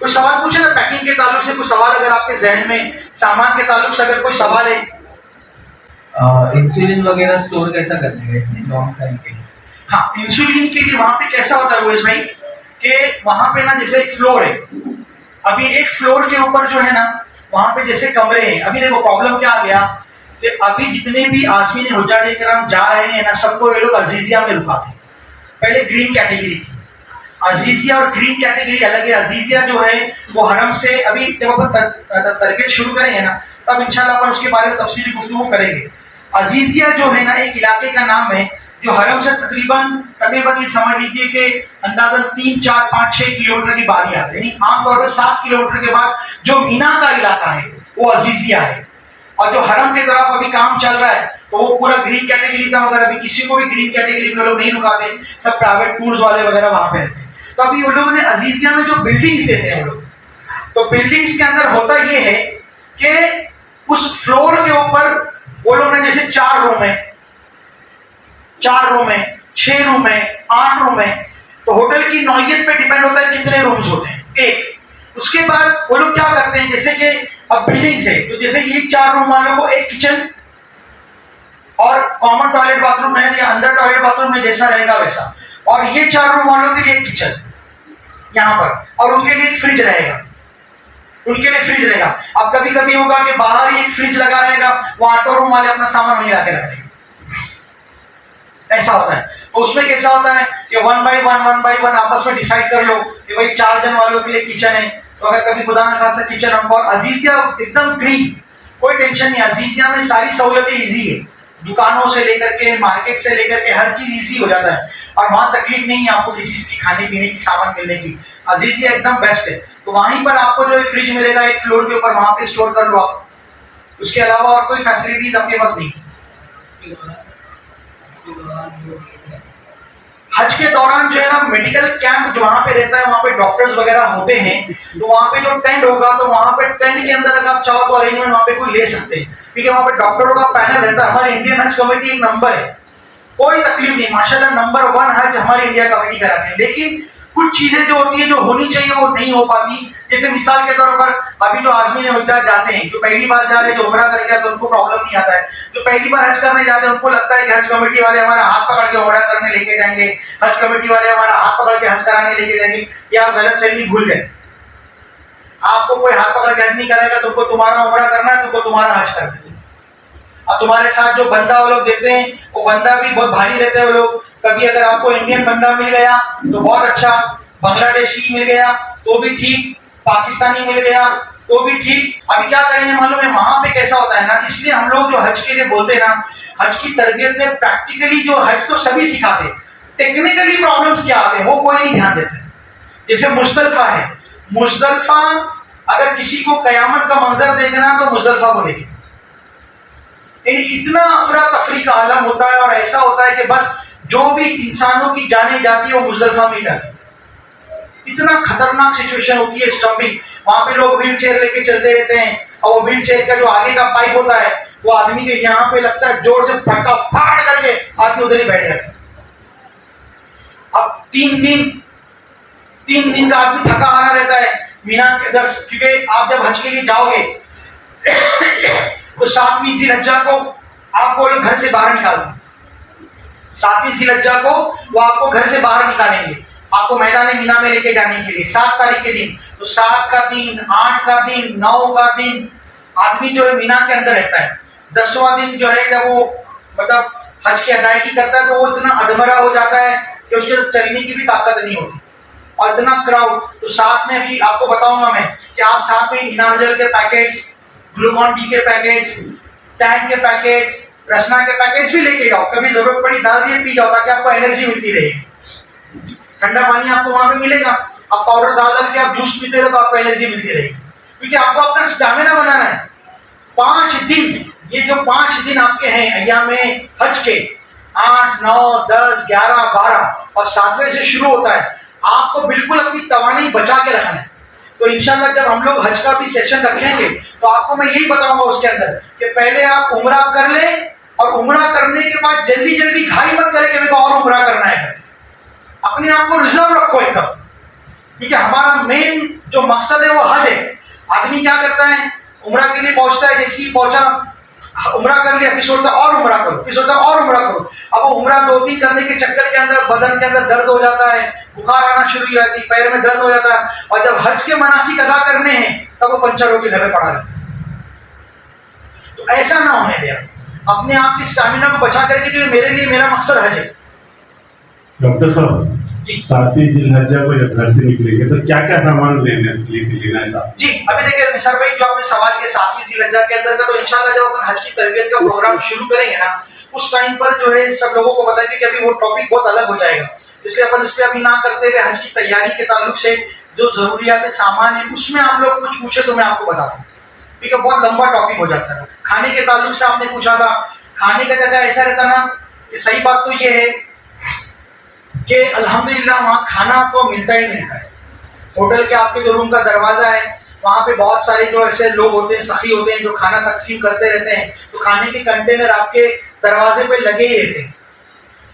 कोई सवाल पूछे ना पैकिंग के ताल्लुक से, कोई सवाल अगर आपके जहन में सामान के ताल्लुक से अगर कोई सवाल है। इंसुलिन वगैरह स्टोर कैसा करने का इतने लॉन्ग टाइम के लिए? हाँ, इंसुलिन के लिए वहां पे कैसा होता है उवैस भाई कि वहां पे ना जैसे एक फ्लोर है, अभी एक फ्लोर के ऊपर जो है ना वहां पे जैसे कमरे हैं। अभी देखो प्रॉब्लम क्या आ गया कि अभी जितने भी आजमीन हुज्जाज किराम जा रहे हैं ना, सबको ये लोग अजीजिया में रुकाते हैं। पहले ग्रीन कैटेगरी थी, अजीजिया और ग्रीन कैटेगरी अलग है। अजीजिया जो है वो हरम से, अभी जब अपन तरबियत शुरू करेंगे ना तब इंशाल्लाह अपन उसके बारे में तफसीली गुफ्तगू करेंगे। अजीजिया जो है ना एक इलाके का नाम है जो हरम से तकरीबन ये समझ लीजिए कि अंदाजन 3, 4, 5, 6 किलोमीटर की बारी आती है, यानी आमतौर पर 7 किलोमीटर के बाद जो मीना का इलाका है वो अजीजिया है। और जो हरम की तरफ अभी काम चल रहा है तो वो पूरा ग्रीन कैटेगरी था, मगर अभी किसी को भी ग्रीन कैटेगरी में लोग नहीं रुकाते, सब प्राइवेट टूर्स वाले वगैरह वहां पे रहते हैं। तो अभी वो लोगों ने अजीजिया में जो बिल्डिंग्स देते हैं वो लोग, तो बिल्डिंग्स के अंदर होता ये है कि उस फ्लोर के ऊपर वो लोग ने जैसे 4 रूम है, 6 रूम है, 8 रूम है, तो होटल की नौयत पे डिपेंड होता है कितने रूम्स होते हैं। एक उसके बाद वो लोग क्या करते हैं, जैसे कि अब बिल्डिंग्स है तो जैसे ये 4 रूम वालों को एक किचन और कॉमन टॉयलेट बाथरूम है या अंदर टॉयलेट बाथरूम में जैसा रहेगा वैसा, और ये 4 रूम वालों के लिए एक किचन यहाँ पर, और उनके लिए एक फ्रिज रहेगा, अब कभी कभी होगा कि बाहर ही एक फ्रिज लगा रहेगा, वो 8 रूम वाले अपना सामान वहीं लाके रख लेंगे, ऐसा होता है। तो उसमें कैसा होता है कि 1 by 1 आपस में डिसाइड कर लो कि भाई 4 जन वालों के लिए किचन है, तो अगर कभी खुदा न खास्ता किचन हमको, और अजीजिया एकदम ग्रीन, कोई टेंशन नहीं। अजीजिया में सारी सहूलतें इजी है, दुकानों से लेकर के मार्केट से लेकर के हर चीज इजी हो जाता है, और वहां तकलीफ नहीं है आपको किसी चीज की खाने पीने की सामान मिलने की। अजीजिया एकदम बेस्ट है। तो वहीं पर आपको जो फ्रिज मिलेगा एक फ्लोर के ऊपर, वहां पे स्टोर कर लो आप, उसके अलावा और कोई फैसिलिटीज आपके पास नहीं। हज के दौरान जो है ना मेडिकल कैंप जो वहां पे रहता है, वहां पे डॉक्टर्स वगैरह होते हैं, तो वहां पे जो टेंट होगा तो वहां पे टेंट के अंदर अगर आप चाहो तो अरेंजमेंट वहां पे कोई ले सकते हैं, क्योंकि वहां पे डॉक्टरों का पैनल रहता है। हमारी इंडियन हज कमेटी एक नंबर है, कोई तकलीफ नहीं, माशाल्लाह नंबर 1 हज हमारी इंडिया कमेटी कराते हैं। लेकिन कुछ चीजें जो होती है जो होनी चाहिए वो नहीं हो पाती। जैसे मिसाल के तौर पर अभी जो आजमीन हुज्जाज जाते हैं, जो पहली बार जा रहे हैं, जो उम्रा करके आते हैं, उनको प्रॉब्लम नहीं आता है। जो पहली बार हज करने जाते हैं उनको लगता है कि हज कमेटी वाले हमारा हाथ पकड़ के उम्रा करने लेके जाएंगे, हज कमेटी वाले हमारा हाथ पकड़ के हज कराने लेके जाएंगे। ये आप गलतफहमी भूल गए, आपको कोई हाथ पकड़ के हज नहीं कराएगा, तुमको तुम्हारा उम्रा करना है, तुमको तुम्हारा हज करना है। और तुम्हारे साथ जो बंदा वो लोग देते हैं वो बंदा भी बहुत भारी रहते हैं वो लोग। कभी अगर आपको इंडियन बंदा मिल गया तो बहुत अच्छा, बांग्लादेशी मिल गया तो भी ठीक, पाकिस्तानी मिल गया तो भी ठीक। अभी क्या करेंगे मालूम है, वहां पे कैसा होता है ना, इसलिए हम लोग जो हज के लिए बोलते हैं ना, हज की तरबियत में प्रैक्टिकली जो हज तो सभी सिखाते, टेक्निकली प्रॉब्लम्स क्या आते हैं वो कोई नहीं ध्यान देते। जैसे मुज़दलिफा है, मुज़दलिफा अगर किसी को कयामत का मंजर देखना तो मुज़दलिफा को देखे, इतना अफरा तफरी का आलम होता है, और ऐसा होता है कि बस जो भी इंसानों की जाने जाती है वो मुज़दलिफा में जाती है। इतना खतरनाक सिचुएशन होती है स्टम्पिंग, वहां पे लोग व्हील चेयर लेके चलते रहते हैं, और वो व्हील चेयर का जो आगे का पाइप होता है वो आदमी के यहाँ पे लगता है जोर से फटका फाड़ करके आदमी उधर ही बैठ जाता है। अब 3 दिन का आदमी थका हारा रहता है मीना के दर्श, क्योंकि आप जब हज के लिए जाओगे तो 7वीं ज़िलहज्जा को आपको घर से बाहर निकाल देंगे, 7वीं ज़िलहज्जा को वो आपको घर से बाहर निकालेंगे, आपको मैदान मीना में लेके जाने के लिए 7 तारीख के दिन। तो 7 का दिन, 8 का दिन, 9 का दिन आदमी जो है मीना के अंदर रहता है। 10वां दिन जो है जब वो मतलब हज की अदायगी करता है तो वो इतना अधमरा हो जाता है कि उसके चलने की भी ताकत नहीं होती, और इतना क्राउड। तो साथ में भी आपको बताऊंगा मैं कि आप साथ में इनाजल के पैकेट्स, ग्लूकॉन डी के पैकेट्स, टैंक के पैकेट्स, रसना के पैकेट्स भी लेके जाओ, कभी जरूरत पड़ी दाल ये पी जाओ ताकि आपको एनर्जी मिलती रहेगी। ठंडा पानी आपको वहां पे मिलेगा, आप पाउडर डाल के आप जूस पीते रहो तो आपको एनर्जी मिलती रहेगी, क्योंकि आपको अपना स्टैमिना बनाना है। 5 दिन, ये जो 5 दिन आपके हैं अय्याम हज के, 8, 9, 10, 11, 12 और 7वें से शुरू होता है, आपको बिल्कुल अपनी तवानी बचा के रखना है। तो इंशाल्लाह जब हम लोग हज का भी सेशन रखेंगे तो आपको मैं यही बताऊंगा उसके अंदर कि पहले आप उम्रा कर लें, और उम्रा करने के बाद जल्दी जल्दी घाई मत करें कि मेरे को और उम्रा करना है। अपने आप को रिजर्व रखो एकदम, क्योंकि हमारा मेन जो मकसद है वो हज है। आदमी क्या करता है, उम्रा के लिए पहुंचता है, जैसे ही पहुंचा उम्रा कर लिया, फिर सोचता और उम्रा करो, फिर सोचता और उम्रा करो। अब वो उम्रा 2-3 करने के चक्कर के अंदर बदन के अंदर दर्द हो जाता है, बुखार आना शुरू हो जाती है, पैर में दर्द हो जाता है, और जब हज के मनासिक अदा करने हैं तब वो पंचर होकर घर में पड़ा रहता है। तो ऐसा ना होने दे, अपने आप की स्टैमिना को बचा करके, जो मेरे लिए मेरा मकसद हज है। डॉक्टर साहब, 7वीं जिलहज्जा को जब घर से निकलेंगे तो क्या क्या सामान लेना है साहब? जी, अभी देखिए निसार भाई, जो आपने सवाल किया 7वीं जिलहज्जा के अंदर का, तो इंशाल्लाह जब अपन हज की तरबियत का प्रोग्राम शुरू करेंगे ना, उस टाइम पर जो है सब लोगों को बताएंगे कि अभी वो टॉपिक बहुत अलग हो जाएगा, इसलिए अपन इस पर अभी ना करते हुए हज की तैयारी के ताल्लुक से जो जरूरियात सामान है उसमें आप लोग कुछ पूछे तो मैं आपको बता दूं, ठीक है। बहुत लंबा टॉपिक हो जाता है। खाने के ताल्लुक से आपने पूछा था, खाने का चाचा ऐसा रहता ना कि सही बात तो ये है कि अल्हम्दुलिल्लाह वहाँ खाना तो मिलता ही मिलता है। होटल के आपके जो रूम का दरवाजा है वहाँ पे बहुत सारे जो ऐसे लोग होते हैं, सखी होते हैं, जो खाना तकसीम करते रहते हैं, तो खाने के कंटेनर आपके दरवाजे पे लगे ही रहते हैं।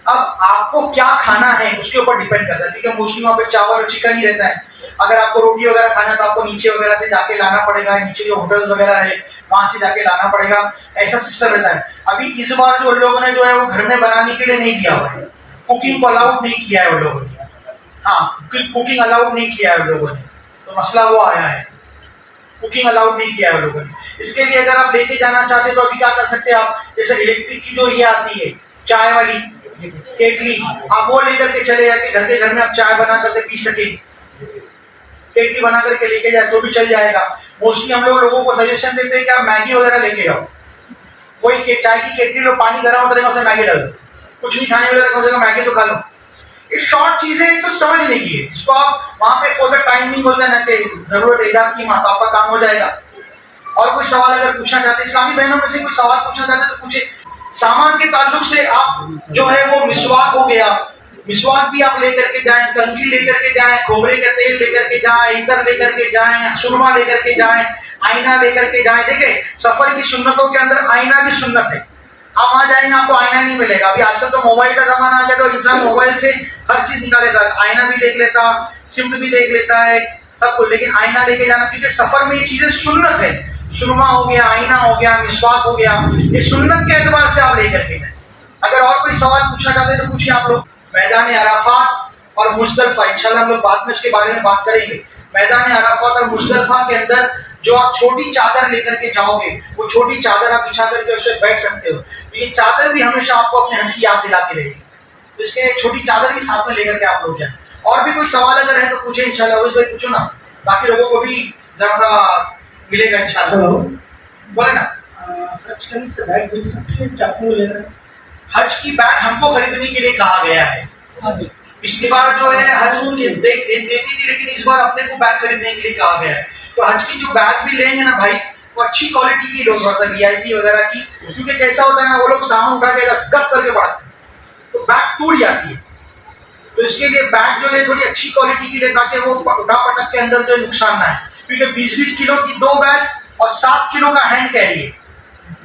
अब आपको क्या खाना है उसके ऊपर डिपेंड करता है, क्योंकि मोस्टली वहाँ पे चावल और चिकन ही रहता है। अगर आपको रोटी वगैरह खाना है तो आपको नीचे वगैरह से जाके लाना पड़ेगा, नीचे जो होटल वगैरह है वहां से जाके लाना पड़ेगा, ऐसा सिस्टम रहता है। अभी इस बार जो लोगों ने जो है वो घर में बनाने के लिए नहीं दिया हुआ है, कुकिंग को अलाउड नहीं किया है वो लोगों ने, हाँ कुकिंग अलाउड नहीं किया है वो लोगों ने, तो मसला वो आया है, कुकिंग अलाउड नहीं किया है वो लोगों ने। इसके लिए अगर आप लेके जाना चाहते हैं तो अभी क्या कर सकते हैं आप, जैसे इलेक्ट्रिक की जो ये आती है चाय वाली केटली, आप वो लेकर के चले जाके घर में आप चाय बना करके पी सके, केटली बना करके लेके जाए तो भी चल जाएगा। मोस्टली हम लोगों को सजेशन देते हैं कि आप मैगी वगैरह लेके जाओ, कोई चाय की केटली लो, पानी गर्म होता रहेगा उसमें मैगी डाल दो, कुछ नहीं खाने वाला तो मैगी तो खा लो। ये शॉर्ट चीजें तो समझने की है, इसको आप वहां पे फॉर द टाइम नहीं बोलते ना कि जरूरत इजाद की, माँ बाप का काम हो जाएगा। और कोई सवाल अगर पूछना चाहते, इस्लामी बहनों में से कोई सवाल पूछना चाहते तो पूछे। सामान के ताल्लुक से आप जो है वो मिसवाक हो गया, मिसवाक भी आप लेकर के जाएं, कंघी लेकर के जाएं, खोबरे का तेल लेकर के जाएं, इतर लेकर के जाएं, सुरमा लेकर के जाएं, आईना लेकर के जाएं। देखिए सफर की सुन्नतों के अंदर आईना भी सुन्नत है। आप वहां जाएंगे आपको आईना नहीं मिलेगा। अभी आजकल तो मोबाइल का जमाना आ गया, तो इंसान मोबाइल से हर चीज निकालेगा, आईना भी देख लेता, सिम्ट भी देख लेता है, सब कुछ। लेकिन आईना लेके जाना, क्योंकि सफर में ये चीजें सुन्नत है। सुरमा हो गया, आईना हो गया, मिसवाक हो गया, ये सुन्नत के एतबार से आप लेकर के जाए। अगर और कोई सवाल पूछना चाहते हैं तो पूछिए आप लोग। मैदान अराफात और मुज़दलिफा, इंशाल्लाह हम लोग बाद में इसके बारे में बात करेंगे। मैदान अराफात और मुज़दलिफा के अंदर जो आप छोटी चादर लेकर के जाओगे, वो छोटी चादर आप बिछा करके उस पर बैठ सकते हो। ये चादर भी हमेशा आपको अपने हज की याद दिलाती रहेगी, तो इसके लिए छोटी चादर भी साथ में लेकर के आप लोग जाए। और भी कोई सवाल अगर है तो पूछे इंशाल्लाह, उस भाई पूछो ना, बाकी लोगों को भी जरा सा मिलेगा इंशाल्लाह। बोले ना, हज की बैग हमको खरीदने के लिए कहा गया है। पिछली बार जो है हज देती थी, लेकिन इस बार अपने को बैग खरीदने के लिए कहा गया है। तो हज की जो बैग भी लेंगे ना भाई, वो अच्छी क्वालिटी की लोग, मतलब VIP वगैरह की, क्योंकि कैसा होता है ना, वो लोग सामान उठा के गप करके बढ़ाते हैं तो बैग टूट जाती है। तो इसके लिए बैग जो है थोड़ी अच्छी क्वालिटी की ले, ताकि वो उठा पटक के अंदर जो नुकसान ना है। क्योंकि 20-20 किलो की 2 बैग और 7 किलो का हैंड कैरी है,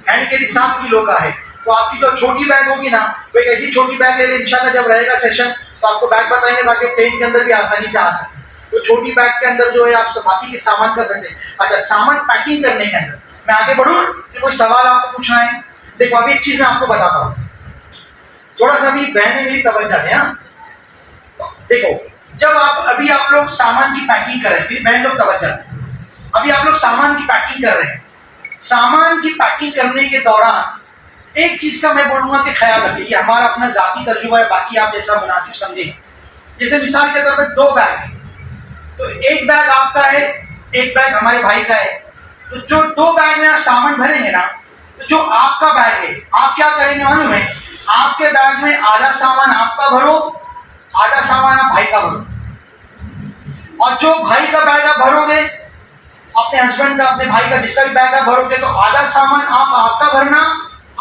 हैंड कैरी 7 किलो का है। तो आपकी जो छोटी बैग होगी ना, वो एक ऐसी छोटी बैग ले लें, इंशाल्लाह जब रहेगा सेशन तो आपको बैग बताएंगे, ताकि ट्रेन के अंदर भी आसानी से आ सके। तो छोटी बैग के अंदर जो है आप बाकी के सामान कर सकते हैं। अच्छा, सामान पैकिंग करने के अंदर मैं आगे बढ़ूं कि कोई सवाल आपको पूछना है? देखो अभी एक चीज मैं आपको बताता हूँ, थोड़ा सा भी बहने मेरी तवज्जो दें। देखो जब आप लोग सामान की पैकिंग कर रहे हैं, बहन लोग तवज्जो दें, अभी आप लोग सामान की पैकिंग कर रहे हैं। सामान की पैकिंग करने के दौरान एक चीज का मैं बोलूंगा कि ख्याल रखिए, ये हमारा अपना जाती तजुर्बा है, बाकी आप जैसा मुनासिब समझें। जैसे मिसाल के तौर पर 2 बैग है, तो एक बैग आपका है, एक बैग हमारे भाई का है। तो जो 2 बैग में आप सामान भरेंगे ना, तो जो आपका बैग है आप क्या करेंगे मालूम है, आपके बैग में आधा सामान आपका भरो, आधा सामान आप भाई का भरो। और जो भाई का बैग आप भरोगे, अपने हस्बैंड का, अपने भाई का, जिसका भी बैग आप भरोगे, तो आधा सामान आप आपका भरना,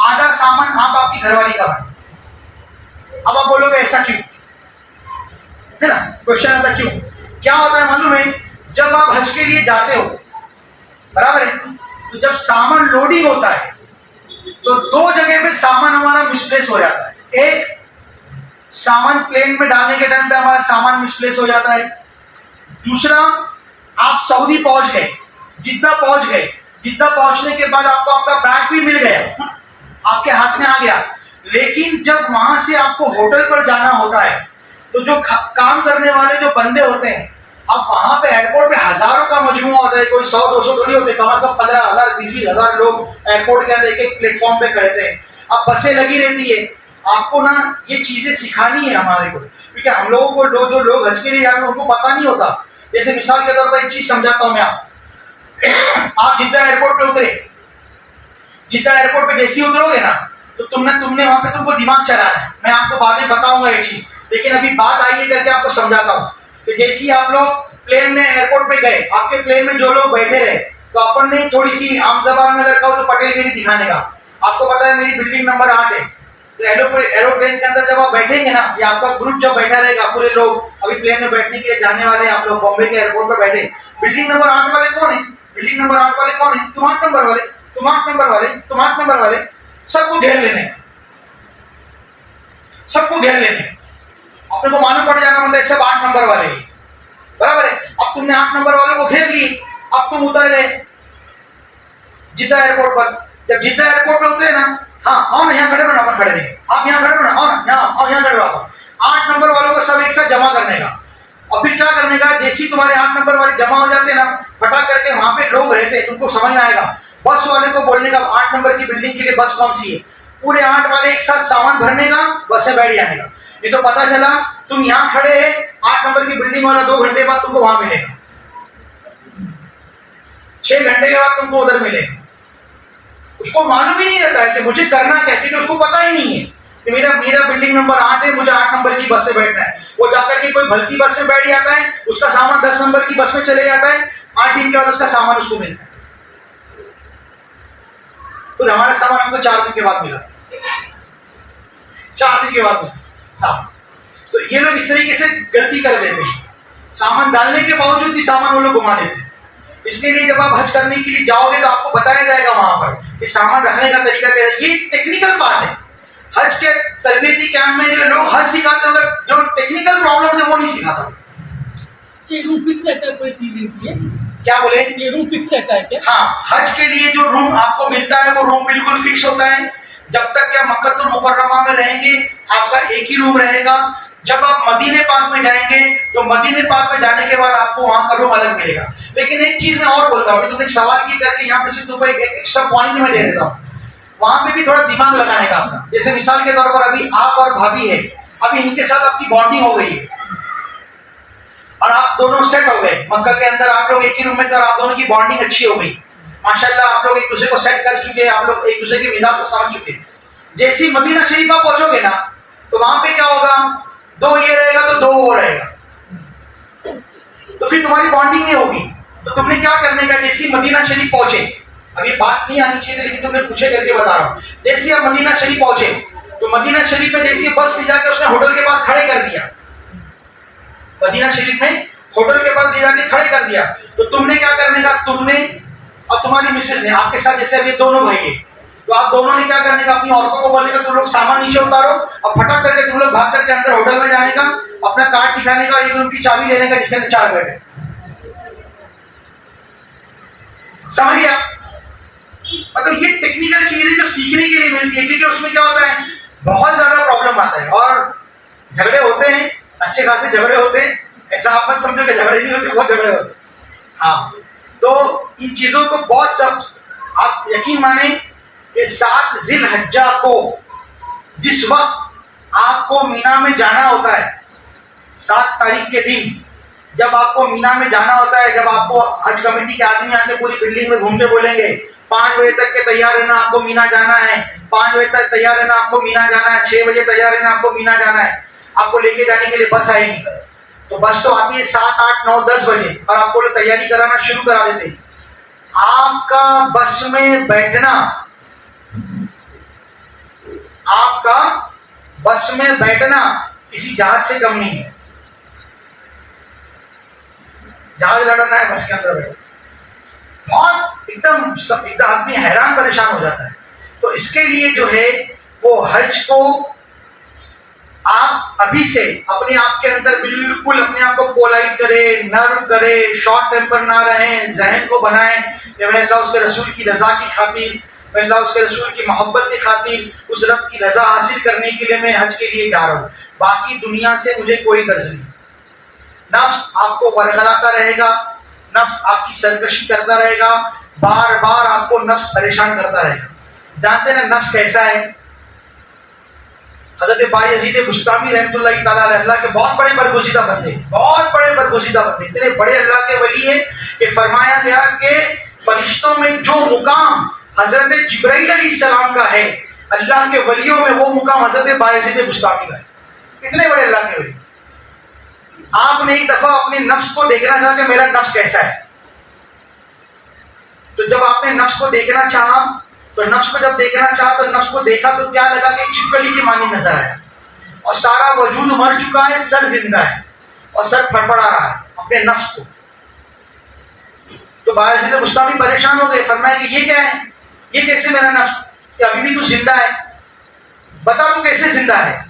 आधा सामान आप आपकी घरवाली का भरना। अब आप बोलोगे ऐसा क्यों, है ना, क्वेश्चन आता क्यों? क्या होता है मालूम है, जब आप हज के लिए जाते हो, बराबर है, तो जब सामान लोडिंग होता है तो 2 जगह पे सामान हमारा मिसप्लेस हो जाता है। एक, सामान प्लेन में डालने के टाइम पे हमारा सामान मिसप्लेस हो जाता है, दूसरा, आप सऊदी पहुंच गए, जिद्दा पहुंच गए, जिद्दा पहुंचने के बाद आपको आपका बैग भी मिल गया, आपके हाथ में आ गया, लेकिन जब वहां से आपको होटल पर जाना होता है तो जो काम करने वाले जो बंदे होते हैं, अब वहां पे एयरपोर्ट पे हजारों का मजमूआ होता है, कोई 100-200 थोड़ी होते, कम से कम 15,000 20,000 लोग एयरपोर्ट के अंदर एक एक प्लेटफॉर्म पे खड़े थे। अब बसें लगी रहती है, आपको ना ये चीजें सिखानी है हमारे को, क्योंकि हम लोगों को जो लोग हज के लिए जाते हैं उनको पता नहीं होता। जैसे मिसाल के तौर पर एक चीज समझाता हूँ मैं आप जिद्दा एयरपोर्ट पे उतरे, जिद्दा एयरपोर्ट पे जैसे ही उतरोगे ना तो तुमने वहां पे तुमको दिमाग चलाना है। मैं आपको बाद में बताऊंगा एक चीज, लेकिन अभी बात आई है करके आपको समझाता हूँ। तो जैसे ही आप लोग प्लेन में एयरपोर्ट पे गए, आपके प्लेन में जो लोग बैठे रहे, तो अपन ने थोड़ी सी आम जबान में अगर कहो तो पटेलगिरी दिखाने का। आपको पता है मेरी बिल्डिंग नंबर 8 है, तो एरोप्लेन के अंदर जब आप बैठेंगे ना, या आपका ग्रुप जब बैठा रहेगा, पूरे लोग अभी प्लेन में बैठने के लिए जाने वाले, आप लोग बॉम्बे के एयरपोर्ट पर बैठे, बिल्डिंग नंबर 8 वाले कौन है? बिल्डिंग नंबर 8 वाले कौन है? तुम 8 नंबर वाले, तुम 8 नंबर वाले, तुम 8 नंबर वाले, सबको घेर लेने, सबको घेर लेने। अपने को मालूम पड़ जाना मतलब सब 8 नंबर वाले ही, बराबर है। अब तुमने 8 नंबर वाले को घेर लिए, अब तुम उतर गए जिद्दा एयरपोर्ट पर। जब जिद्दा एयरपोर्ट पर उतरे ना, हाँ आओ ना, यहाँ खड़े रहो ना, अपन खड़े नहीं, आप यहाँ खड़े रहो ना, आओ ना, यहाँ खड़े रहो आप। 8 नंबर वालों को सब एक साथ जमा करने का, और फिर क्या करने का, जैसे ही तुम्हारे 8 नंबर वाले जमा हो जाते ना, फटाक करके वहां पे लोग रहते, तुमको समझ में आएगा, बस वाले को बोलने का 8 नंबर की बिल्डिंग के लिए बस कौन सी है, पूरे 8 वाले एक साथ सामान भरने का, बस में बैठ जाने का। ये तो पता चला तुम यहाँ खड़े हैं, 8 नंबर की बिल्डिंग वाला 2 घंटे बाद तुमको वहां मिलेगा, 6 घंटे के बाद तुमको उधर मिलेगा। उसको मालूम ही नहीं रहता है कि मुझे करना क्या, क्योंकि उसको पता ही नहीं है कि मेरा बिल्डिंग नंबर 8 है, मुझे 8 नंबर की बस से बैठना है। वो जाकर के कोई भलती बस में बैठ जाता है, उसका सामान 10 नंबर की बस में चले जाता है, 8 दिन के बाद उसका सामान उसको मिलता है। तो हमारा सामान हमको 4 दिन के बाद मिला, 4 दिन के बाद मिला सामान। तो ये लोग इस तरीके से गलती कर देते हैं, सामान डालने के बावजूद भी सामान वो लोग घुमा देते हैं। इसके लिए जब आप हज करने के लिए जाओगे तो आपको बताया जाएगा वहां पर कि सामान रखने का तरीका क्या है। ये टेक्निकल बात है। हज के तरबियती कैंप में जो लोग हज सिखाते हैं, जो टेक्निकल प्रॉब्लम है वो नहीं सिखाता। रूम फिक्स रहता है कोई चीज के लिए? क्या बोले? ये रूम फिक्स रहता है क्या? हाँ, हज के लिए जो रूम आपको मिलता है वो रूम बिल्कुल फिक्स होता है। जब तक क्या मक्कतुल मुकर्रमा में रहेंगे आपका एक ही रूम रहेगा। जब आप मदीने पाक में जाएंगे तो मदीने पाक में जाने के बाद आपको वहां का रूम अलग मिलेगा। लेकिन एक चीज मैं और बोलता हूँ, तुमने सवाल की करके यहाँ पे से तुमको एक एक्स्ट्रा पॉइंट में दे देता हूँ, वहां पे भी थोड़ा दिमाग लगाने का अपना। जैसे मिसाल के तौर पर अभी आप और भाभी है, अभी इनके साथ आपकी बॉन्डिंग हो गई है और आप दोनों सेट हो गए, मक्का के अंदर आप लोग एक ही रूम में थे और आप दोनों की बॉन्डिंग अच्छी हो गई, माशाल्लाह आप लोग एक दूसरे को सेट कर चुके हैं, आप लोग एक दूसरे के मिजाज को समझ चुके हैं। जैसे ही मदीना शरीफा पहुंचोगे ना तो वहां पे क्या होगा, 2 ये रहेगा तो 2 वो रहेगा, तो फिर तुम्हारी बॉन्डिंग नहीं होगी। तो तुमने क्या करने का, जैसे मदीना शरीफ पहुंचे, अभी बात नहीं आनी चाहिए लेकिन तुमने पूछे करके बता रहा हूं, जैसे आप मदीना शरीफ पहुंचे तो मदीना शरीफ में जैसे बस ले जाके उसने होटल के पास खड़े कर दिया, मदीना शरीफ में होटल के पास ले जाके खड़े कर दिया, तो तुमने क्या करने का, तुमने और तुम्हारी मिसेज ने आपके साथ, जैसे अभी दोनों भाई है, तो आप दोनों ने क्या करने का, अपनी औरतों को बोलने का तुम लोग सामान नीचे उतारो और फटाक करके तुम लोग भाग करके अंदर होटल में जाने का, अपना कार्ड दिखाने का, एक रूम की चाबी लेने का जिसके अंदर 4 बेड है। समझ गया? मतलब ये टेक्निकल चीजें जो सीखने के लिए मिलती है, क्योंकि उसमें क्या होता है, बहुत ज्यादा प्रॉब्लम आता है और झगड़े होते हैं, अच्छे खासे झगड़े होते हैं, ऐसा आप मत समझो कि झगड़े नहीं होते, बहुत झगड़े होते हैं। हाँ, तो इन चीजों को बहुत सब आप यकीन माने कि 7 जिलहज्जा को जिस वक्त आपको मीना में जाना होता है, 7 तारीख के दिन जब आपको मीना में जाना होता है, जब आपको हज कमेटी के आदमी आके पूरी बिल्डिंग में घूमते बोलेंगे 5 बजे तक के तैयार रहना, आपको मीना जाना है, 5 बजे तक तैयार रहना, आपको मीना जाना है, 6 बजे तैयार रहना, आपको मीना जाना है, आपको लेके जाने के लिए बस आएगी। तो बस तो आती है 7, 8, 9, 10 बजे और आपको तैयारी कराना शुरू करा देते हैं। आपका बस में बैठना, आपका बस में बैठना किसी जहाज से कम नहीं है। जहाज लड़ना है बस के अंदर बैठ, बहुत एकदम आदमी हैरान परेशान हो जाता है। तो इसके लिए जो है वो हज को आप अभी से अपने आप के अंदर बिल्कुल अपने आप को पोलाइट करें, नर्म करें, शॉर्ट टेम्पर ना रहें, जहन को बनाएं कि मैं अल्लाह उसके रसूल की रजा की खातिर, मैं अल्लाह उसके रसूल की मोहब्बत की खातिर, उस रब की रजा हासिल करने के लिए मैं हज के लिए जा रहा हूँ। बाकी दुनिया से मुझे कोई गर्ज नहीं। नफ्स आपको वरगलाता रहेगा, नफ्स आपकी सरकशी करता रहेगा, बार बार आपको नफ्स परेशान करता रहेगा। जानते ना नफ्स कैसा है? हजरत बायजीद बुस्तामी रहमतुल्लाह ताला अलैह, अल्लाह के बहुत बड़े बरगुज़ीदा बंदे, बहुत बड़े बरगुज़ीदा बंदे, इतने बड़े अल्लाह के वली है कि फरमाया गया कि फरिश्तों में जो मुकाम हजरत जिब्राइल अलैहिस्सलाम का है, अल्लाह के वलियों में वो मुकाम हजरत बायजीद बुस्तामी का है। इतने बड़े अल्लाह के वली। आपने एक दफा अपने नफ्स को देखना चाहा कि मेरा नफ्स कैसा है, तो जब आपने नफ्स को देखना चाहा, तो नफ्स को जब देखना चाहा तो नफ्स को देखा तो क्या लगा कि चिपकली की मानी नजर आया, और सारा वजूद मर चुका है, सर जिंदा है और सर फड़फड़ा रहा है अपने नफ्स को। तो बायजीद बुस्तामी परेशान हो गए, फरमाया कि ये क्या है, ये कैसे मेरा नफ्स, कि अभी भी तू जिंदा है, बता तू कैसे जिंदा है,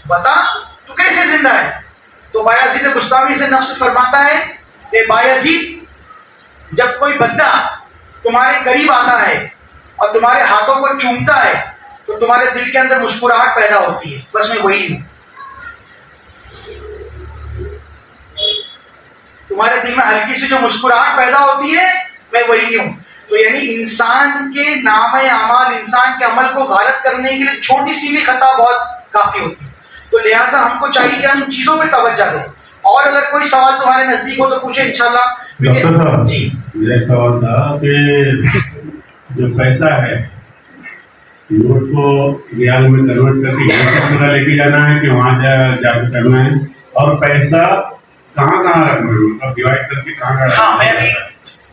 बता तू कैसे जिंदा है। तो बायजीद बुस्तामी से नफ्स फरमाता है कि बायजीद, जब कोई बंदा तुम्हारे करीब आता है और तुम्हारे हाथों को चूमता है तो तुम्हारे दिल के अंदर मुस्कुराहट पैदा होती है, बस मैं वही हूं। तुम्हारे दिल में हल्की सी जो मुस्कुराहट पैदा होती है, मैं वही हूं। तो यानी इंसान के नाम अमाल, इंसान के अमल को गालत करने के लिए छोटी सी भी खता बहुत काफी होती है। तो लिहाजा हमको चाहिए कि हम चीजों पे तवज्जो दें। और अगर कोई सवाल तुम्हारे नजदीक हो तो पूछे इंशाल्लाह। डॉक्टर साहब जी, मेरा एक सवाल था कि जो पैसा है, नोट को रियाल में कन्वर्ट करके यहाँ से पूरा लेके जाना है कि वहाँ जाकर करना है, और पैसा कहाँ कहाँ रखना है, मतलब डिवाइड करके कहाँ। हाँ, मैं अभी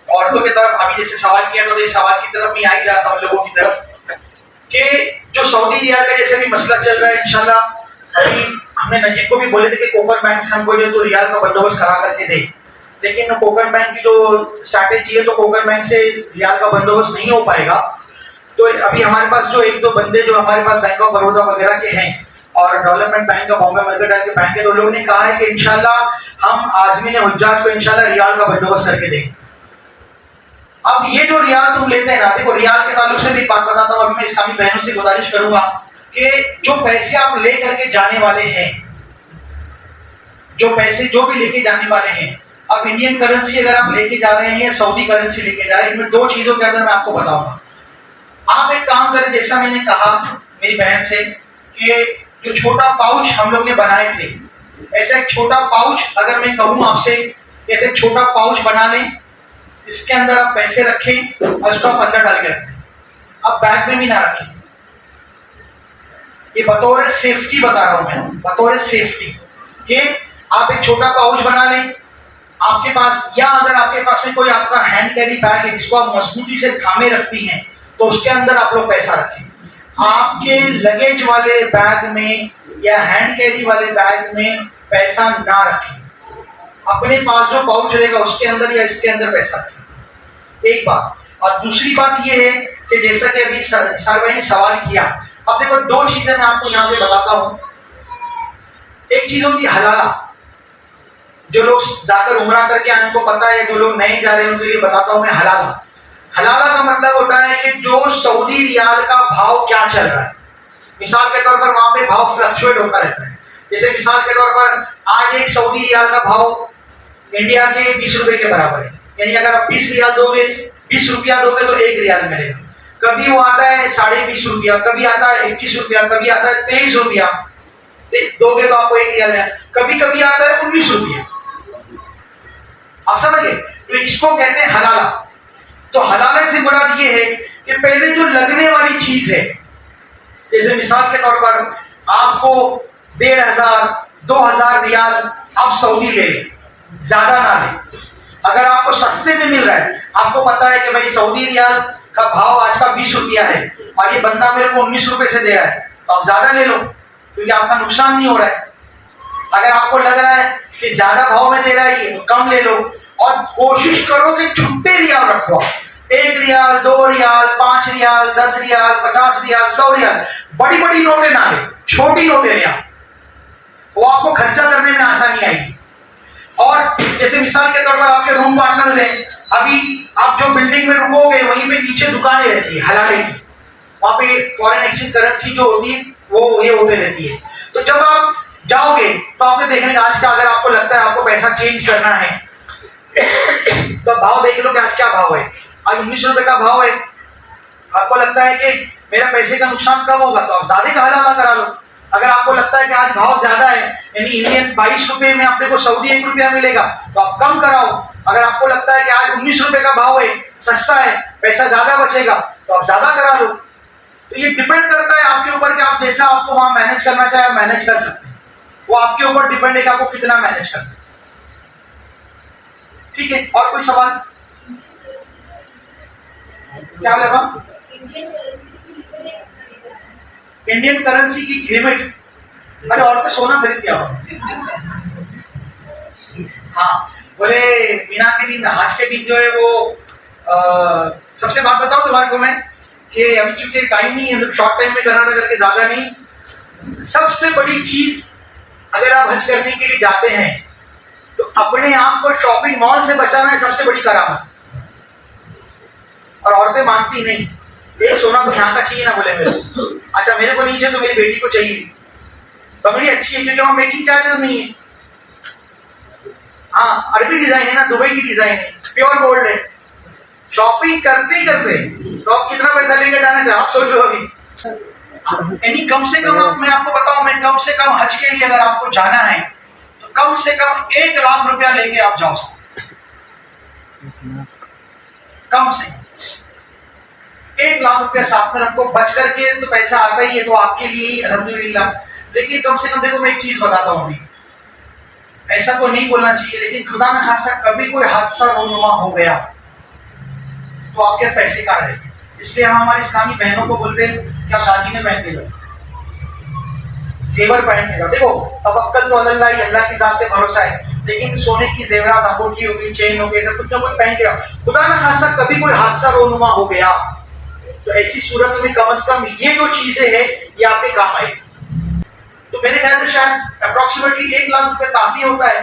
औरतों की तरफ अभी जैसे सवाल किया तो सवाल की तरफ मैं आ ही रहा था, उन लोगों की तरफ कि जो सऊदी रियाल का जैसे भी मसला चल रहा है, इंशाल्लाह अभी हमने नजीब को भी बोले थे कि कोकर बैंक से हमको जो तो रियाल का बंदोबस्त करा करके दे, लेकिन कोकर बैंक की जो स्ट्रैटेजी है तो कोकर बैंक से रियाल का बंदोबस्त नहीं हो पाएगा। तो अभी हमारे पास जो एक दो बंदे जो हमारे पास बैंक ऑफ बड़ौदा वगैरह के हैं और डेवलपमेंट बैंक का, बॉम्बे मर्केंटाइल के बैंक है, तो लोगों ने कहा है कि इंशाल्लाह हम आज़मीन हुज्जाज को इंशाल्लाह रियाल का बंदोबस्त करके देंगे। अब ये जो रियाल तुम लेते हैं ना, देखो रियाल के ताल्लुक से भी बात बताता हूँ। अभी मैं इस्लामी बहनों से गुजारिश करूंगा कि जो पैसे आप ले करके जाने वाले हैं, जो पैसे जो भी लेके जाने वाले हैं, अब इंडियन करेंसी अगर आप लेके जा रहे हैं या सऊदी करेंसी लेके जा रहे हैं, इनमें दो चीजों के अंदर मैं आपको बताऊंगा। आप एक काम करें, जैसा मैंने कहा मेरी बहन से कि जो छोटा पाउच हम लोग ने बनाए थे, ऐसा एक छोटा पाउच अगर मैं कहूँ आपसे, ऐसे एक छोटा पाउच बना लें, इसके अंदर आप पैसे रखें और उसको आप अंदर डाल के रखें, आप बैग में भी ना रखें। ये बतौर सेफ्टी बता रहा हूं मैं, बतौर सेफ्टी कि आप एक छोटा पाउच बना लें आपके पास, या अगर आपके पास में कोई आपका हैंड कैरी बैग है जिसको आप मजबूती से थामे रखती हैं, तो उसके अंदर आप लोग पैसा रखें। आपके लगेज वाले बैग में या हैंड कैरी वाले बैग में पैसा ना रखें, अपने पास जो पाउच रहेगा उसके अंदर या इसके अंदर पैसा रखें, एक बात। और दूसरी बात यह है कि जैसा कि अभी निसार भाई ने सवाल किया, अब देखो दो चीजें मैं आपको यहाँ पे बताता हूँ। एक चीज होती है हलाला, जो लोग जाकर उमरा करके आए उनको पता है, जो लोग नहीं जा रहे हैं उनके लिए बताता हूँ मैं हलाला। हलाला का मतलब होता है कि जो सऊदी रियाल का भाव क्या चल रहा है, मिसाल के तौर पर वहां पे भाव फ्लक्चुएट होता रहता है। जैसे मिसाल के तौर पर आज एक सऊदी रियाल का भाव इंडिया के 20 रुपए के बराबर है, यानी अगर आप 20 रियाल दोगे, 20 रुपया दोगे तो 1 रियाल मिलेगा। कभी वो आता है 20.5 रुपया, कभी आता है 21 रुपया, कभी आता है 23 रुपया, दोगे तो आपको 1 रियाल मिलेगा। कभी कभी आता है 19 रुपया, आप समझे? तो इसको कहते हैं हलाला। तो हलाले से मुराद ये है कि पहले जो लगने वाली चीज है, जैसे मिसाल के तौर पर आपको 1,500-2,000 रियाल आप सऊदी ले लें, ज्यादा ना लें। अगर आपको सस्ते में मिल रहा है, आपको पता है कि भाई सऊदी रियाल का भाव आज का 20 रुपया है और ये बंदा मेरे को 19 रुपए से दे रहा है, तो आप ज्यादा ले लो क्योंकि आपका नुकसान नहीं हो रहा है। अगर आपको लग रहा है कि ज्यादा भाव में दे रहा है ये, तो कम ले लो और कोशिश करो कि छुट्टे रियाल रखो। 1 रियाल, 2 रियाल, 5 रियाल, 10 रियाल, 50 रियाल, 100 रियाल, बड़ी बड़ी नोटें ना ले, छोटी नोटें ले आप, वो आपको खर्चा करने में आसानी आएगी। और जैसे मिसाल के तौर पर आपके रूम पार्टनर्स हैं, अभी आप जो बिल्डिंग में रुकोगे वहीं पे नीचे दुकानें रहती है हलाले की, वहां पे फॉरेन एक्सचेंज करेंसी जो होती है वो ये होते रहती है। तो जब आप जाओगे तो आपने देखने का आज का, अगर आपको लगता है आपको पैसा चेंज करना है तो भाव देख लो कि आज क्या भाव है। आज 19 रुपए का भाव है, आपको लगता है कि मेरा पैसे का नुकसान कम होगा तो आप ज्यादा का हलाला करा लो। अगर आपको लगता है कि आज भाव ज्यादा है, यानी इंडियन 22 रुपए में अपने को सऊदी 1 रुपया मिलेगा, तो आप कम कराओ। अगर आपको लगता है कि आज 19 रुपए का भाव है, सस्ता है, पैसा ज्यादा बचेगा, तो आप ज्यादा करा लो। तो ये डिपेंड करता है आपके ऊपर कि आप जैसा आपको वहां मैनेज करना चाहे मैनेज कर सकते हैं, वो आपके ऊपर डिपेंड है कि आपको कितना मैनेज करना है। ठीक है, और कोई सवाल? क्या लगा? इंडियन करेंसी की लिमिट, अरे और तो सोना खरीद दिया। हाँ, बोले मीना के दिन, आज के दिन जो है वो सबसे बात बताओ तुम्हारे को मैं कि अभी चूंकि टाइम नहीं है, शॉर्ट टाइम में करना करके ज्यादा नहीं। सबसे बड़ी चीज अगर आप हज करने के लिए जाते हैं तो अपने आप को शॉपिंग मॉल से बचाना है सबसे बड़ी करामत। और औरतें मानती नहीं, ये सोना तो यहाँ का चाहिए ना, बोले मेरे को, अच्छा मेरे को नहीं चाहिए तो मेरी बेटी को चाहिए। बंगड़ी अच्छी है क्योंकि वहां मेकिंग चार्जेस नहीं है। हाँ, अरबी डिजाइन है ना, दुबई की डिजाइन है, प्योर गोल्ड है। शॉपिंग करते ही करते तो आप कितना पैसा लेकर जाना चाहिए आप सोच लो अभी। यानी कम से कम मैं आपको बताऊं, मैं कम से कम हज के लिए अगर आपको जाना है तो कम से कम 1 लाख रुपया लेके आप जाओ, कम से कम 1 लाख रुपया साथ में रखो, बच करके तो पैसा आता ही है तो आपके लिए ही अल्हम्दुलिल्लाह। लेकिन कम से कम देखो, मैं एक चीज बताता हूँ अभी, ऐसा तो नहीं बोलना चाहिए, लेकिन खुदा न खासा कभी कोई हादसा रोनुमा हो गया तो आपके पैसे कहाँ रहेंगे। इसलिए हम हमारी इस्लामी बहनों को बोलते हैं कि आप दादी में पहन के लो, जेवर पहन के लो। देखो तवक्कल तो अल्लाह ही, अल्लाह की जात पे भरोसा है, लेकिन सोने की जेवरात, अंगूठी हो गई, चेन हो गई, सब कुछ ना कुछ पहन के रहो। खुदा न खासा कभी कोई हादसा रोनुमा हो गया तो ऐसी सूरत में कम से कम ये जो चीजें हैं ये आपके काम आएगी। तो मेरे ख्याल से शायद अप्रोक्सीमेटली 1 लाख रुपए काफी होता है,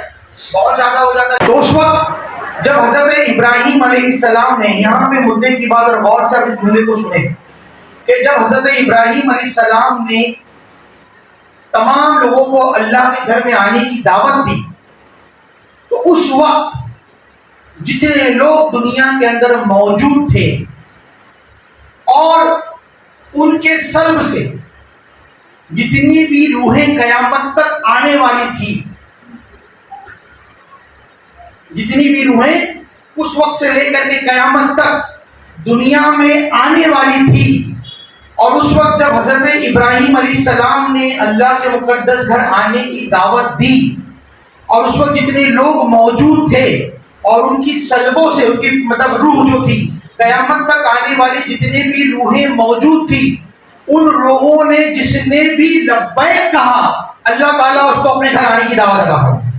बहुत ज्यादा हो जाता है। तो उस वक्त जब हजरत इब्राहिम अलैहिस्सलाम ने, यहाँ पे मुद्दे की बात और गौर से इस जुमले को सुने, कि जब हजरत इब्राहिम अलैहिस्सलाम ने तमाम लोगों को अल्लाह के घर में आने की दावत दी, तो उस वक्त जितने लोग दुनिया के अंदर मौजूद थे और उनके सल्ब से जितनी भी रूहें कयामत तक आने वाली थी, जितनी भी रूहें उस वक्त से लेकर के कयामत तक दुनिया में आने वाली थी, और उस वक्त जब हजरत इब्राहिम अलैहिस्सलाम ने अल्लाह के मुकद्दस घर आने की दावत दी, और उस वक्त जितने लोग मौजूद थे और उनकी सल्बों से, उनकी मतलब रूह जो थी, कयामत तक आने वाली जितने भी रूहें मौजूद थी, उन रूहों ने जिसने भी लब्बैक कहा, अल्लाह ताला उसको अपने घर आने की दावत अता फरमाई।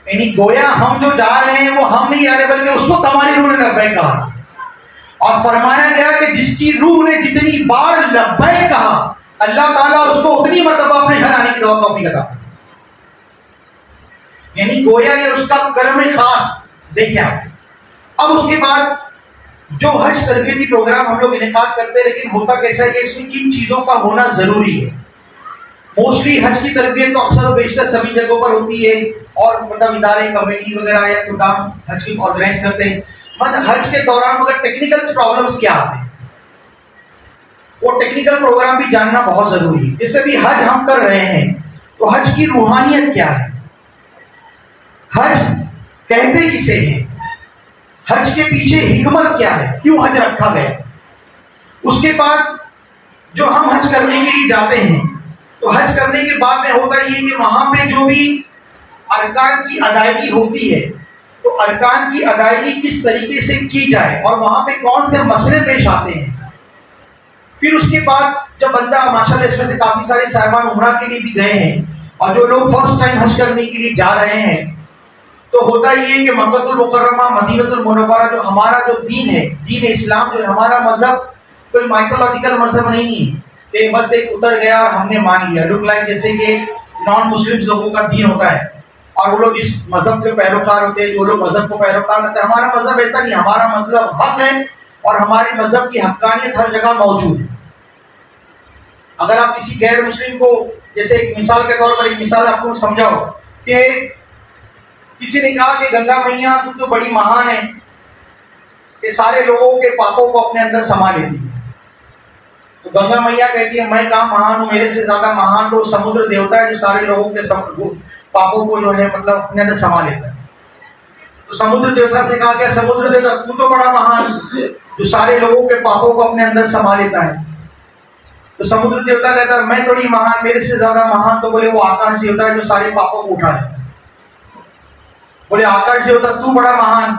यानी गोया हम जो जा रहे हैं वो हम नहीं आ रहे, बल्कि उसको हमारी रूह ने लब्बैक कहा। और फरमाया गया कि जिसकी रूह ने जितनी बार लब्बैक कहा, अल्लाह ताला उसको उतनी मर्तबा अपने घर आने की दावत तौफीक अता फरमाई। यानी गोया ये उसका कर्म खास। देखिए आप, अब उसके बाद जो हज तरबियती प्रोग्राम हम लोग इनेकाद करते हैं, लेकिन होता कैसा है कि इसमें किन चीजों का होना जरूरी है। मोस्टली हज की तरबियत तो अक्सर बेशतर सभी जगहों पर होती है, और मतलब इदारे, कमेटी वगैरह या प्रोग्राम हज की ऑर्गेनाइज करते हैं। मतलब हज के दौरान मगर टेक्निकल प्रॉब्लम्स क्या आते हैं, वो टेक्निकल प्रोग्राम भी जानना बहुत जरूरी है। जैसे भी हज हम कर रहे हैं तो हज की रूहानियत क्या है, हज कहते किसे हैं, हज के पीछे हिकमत क्या है, क्यों हज रखा गया। उसके बाद जो हम हज करने के लिए जाते हैं, तो हज करने के बाद में होता ये कि वहां पे जो भी अरकान की अदायगी होती है, तो अरकान की अदायगी किस तरीके से की जाए और वहां पे कौन से मसले पेश आते हैं। फिर उसके बाद जब बंदा, माशाल्लाह इसमें से काफी सारे साहिबान उम्रा के लिए भी गए हैं, और जो लोग फर्स्ट टाइम हज करने के लिए जा रहे हैं, तो होता ये है कि मक्कतुल मुकर्रमा मदीनतुल मुनव्वरा जो हमारा जो दीन है, दीन इस्लाम जो हमारा मजहब कोई माइथोलॉजिकल मजहब नहीं है कि बस एक उतर गया और हमने मान लिया। लुक लाइक जैसे कि नॉन मुस्लिम्स लोगों का दीन होता है और वो लोग इस मजहब के पैरोकार होते हैं, जो लोग मजहब को पैरोकार होते हैं। हमारा मजहब ऐसा नहीं, हमारा मजहब हक है और हमारे मजहब की हक्कानियत हर जगह मौजूद है। अगर आप किसी गैर मुस्लिम को, जैसे एक मिसाल के तौर पर एक मिसाल आपको समझाओ कि किसी ने कहा कि गंगा मैया तू तो बड़ी महान है, ये सारे लोगों के पापों को अपने अंदर समा लेती है। तो गंगा मैया कहती है मैं कहाँ महान हूँ, मेरे से ज्यादा महान तो समुद्र देवता है जो सारे लोगों के पापों को जो है मतलब अपने अंदर समा लेता है। तो समुद्र देवता से कहा क्या, समुद्र देवता तू तो बड़ा महान जो सारे लोगों के पापों को अपने अंदर समा लेता है। तो समुद्र देवता कहता है मैं थोड़ी महान, मेरे से ज्यादा महान तो बोले वो आकाश देवता है जो सारे पापों को उठा लेता है। बोले आकाश देवता तू बड़ा महान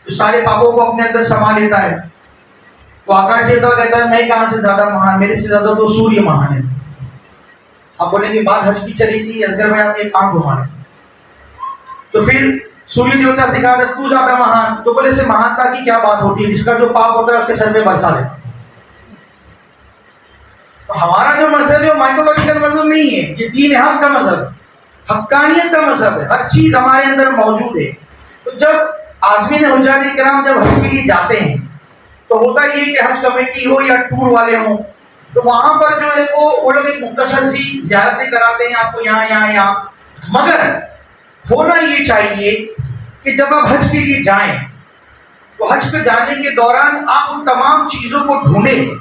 जो सारे पापों को अपने अंदर समा लेता है। तो आकाश देवता कहता है मैं कहां से ज्यादा महान, मेरे से ज्यादा तो सूर्य महान है। आप बोलेंगे बात हज की चलेगी, असगर भाई आपने काम घुमा रहे। तो फिर सूर्य देवता से कहा तू ज्यादा महान, तो बोले से महानता की क्या बात होती है, जिसका जो पाप होता है उसके सर पे बरसा देता। तो हमारा जो मजहब है वो माइथोलॉजिकल मजहब नहीं है, ये दीन हक का मजहब, हक्कानियत का मजहब है, हर चीज हमारे अंदर मौजूद है। तो जब आज़मीन हुज्जाज किराम जब हज के लिए जाते हैं तो होता ये कि हज कमेटी हो या टूर वाले हो, तो वहां पर जो है वो लोग एक मुख्तसर सी ज़ियारतें कराते हैं आपको यहाँ। मगर होना ये चाहिए कि जब आप हज के लिए जाएं तो हज पे जाने के दौरान आप उन तमाम चीजों को ढूंढें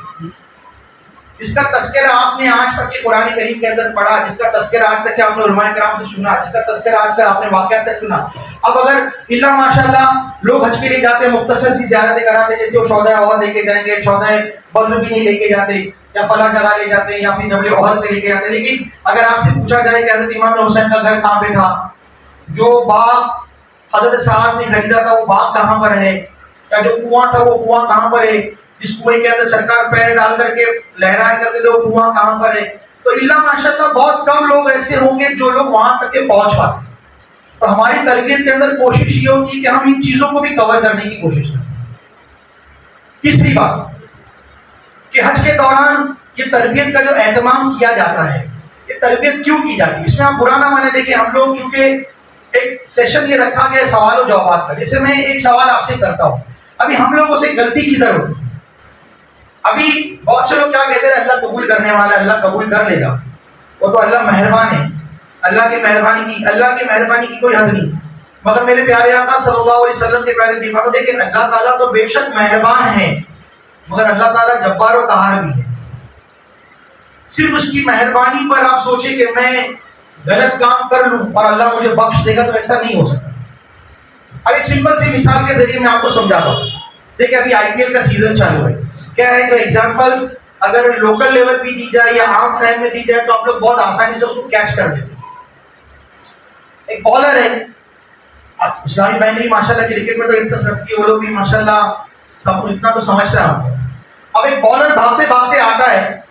जिसका तस्करा आपने आज तक के कुरान करीम के अंदर पढ़ा, जिसका तस्करा आज तक के आपने उलमाए किराम से सुना, जिसका तस्करा आज तक आपने वाक़या तक सुना। अब अगर इल्ला माशाल्लाह लोग हज के लिए जाते हैं, मुख्तसर सी ज़ियारतें कराते, जैसे वो शौदा ओहद लेके जाएंगे, शौदा बद्र भी नहीं लेके जाते, या फला जगह ले जाते हैं, या फिर जबल ओहद पे लेके जाते। लेकिन अगर आपसे पूछा जाए कि हज़रत इमाम हुसैन का घर कहाँ पे था, जो बाग हज़रत साहब ने खरीदा था वो बाग कहाँ पर है, या जो कुआं था वो कुआं कहाँ पर है, जिस कुएं के अंदर सरकार पैर डाल करके लहराया करते थे वो कुआं कहाँ पर है। तो इल्ला माशाल्लाह बहुत कम लोग ऐसे होंगे जो लोग वहां तक के पहुंच पाते। तो हमारी तरबियत के अंदर कोशिश ये होगी कि हम इन चीजों को भी कवर करने की कोशिश करें। तीसरी बात कि हज के दौरान ये तरबियत का जो एहतमाम किया जाता है, ये तरबियत क्यों की जाती है, इसमें आप बुरा ना माने। देखिए हम लोग चूंकि एक सेशन ये रखा गया सवाल और जवाब का, जैसे मैं एक सवाल आपसे करता हूँ, अभी हम लोगों से गलती किधर होती है। अभी बहुत से लोग क्या कहते हैं अल्लाह कबूल करने वाला, अल्लाह कबूल कर लेगा, वो तो अल्लाह मेहरबान है, अल्लाह की मेहरबानी की कोई हद नहीं। मगर मेरे प्यारे आका सल्लल्लाहु अलैहि वसल्लम के प्यारे दीवारों देखिए अल्लाह ताला तो बेशक मेहरबान है, मगर अल्लाह ताला जब्बार और कहार भी है। सिर्फ उसकी मेहरबानी पर आप सोचे कि मैं गलत काम कर लूं और अल्लाह मुझे बख्श देगा, तो ऐसा नहीं हो सकता। अब एक सिंपल सी मिसाल के जरिए मैं आपको समझाता हूँ। देखिए अभी आईपीएल का सीजन चालू है, क्या है जो एग्जांपल्स अगर लोकल लेवल पे दी जाए या आम फैम में दी जाए तो आप लोग बहुत आसानी से उसको कैच कर लेते हैं। एक बॉलर है, इस्लामी बहन भी माशाल्लाह क्रिकेट में तो इंटरेस्ट रखती है, वो लोग भी माशाल्लाह सब इतना तो समझता है। अब एक बॉलर भागते भागते आता है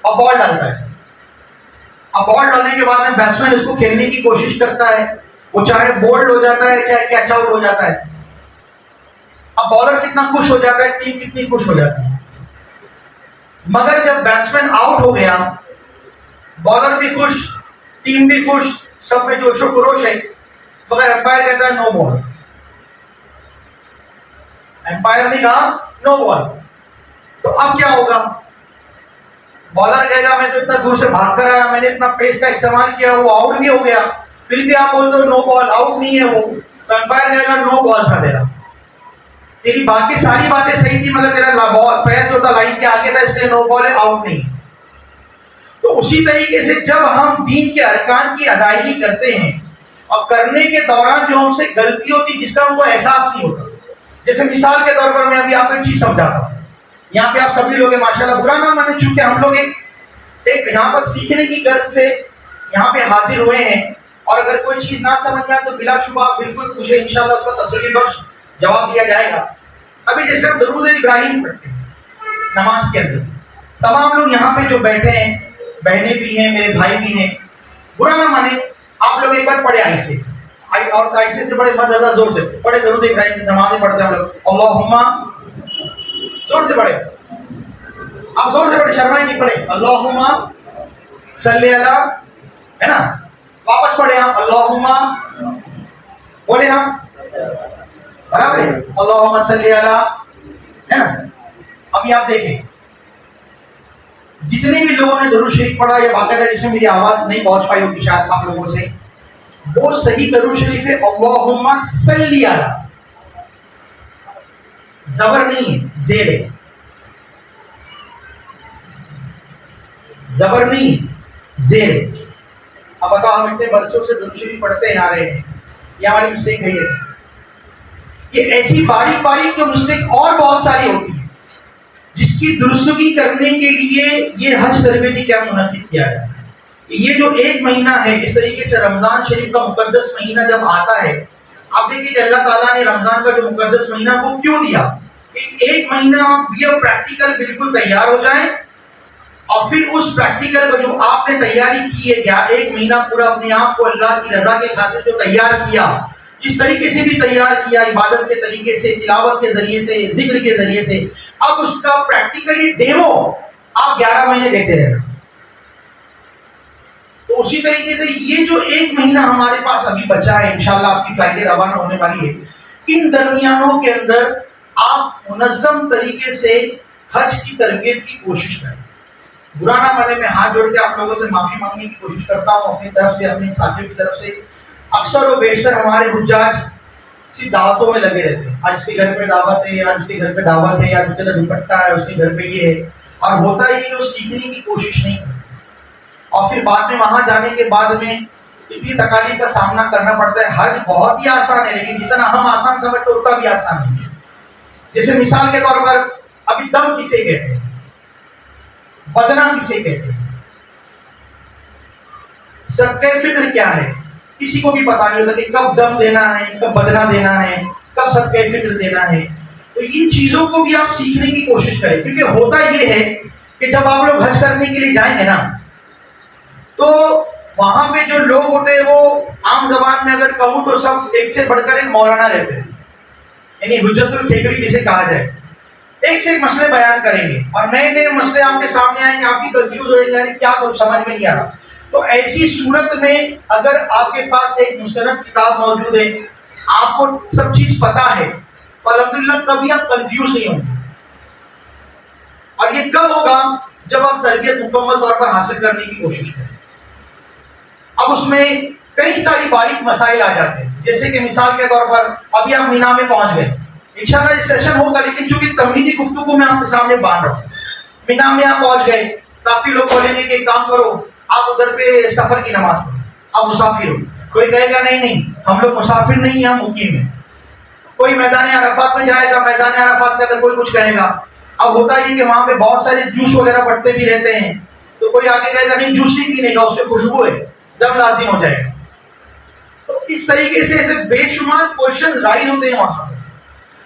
और बॉल डालता है। अब बॉल डालने के बाद में बैट्समैन उसको खेलने की कोशिश करता है, वो चाहे बोल्ड हो जाता है चाहे कैच आउट हो जाता है। अब बॉलर कितना खुश हो जाता है, टीम कितनी खुश हो जाती है। मगर जब बैट्समैन आउट हो गया, बॉलर भी खुश, टीम भी खुश, सब में जोशो खरोश है, मगर एम्पायर कहता है नो बॉल। एम्पायर ने कहा नो बॉल, तो अब क्या होगा? बॉलर कहेगा मैं तो इतना दूर से भाग कर आया, मैंने इतना पेस का इस्तेमाल किया, वो आउट भी हो गया, फिर भी आप बोलते हो नो बॉल, आउट नहीं है वो, तो एम्पायर कहेगा नो बॉल था तेरा, तेरी बाकी सारी बातें सही थी मगर तेरा बॉल पैर जो था लाइन के आगे था, इसलिए नो बॉल है, आउट नहीं। तो उसी तरीके से जब हम दीन के अरकान की अदायगी करते हैं और करने के दौरान जो हमसे गलती होती है जिसका हमको एहसास नहीं होता, जैसे मिसाल के तौर पर मैं अभी आपको एक चीज समझाता हूँ। यहाँ पे आप सभी लोग माशाल्लाह बुरा ना माने, चूंकि हम लोग एक यहाँ पर सीखने की गर्ज से यहाँ पे हाजिर हुए हैं, और अगर कोई चीज ना समझ में आए तो बिलाशुबा बिल्कुल पूछे, इंशाल्लाह उसका तसल्ली बख्श जवाब दिया जाएगा। अभी जैसे हम दरूद इब्राहिम पढ़ते हैं नमाज के अंदर, तमाम लोग यहाँ पे जो बैठे हैं, बहनें भी हैं, मेरे भाई भी हैं, बुरा ना माने, आप लोग एक बार पढ़े ऐसे आई और ऐसे से बड़े मत ज्यादा जोर से पढ़े, जरूर देख रहे हैं नमाज़ें पढ़ते हैं हम लोग, अल्लाहुम्मा जोर से पढ़े, आप जोर से पढ़े, शर्माए नहीं पढ़े, अल्लाहुम्मा सल्ली अला, है ना, वापस पढ़े हम अल्लाहुम्मा, बोले हम बराबर है, अल्लाहुम्मा सल्ली अला, है ना। अभी आप देखें जितने भी लोगों ने दरूद शरीफ पढ़ा या बाकायदा जिसमें मेरी आवाज नहीं पहुंच पाई होगी शायद आप लोगों से, वो सही दरूद शरीफ है अल्लाहुम्मा सल्ली अला, जबर नहीं है, जेर है, जबर नहीं है, जेर है। अब बताओ हम इतने बरसों से दरूद शरीफ पढ़ते आ रहे हैं, ये हमारी मिस्टेक है। ये ऐसी बारीक बारीक जो मिस्टेक और बहुत सारी होती है जिसकी दुरुस्तगी करने के लिए ये हज तरबियती कैंप मुनक्किद किया जाता है। ये जो एक महीना है, इस तरीके से रमजान शरीफ का मुकद्दस महीना जब आता है, आप देखिए कि अल्लाह ताला ने रमजान का जो मुकद्दस महीना वो क्यों दिया, एक महीना ये प्रैक्टिकल बिल्कुल तैयार हो जाए और फिर उस प्रैक्टिकल को जो आपने तैयारी की है, क्या एक महीना पूरा अपने आप को अल्लाह की रजा के खातिर जो तैयार किया, इस तरीके से भी तैयार किया, इबादत के तरीके से, तिलावत के जरिए से, जिक्र के जरिए से, अब उसका प्रैक्टिकली डेमो आप 11 महीने देते रहना। तो उसी तरीके से ये जो एक महीना हमारे पास अभी बचा है, इंशाल्लाह आपकी फ्लाइटें रवाना होने वाली है, इन दरमियानों के अंदर आप मुनज़्ज़म तरीके से हज की तरबियत की कोशिश करें। बुरा ना माने, मैं हाथ जोड़ के आप लोगों से माफी मांगने की कोशिश करता हूँ अपनी तरफ से, अपने साथियों की तरफ से। अक्सर और बेशतर हमारे हुज्जाज सिर्फ दावतों में लगे रहते हैं, आज उसके घर पे दावत है, आज उसके घर पे दावत है, आज उसके घर दुपट्टा है, उसके घर पे ये है, और होता ही जो सीखने की कोशिश नहीं करते, और फिर बाद में वहां जाने के बाद में इतनी तकालीफ का सामना करना पड़ता है। हज बहुत ही आसान है, लेकिन जितना हम आसान समझते उतना भी आसान नहीं है। जैसे मिसाल के तौर पर अभी दम किसे कहते हैं, बदना किसे कहते हैं, सदक़े फित्र क्या है, किसी को भी पता नहीं होता कि कब दम देना है, कब बदना देना है, कब सदक़े फित्र देना है। तो इन चीजों को भी आप सीखने की कोशिश करें, क्योंकि होता यह है कि जब आप लोग हज करने के लिए जाएंगे ना, तो वहां पे जो लोग होते हैं वो आम जबान में अगर कहूं तो सब एक से बढ़कर एक मौलाना रहते हैं, यानी हुज्जतुल ठेकड़ी जिसे कहा जाए, एक से एक मसले बयान करेंगे और नए नए मसले आपके सामने आएंगे, आप भी कंफ्यूज हो जाएंगे, क्या कुछ समझ में नहीं आ रहा। तो ऐसी सूरत में अगर आपके पास एक मुस्तनद किताब मौजूद है, आपको सब चीज पता है, तो अल्हम्दुलिल्लाह कभी आप कंफ्यूज नहीं होंगे। और ये कब होगा, जब आप तरबियत मुकम्मल तौर पर हासिल करने की कोशिश करें। अब उसमें कई सारी बारीक मसाइल आ जाते हैं, जैसे कि मिसाल के तौर पर अभी आप मीना में पहुंच गए, इंशाल्लाह ये सेशन होगा, लेकिन चूंकि तमहीदी गुफ्तगू में आपके सामने बांध रहा हूं, मीना में आप पहुंच गए, काफी लोग बोलेंगे कि काम करो, आप उधर पे सफर की नमाज पढ़ो, आप मुसाफिर हो। कोई कहेगा नहीं नहीं हम लोग मुसाफिर नहीं, हम मुकीम हैं। कोई मैदान अरफात में जाएगा, मैदान अरफात के अंदर कोई कुछ कहेगा। अब होता है कि वहां पे बहुत सारे जूस वगैरह बढ़ते भी रहते हैं, तो कोई आगे कहेगा नहीं जूस नहीं पीने का, उसमें खुशबू है, दम लाजिम हो जाएगा। तो इस तरीके से ऐसे बेशुमार क्वेश्चन राइज होते हैं वहां।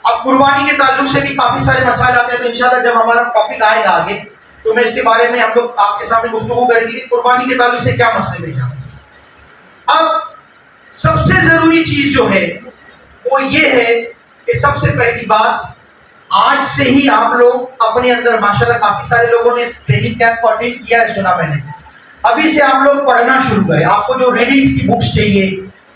अब कुर्बानी के ताल्लुक से भी काफी सारे मसाइल आते हैं, तो इंशाल्लाह जब हमारा टॉपिक आएगा आगे तो मैं इसके बारे में हम लोग आपके सामने गुफ्तगू करेंगे कि कुर्बानी के ताल्लुक से क्या मसले पेश आते हैं। अब सबसे जरूरी चीज जो है वो ये है कि सबसे पहली बात, आज से ही आप लोग अपने अंदर, माशाल्लाह काफी सारे लोगों ने ट्रेनिंग कैंप को अटेंड किया है, सुना मैंने, अभी से आप लोग पढ़ना शुरू करें। आपको जो रेडीज की बुक्स चाहिए,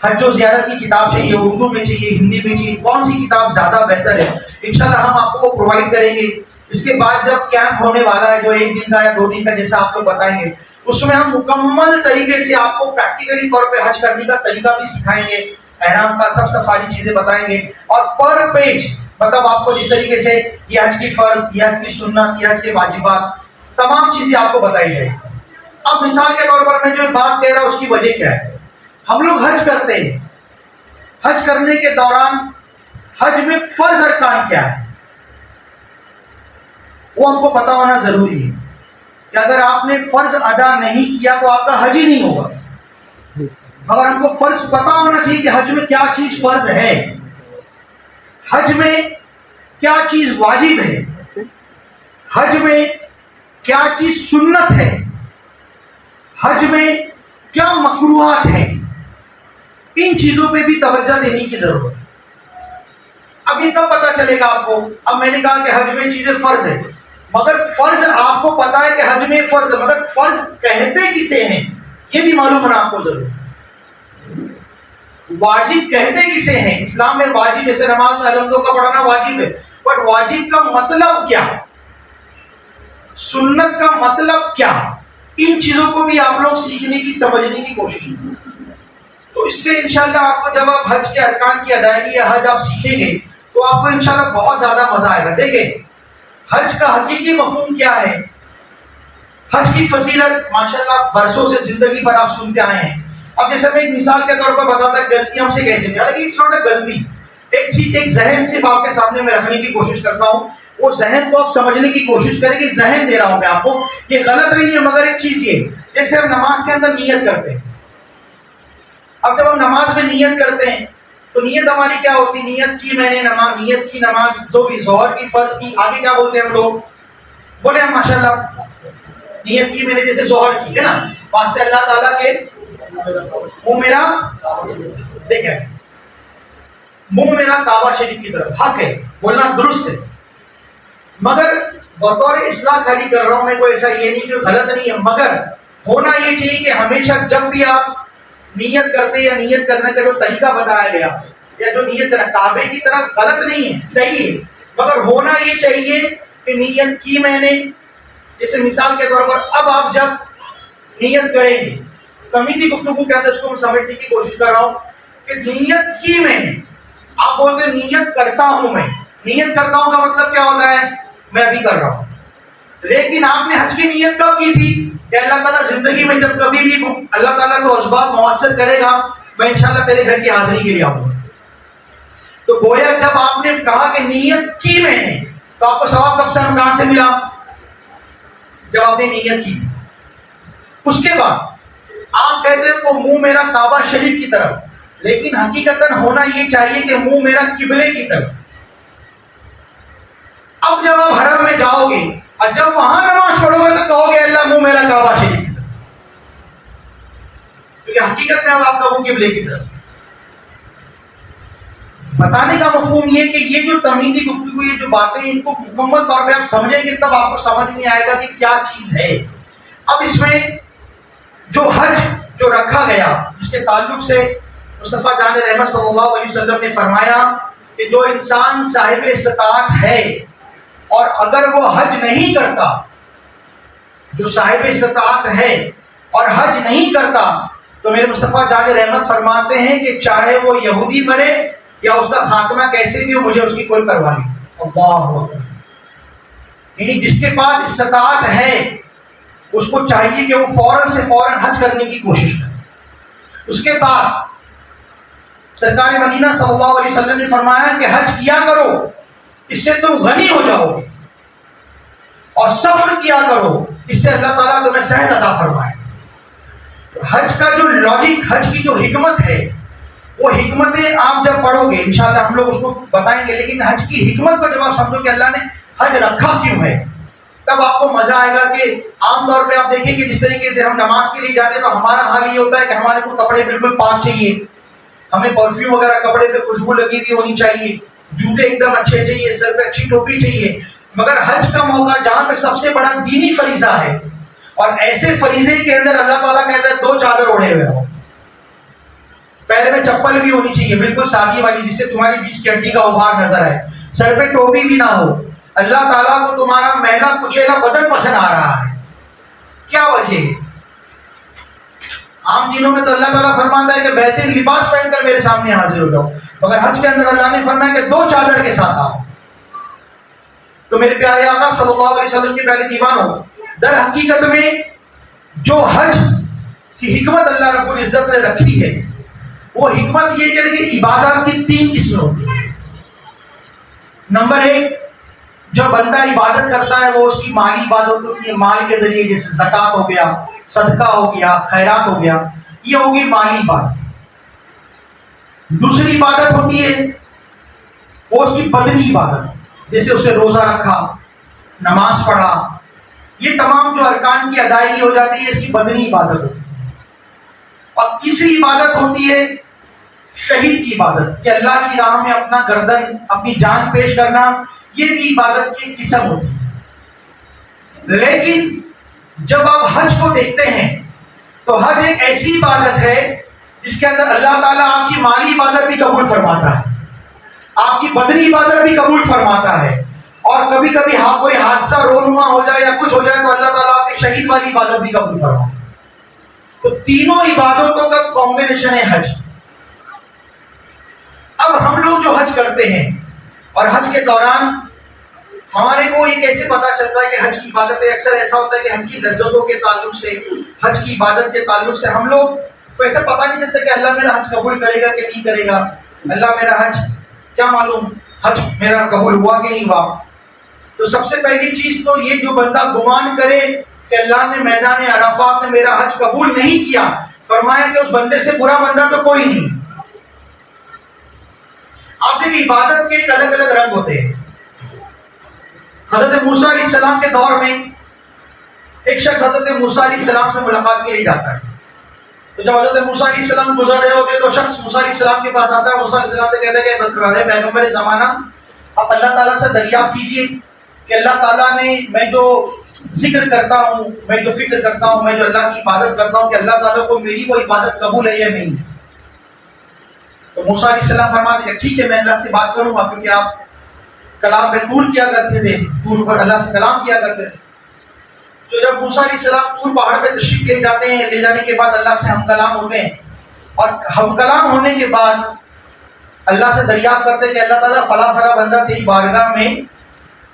हज और ज़ियारत की किताब चाहिए, उर्दू में चाहिए, हिंदी में चाहिए, कौन सी किताब ज्यादा बेहतर है, इंशाल्लाह हम आपको प्रोवाइड करेंगे। इसके बाद जब कैंप होने वाला है, जो 1 दिन का या 2 दिन का जैसा आप लोग बताएंगे, उसमें हम मुकम्मल तरीके से आपको प्रैक्टिकली तौर पे हज करने का तरीका भी सिखाएंगे, एहराम का सब सारी चीजें बताएंगे, और पर पेज मतलब आपको जिस तरीके से ये हज की फर्ज, ये हज की सुन्नत, ये हज के वाजिबात, तमाम चीजें आपको बताई जाएगी। अब मिसाल के तौर पर मैं जो बात कह रहा हूं उसकी वजह क्या है, हम लोग हज करते हैं, हज करने के दौरान हज में फर्ज अरकान क्या है वो हमको पता होना जरूरी है, कि अगर आपने फर्ज अदा नहीं किया तो आपका हज ही नहीं होगा। मगर हमको फर्ज पता होना चाहिए कि हज में क्या चीज फर्ज है, हज में क्या चीज वाजिब है, हज में क्या चीज सुन्नत है, हज में क्या मकरूहात है। इन चीजों पे भी तवज्जो देने की जरूरत है। अब ये कब पता चलेगा आपको? अब मैंने कहा कि हज में चीजें फर्ज है, मगर फर्ज आपको पता है कि हज में फर्ज है, मगर फर्ज कहते किसे हैं ये भी मालूम होना आपको जरूर। वाजिब कहते किसे हैं? इस्लाम में वाजिब, जैसे नमाज में अलमदो का पढ़ना वाजिब है, बट वाजिब का मतलब क्या, सुन्नत का मतलब क्या, इन चीजों को भी आप लोग सीखने की, समझने की कोशिश करें। तो इससे इंशाल्लाह आपको जब आप हज के अरकान की अदायगी या हज आप सीखेंगे तो आपको इंशाल्लाह बहुत ज्यादा मजा आएगा। देखिए हज का हकीकी मफहूम क्या है, हज की फजीलत माशाल्लाह बरसों से जिंदगी भर आप सुनते आए हैं। अब जैसे मैं एक मिसाल के तौर पर बताता है गलती हमसे कैसे नहीं, हालांकि इट्स नॉट अ गलती, एक चीज, एक जहन सिर्फ आपके सामने मैं रखने की कोशिश करता हूँ, वो जहन को आप समझने की कोशिश करें कि जहन दे रहा हूं मैं आपको, ये गलत नहीं है, मगर एक चीज ये, जैसे हम नमाज के अंदर नियत करते हैं। अब जब हम नमाज में नियत करते हैं तो नियत हमारी क्या होती है? नियत की मैंने नमाज, नियत की नमाज, जो भी ज़ोहर की, फर्ज की, आगे क्या बोलते हैं हम लोग? बोले हम माशाल्लाह, नियत की मैंने जैसे ज़ोहर की है ना, वहां से अल्लाह ताला के मुंह मेरा, देखें मुंह मेरा काबा शरीफ की तरफ, हक है, बोलना दुरुस्त है, मगर बतौर इस्लाह खाली कर रहा हूं मैं, कोई ऐसा ये नहीं कि गलत नहीं है, मगर होना ये चाहिए कि हमेशा जब भी आप नियत करते या नियत करने का जो तरीका बताया गया या जो नियत करना काबे की तरफ, गलत नहीं है, सही है, मगर होना ये चाहिए कि नियत की मैंने, जैसे मिसाल के तौर पर अब आप जब नियत करेंगे, कमीजी गुफ्तगू के अंदर इसको मैं समझने की कोशिश कर रहा हूं कि नियत की मैंने, आप बोलते हैं नियत करता हूं मैं, नियत करता हूं का मतलब क्या होता है? मैं अभी कर रहा हूं, लेकिन आपने हज की नियत कब की थी? कि अल्लाह ताला जिंदगी में जब कभी भी अल्लाह ताला को असबाब मुयस्सर करेगा, मैं इंशाल्लाह तेरे घर की हाजिरी के लिए आऊंगा। तो गोया जब आपने कहा कि नियत की मैंने, तो आपको सवाब कब से, कहां से मिला? जब आपने नियत की। उसके बाद आप कहते हैं वो मुंह मेरा काबा शरीफ की तरफ, लेकिन हकीकतन होना ये चाहिए कि मुंह मेरा किबले की तरफ। अब जब आप हरम में जाओगे और जब वहां नमाज पढ़ोगे तो कहोगे अल्लाह मुंह मेरा काबा शरीफ की तरफ, क्योंकि हकीकत में अब आपका मुंह किबले की तरफ। बताने का मफहूम ये कि ये जो तमीज़ी गुफ्तगू, ये जो बातें, इनको मुकम्मल तौर पे आप समझेंगे तब आपको समझ में आएगा कि क्या चीज है। अब इसमें जो हज जो रखा गया, जिसके ताल्लुक से मुस्तफा जान रहमत सल्लल्लाहु अलैहि वसल्लम ने फरमाया कि जो इंसान साहिब इस्तिताअत है और अगर वो हज नहीं करता, जो साहिब इस्तिताअत है और हज नहीं करता, तो मेरे मुस्तफा जान रहमत फरमाते हैं कि चाहे वो यहूदी मरे या उसका खात्मा कैसे भी हो, मुझे उसकी कोई परवाह नहीं। अल्लाह अकबर। यानी जिसके पास इस्तिताअत है उसको चाहिए कि वो फौरन से फौरन हज करने की कोशिश करे। उसके बाद सरकार मदीना सल्लल्लाहु अलैहि वसल्लम ने फरमाया कि हज किया करो, इससे तुम गनी हो जाओगे, और सब्र किया करो, इससे अल्लाह ताला तुम्हें सेहत अता फरमाए। तो हज का जो लॉजिक, हज की जो हिकमत है, वो हिकमतें आप जब पढ़ोगे इंशाल्लाह हम लोग उसको बताएंगे, लेकिन हज की हिकमत को जब आप समझो कि अल्लाह ने हज रखा क्यों है, तब आपको मजा आएगा। कि आमतौर पे आप देखिए कि जिस तरीके से हम नमाज के लिए जाते हैं तो हमारा हाल ये होता है कि हमारे को कपड़े बिल्कुल पाक चाहिए, हमें परफ्यूम वगैरह कपड़े पे खुशबू लगी हुई होनी चाहिए, जूते एकदम अच्छे चाहिए, सर पे अच्छी टोपी चाहिए। मगर हज का मौका जहां पे सबसे बड़ा दीनी फरीजा है, और ऐसे फरीजे के अंदर अल्लाह ताला कहता है 2 चादर ओढ़े हुए हो, पैर में चप्पल भी होनी चाहिए बिल्कुल सादी वाली, जिससे तुम्हारी बीच की हड्डी का उभार नजर आए, सर पे टोपी भी ना हो। अल्लाह ताला को तुम्हारा मैला कुचैला बदन पसंद आ रहा है, क्या वजह है? आम दिनों में तो अल्लाह ताला फरमाता है कि बेहतरीन लिबास पहनकर मेरे सामने हाजिर हो जाओ, मगर हज के अंदर अल्लाह ने फरमाया कि 2 चादर के साथ आओ। तो मेरे प्यारे आका सल्लल्लाहु अलैहि वसल्लम के प्यारे दीवानों, दर हकीकत में जो हज की हिकमत अल्लाह रब्बुल इज्जत ने रखी है, वो हिकमत ये कि इबादत की 3 किस्में होती है। नंबर 1, जो बंदा इबादत करता है वो उसकी माली इबादत होती है, माल के जरिए, जैसे ज़कात हो गया, सदका हो गया, खैरात हो गया, ये होगी माली इबादत। दूसरी इबादत होती है वो उसकी बदनी इबादत, जैसे उसने रोजा रखा, नमाज पढ़ा, ये तमाम जो अरकान की अदायगी हो जाती है, इसकी बदनी इबादत होती है। और तीसरी इबादत होती है शहीद की इबादत कि अल्लाह की राह में अपना गर्दन, अपनी जान पेश करना, ये भी इबादत की किस्म होती है। लेकिन जब आप हज को देखते हैं तो हज एक ऐसी इबादत है जिसके अंदर अल्लाह ताला आपकी माली इबादत भी कबूल फरमाता है, आपकी बदनी इबादत भी कबूल फरमाता है, और कभी कभी कोई हादसा रोनुमा हो जाए या कुछ हो जाए तो अल्लाह ताला आपकी शहीद वाली इबादत भी कबूल फरमाता है। तो तीनों इबादतों का कॉम्बिनेशन है हज। अब हम लोग जो हज करते हैं और हज के दौरान हमारे को ये कैसे पता चलता है कि हज की इबादत है? अक्सर ऐसा होता है कि हज की लज्जतों के ताल्लुक से, हज की इबादत के ताल्लुक से हम लोग को ऐसा पता नहीं चलता कि अल्लाह मेरा हज कबूल करेगा कि नहीं करेगा, अल्लाह मेरा हज, क्या मालूम हज मेरा कबूल हुआ कि नहीं हुआ। तो सबसे पहली चीज तो ये, जो बंदा गुमान करे कि अल्लाह ने मैदान अराफात में मेरा हज कबूल नहीं किया, फरमाया कि उस बंदे से बुरा बंदा तो कोई नहीं। आप देखिए इबादत के एक अलग अलग रंग होते हैं। हजरत मूसा अलैहिस्सलाम के दौर में एक शख्स हजरत मूसा अलैहिस्सलाम से मुलाकात के लिए जाता है। तो जब हजरत मूसा अलैहिस्सलाम गुजर रहे होते तो शख्स मूसा अलैहिस्सलाम के पास आता है, मूसा अलैहिस्सलाम से कहता है कि पैगंबर ज़माना आप अल्लाह ताला से दरियाफ्त कीजिए कि अल्लाह ताला ने, मैं जो जिक्र करता हूँ, मैं जो फिक्र करता हूँ, मैं जो अल्लाह की इबादत करता हूँ, कि अल्लाह ताला को मेरी वो इबादत कबूल है या नहीं। तो मूसा अलैहिस्सलाम फरमाते हैं ठीक है, मैं अल्लाह से बात करूंगा, क्योंकि आप कलाम पे तूर किया करते थे, तूर पर अल्लाह से कलाम किया करते थे। तो जब मूसा अलैहिस्सलाम तूर पहाड़ पे तशरीफ ले जाते हैं, ले जाने के बाद अल्लाह से हम कलाम होते हैं, और हम कलाम होने के बाद अल्लाह से दरियाफ्त करते हैं कि अल्लाह ताला फला फला बंदा तेरी बारगाह में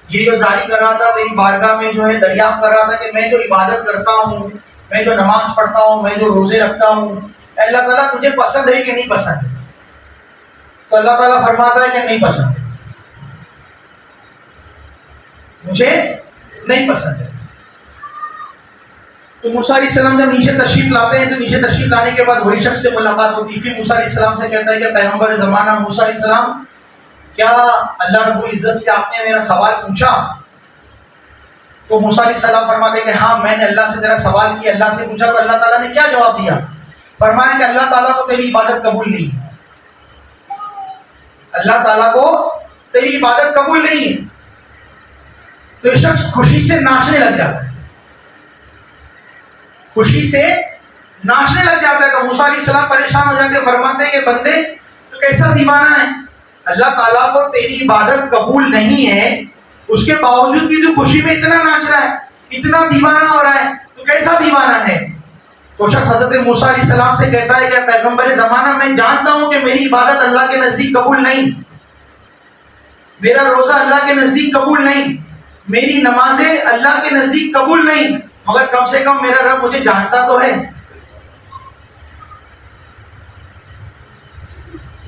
ये जो जारी कर रहा था, तेरी बारगाह में जो है दरियाफ्त कर रहा था कि मैं जो इबादत करता हूँ, मैं जो नमाज पढ़ता हूँ, मैं जो रोजे रखता हूँ, अल्लाह ताला तुझे पसंद है कि नहीं पसंद है। तो अल्लाह ताला फरमाता है कि नहीं पसंद है, मुझे नहीं पसंद है। तो मूसा अलैहिस्सलाम जब नीचे तशरीफ लाते हैं, तो नीचे तशरीफ लाने के बाद वही शख्स से मुलाकात होती है। फिर मूसा अलैहिस्सलाम से कहता है कि पैगंबर ज़माना मूसा अलैहिस्सलाम, क्या अल्लाह रब्बुल इज्जत से आपने मेरा सवाल पूछा? तो मूसा अलैहिस्सलाम फरमाते हैं कि हाँ, मैंने अल्लाह से तेरा सवाल किया, अल्लाह से पूछा। तो अल्लाह ताला ने क्या जवाब दिया? फरमाया कि अल्लाह ताला को तेरी इबादत कबूल नहीं है, अल्लाह ताला को तेरी इबादत कबूल नहीं है। तो ये शख्स खुशी से नाचने लग जाता है, खुशी से नाचने लग जाता है। तो मूसा अलैहिस्सलाम परेशान हो जाते, फरमाते हैं कि बंदे तो कैसा दीवाना है, अल्लाह ताला को तेरी इबादत कबूल नहीं है, उसके बावजूद भी तू खुशी में इतना नाच रहा है, इतना दीवाना हो रहा है, तो कैसा दीवाना है। तो शख्स हजरत मूसा अलैहिस्सलाम से कहता है कि पैगंबर ज़माना, मैं जानता हूं कि मेरी इबादत अल्लाह के नजदीक कबूल नहीं, मेरा रोजा अल्लाह के नजदीक कबूल नहीं, मेरी नमाजें अल्लाह के नजदीक कबूल नहीं, मगर कम से कम मेरा रब मुझे जानता तो है,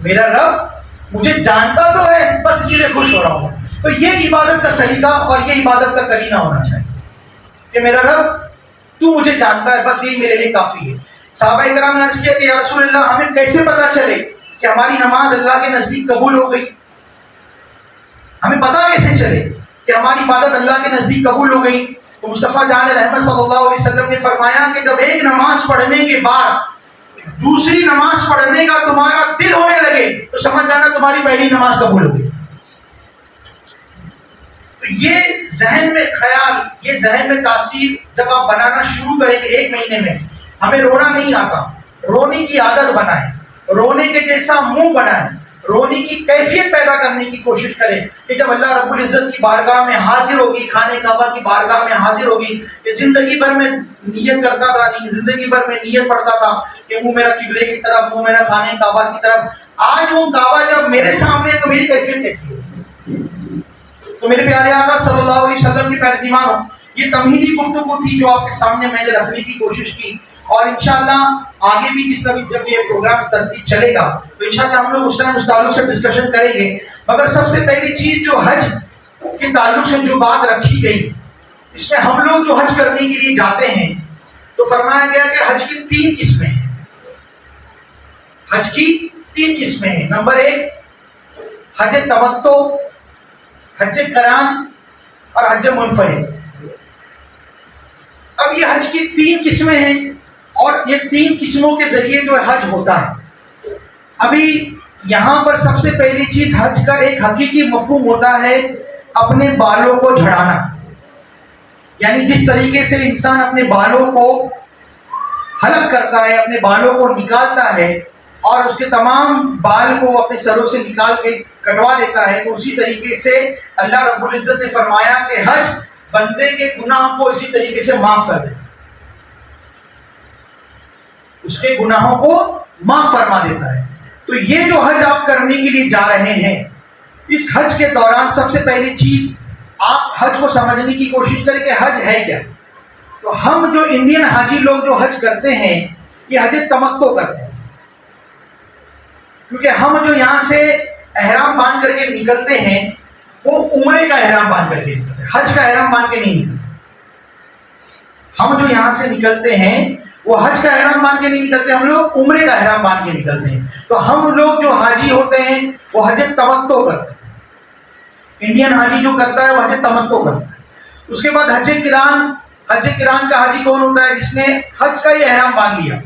मेरा रब मुझे जानता तो है, बस इसीलिए खुश हो रहा हूं। तो ये इबादत का सलीका और ये इबादत का करीना होना चाहिए कि मेरा रब तू मुझे जानता है, बस यही मेरे लिए काफी है। सहाबा इकराम ने अर्ज किया कि या रसूल अल्लाह, हमें कैसे पता चले कि हमारी नमाज अल्लाह के नजदीक कबूल हो गई? हमें पता कैसे चले कि हमारी इबादत अल्लाह के नजदीक कबूल हो गई? तो मुस्तफ़ा जान रहमत सल्लल्लाहु अलैहि वसल्लम ने फरमाया कि जब एक नमाज पढ़ने के बाद दूसरी नमाज पढ़ने का तुम्हारा दिल होने लगे तो समझ जाना तुम्हारी पहली नमाज कबूल हो गई। तो ये जहन में ख्याल, ये जहन में तासीर जब आप बनाना शुरू करेंगे, एक महीने में हमें रोना नहीं आता, रोने की आदत बनाएं, रोने के जैसा मुंह बनाएं, रोने की कैफियत पैदा करने की कोशिश करें कि जब अल्लाह रब्बुल इज्जत की बारगाह में हाजिर होगी, खाने काबा की बारगाह में हाजिर होगी, कि जिंदगी भर में नियत करता था, नहीं जिंदगी भर में नियत पड़ता था कि मुंह मेरा किबले की तरफ, मुंह मेरा खाने काबा की तरफ, आज वो काबा जब मेरे सामने है तो मेरी कैफियत कैसी होगी? तो मेरे प्यारे आका सल्लल्लाहु अलैहि वसल्लम की प्यारे दीवानों, ये तमहीदी गुफ्तगू थी जो आपके सामने मैंने रखने की कोशिश की, और इंशाअल्लाह आगे भी जिस तरह जब ये प्रोग्राम तरतीब चलेगा तो इंशाअल्लाह हम लोग उस टाइम उस ताल्लुक से डिस्कशन करेंगे। मगर सबसे पहली चीज जो हज के ताल्लुक से जो बात रखी गई, इसमें हम लोग जो हज करने के लिए जाते हैं तो फरमाया गया कि हज की 3 किस्में हैं, हज की 3 किस्में हैं। नंबर 1 हज तमत्तो, हज करान और हज मुनफरिद। अब ये हज की 3 किस्में हैं और ये 3 किस्मों के जरिए जो हज होता है। अभी यहाँ पर सबसे पहली चीज हज का एक हकीकी मफहूम होता है अपने बालों को झड़ाना, यानी जिस तरीके से इंसान अपने बालों को हलक करता है, अपने बालों को निकालता है और उसके तमाम बाल को अपने सरों से निकाल के कटवा देता है, तो उसी तरीके से अल्लाह रब्बुल इज्जत ने फरमाया कि हज बंदे के गुनाह को इसी तरीके से माफ कर देता है, उसके गुनाहों को माफ फरमा देता है। तो ये जो हज आप करने के लिए जा रहे हैं, इस हज के दौरान सबसे पहली चीज आप हज को समझने की कोशिश करें कि हज है क्या। तो हम जो इंडियन हाजी लोग जो हज करते हैं, ये हज तमत्तो करते हैं, क्योंकि हम जो यहां से एहराम बांध करके निकलते हैं वो उम्रे का एहराम बांध करके निकलते हैं, हज का एहराम बांध के नहीं निकलते। हम जो यहां से निकलते हैं वो हज का एहराम बांध के नहीं निकलते, हम लोग उम्रे का एहराम बांध के निकलते हैं। तो हम लोग जो हाजी होते हैं वो हज तमत्तो करते हैं। इंडियन हाजी जो करता है वो हज तमत्तो करता है। उसके बाद हज किरान का हाजी कौन होता है? जिसने हज का ही एहराम बांध लिया,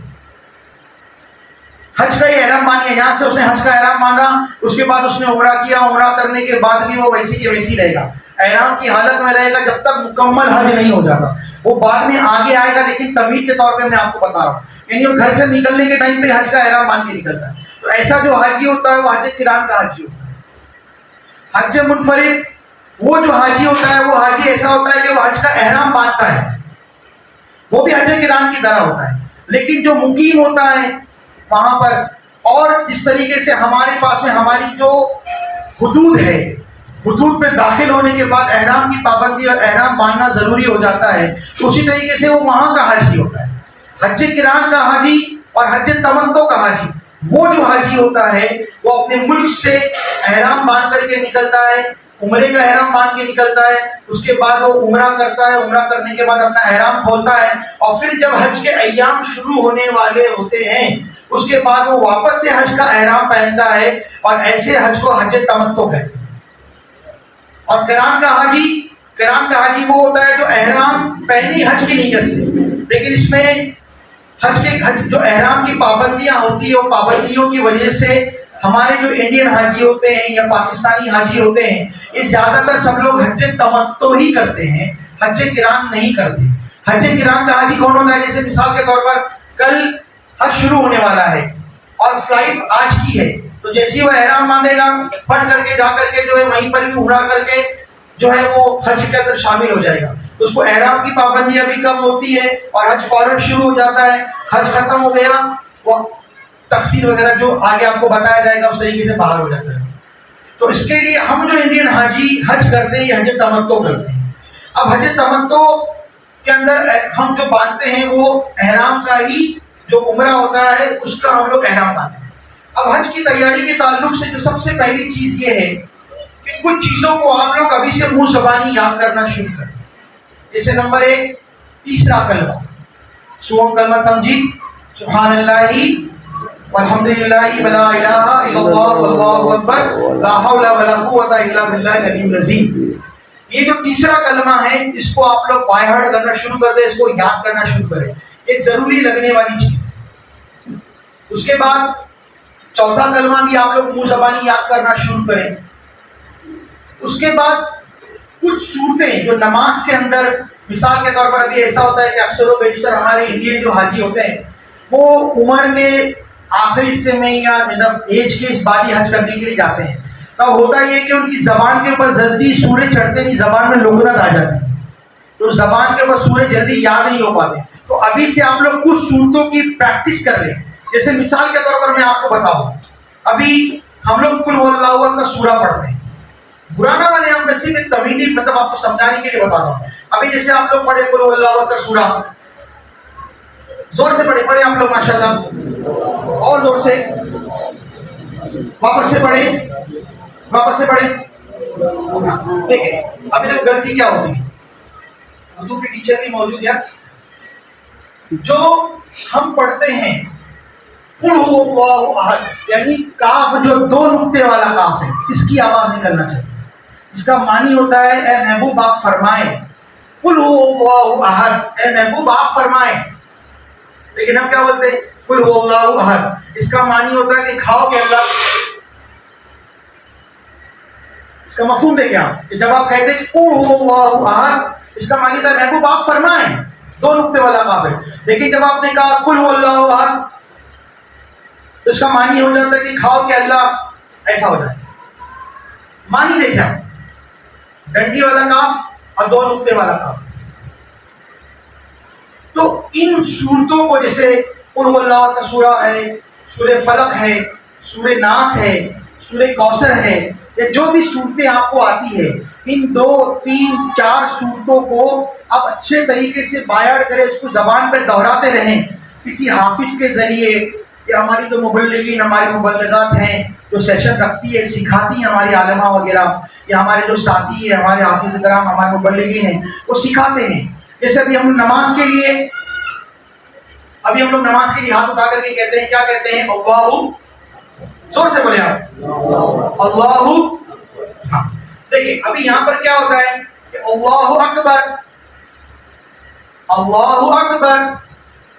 हज का ही एहराम बांध लिया, यहां से उसने हज का एहराम बांधा, उसके बाद उसने उमरा किया, उमरा करने के बाद भी वो वैसी के वैसी रहेगा, एहराम की हालत में रहेगा जब तक मुकम्मल हज नहीं हो जाता। वो बाद में आगे आएगा, लेकिन तमीज के तौर पे मैं आपको बता रहा हूँ, यानी वो घर से निकलने के टाइम पे हज का एहराम बांध के निकलता है। तो ऐसा जो हाजी होता है वो हज किरान का हाजी होता है। हज मुनफरिद वो जो हाजी होता है वो हाजी ऐसा होता है कि वो हज का एहराम बांधता है, वो भी हज किरान की तरह होता है, लेकिन जो मुकीम होता है वहां पर, और इस तरीके से हमारे पास में हमारी जो हुदूद है, हुदूद पे दाखिल होने के बाद एहराम की पाबंदी और एहराम बांधना जरूरी हो जाता है, तो उसी तरीके से वो वहां का हाजी होता है। हज किरान का हाजी और हज तमत्तो का हाजी, वो जो हाजी होता है वो अपने मुल्क से एहराम बांध करके निकलता है, उम्रे का एहराम बांध के निकलता है, उसके बाद वो उम्रा करता है, उम्रा करने के बाद अपना एहराम खोलता है, और फिर जब हज के अय्याम शुरू होने वाले होते हैं उसके बाद वो वापस से हज का एहराम पहनता है, और ऐसे हज को हज तमत्तो कहते हैं। और किरान का हाजी वो होता है जो एहराम पहनी हज की नीयत से, लेकिन इसमें हज जो एहराम की पाबंदियां होती है, वो पाबंदियों की वजह से हमारे जो इंडियन हाजी होते हैं या पाकिस्तानी हाजी होते हैं, ये ज्यादातर सब लोग हज तमत्तो ही करते हैं, हज किरान नहीं करते। हज किरान का हाजी कौन होता है? जैसे मिसाल के तौर पर कल हज शुरू होने वाला है और फ्लाइट आज की है, तो जैसे वो एहराम बांधेगा, फट करके जा करके जो है वहीं पर भी उमरा करके जो है वो हज के अंदर शामिल हो जाएगा। तो उसको एहराम की पाबंदियां भी कम होती है और हज फौरन शुरू हो जाता है। हज खत्म हो गया, वो तफसीर वगैरह जो आगे आपको बताया जाएगा उस तरीके से बाहर हो जाता है। तो इसके लिए हम जो इंडियन हाजी हज करते हैं, हज तमत्तो करते हैं। अब हज तमत्तो के अंदर हम जो बांधते हैं वो एहराम का ही जो उम्रा होता है उसका हम लोग एहराम बांधते हैं। अब हज की तैयारी के ताल्लुक से जो सबसे पहली चीज ये है कि कुछ चीजों को आप लोग अभी से मुंह ज़बानी याद करना शुरू करें। जैसे नंबर 1 तीसरा कलमा, सुवम कलमा तमजीद, सुब्हानल्लाहि वल्हम्दुलिल्लाहि वला इलाहा इल्लल्लाह वल्लाहु अकबर ला हौला वला कुव्वता इल्ला बिल्लाहिल अलीयुल अज़ीम। ये जो तीसरा कलमा है इसको आप लोग बाय हार्ट करना शुरू कर दें, इसको याद करना शुरू करें, ये जरूरी लगने वाली चीज। उसके बाद चौथा कलमा भी आप लोग मुंह ज़बानी याद करना शुरू करें। उसके बाद कुछ सूरतें जो नमाज के अंदर, मिसाल के तौर पर भी ऐसा होता है कि अक्सर व बेशतर हमारे इंडियन जो हाजी होते हैं वो उम्र के आखिरी हिस्से में या मतलब एज के इस बारी हज करने के लिए जाते हैं, तब होता ये कि उनकी जबान के ऊपर जल्दी सूर्य चढ़ते नहीं, जबान में लुगनत आ जाती है, तो जबान के ऊपर सूर्य जल्दी याद नहीं हो पाते। तो अभी से आप लोग कुछ सूरतों की प्रैक्टिस कर लें। जैसे मिसाल के तौर पर मैं आपको बताऊं, अभी हम लोग कुल हुवल्लाहु अहद का सूरा पढ़ते हैं, बुरा ना माने, हम वैसे में तमीदी मतलब आपको समझाने के लिए बता रहा हूं। अभी जैसे आप लोग पढ़े कुल हुवल्लाहु अहद का सूरा, जोर से पढ़े आप लोग माशाल्लाह, और जोर से, वापस से पढ़े। देखिए अभी तक गलती क्या होती है, उर्दू के टीचर भी मौजूद है, जो हम पढ़ते हैं कुल हुवल्लाहु अहद, यानी काफ जो 2 नुक्ते वाला काफ है, इसकी आवाज निकलना चाहिए। इसका मानी होता है ए महबूब आप फरमाएं, कुल हुवल्लाहु अहद, ए महबूब आप फरमाएं। लेकिन हम क्या बोलते हैं, कुल हुवल्लाहु अहद, इसका मानी होता है कि खाओ कि अल्लाह, इसका मफहूम देखें आप कि जब आप कहते हैं कुल हुवल्लाहु अहद, इसका मानी था महबूब आप फरमाएं, दो नुक्ते वाला काफ है। लेकिन जब आपने कहा कुल हुवल्लाहु अहद, तो इसका मानी हो जाता है कि खाओ कि अल्लाह, ऐसा हो जाए। मानी देखा, डंडी वाला काफ और दो नुक्ते वाला काफ। तो इन सूरतों को, जैसे कुल हुवल्लाहु का सूरा है, सूरह फलक है, सूरह नास है, सूरह कौसर है, या जो भी सूरतें आपको आती है, इन 2, 3, 4 सूरतों को आप अच्छे तरीके से बायाड़ करें, उसको जबान पर दोहराते रहें, किसी हाफिज के जरिए, या हमारी जो मुबल्लिगीन, हमारी मुबल्लिगात हैं जो सेशन रखती है, सिखाती है, हमारी आलिमा वगैरह, या हमारे जो साथी है, हमारे हाफिज कराम, हमारे मुबल्लिगीन हैं, वो सिखाते हैं। जैसे अभी हम लोग नमाज के लिए हाथ उठा करके कहते हैं, क्या कहते हैं? अल्लाहु, जोर से बोले आप, अल्लाहु। हाँ, देखिए अभी यहाँ पर क्या होता है कि अल्लाहु अकबर, अल्लाहु अकबर।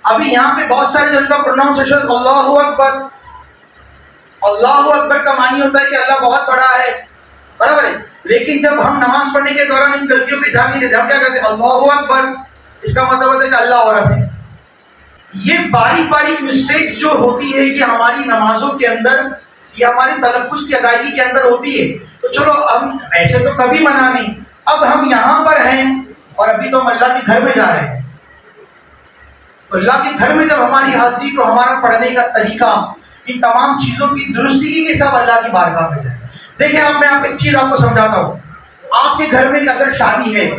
अभी यहाँ पे बहुत सारे जन का प्रोनाउंसिएशन अल्लाहु अकबर, अल्लाहु अकबर का मानी होता है कि अल्लाह बहुत बड़ा है, बराबर है। लेकिन जब हम नमाज पढ़ने के दौरान इन गलतियों पे ध्यान नहीं देते, हम क्या कहते हैं? अल्लाहु अकबर, इसका मतलब होता है कि अल्लाह औरत है। ये बारीक बारीक मिस्टेक्स जो होती है, ये हमारी नमाजों के अंदर, ये हमारी तलफ्फुज़ की अदायगी के अंदर होती है। तो चलो, हम ऐसे तो कभी मना नहीं, अब हम यहाँ पर हैं और अभी तो हम अल्लाह के घर में जा रहे हैं, तो अल्लाह के घर में जब हमारी हाजिरी, तो हमारा पढ़ने का तरीका, इन तमाम चीजों की दुरुस्ती के साथ अल्लाह की बारगाह में जाए। देखिए आप, मैं आप एक चीज आपको समझाता हूँ। आपके घर में अगर शादी है,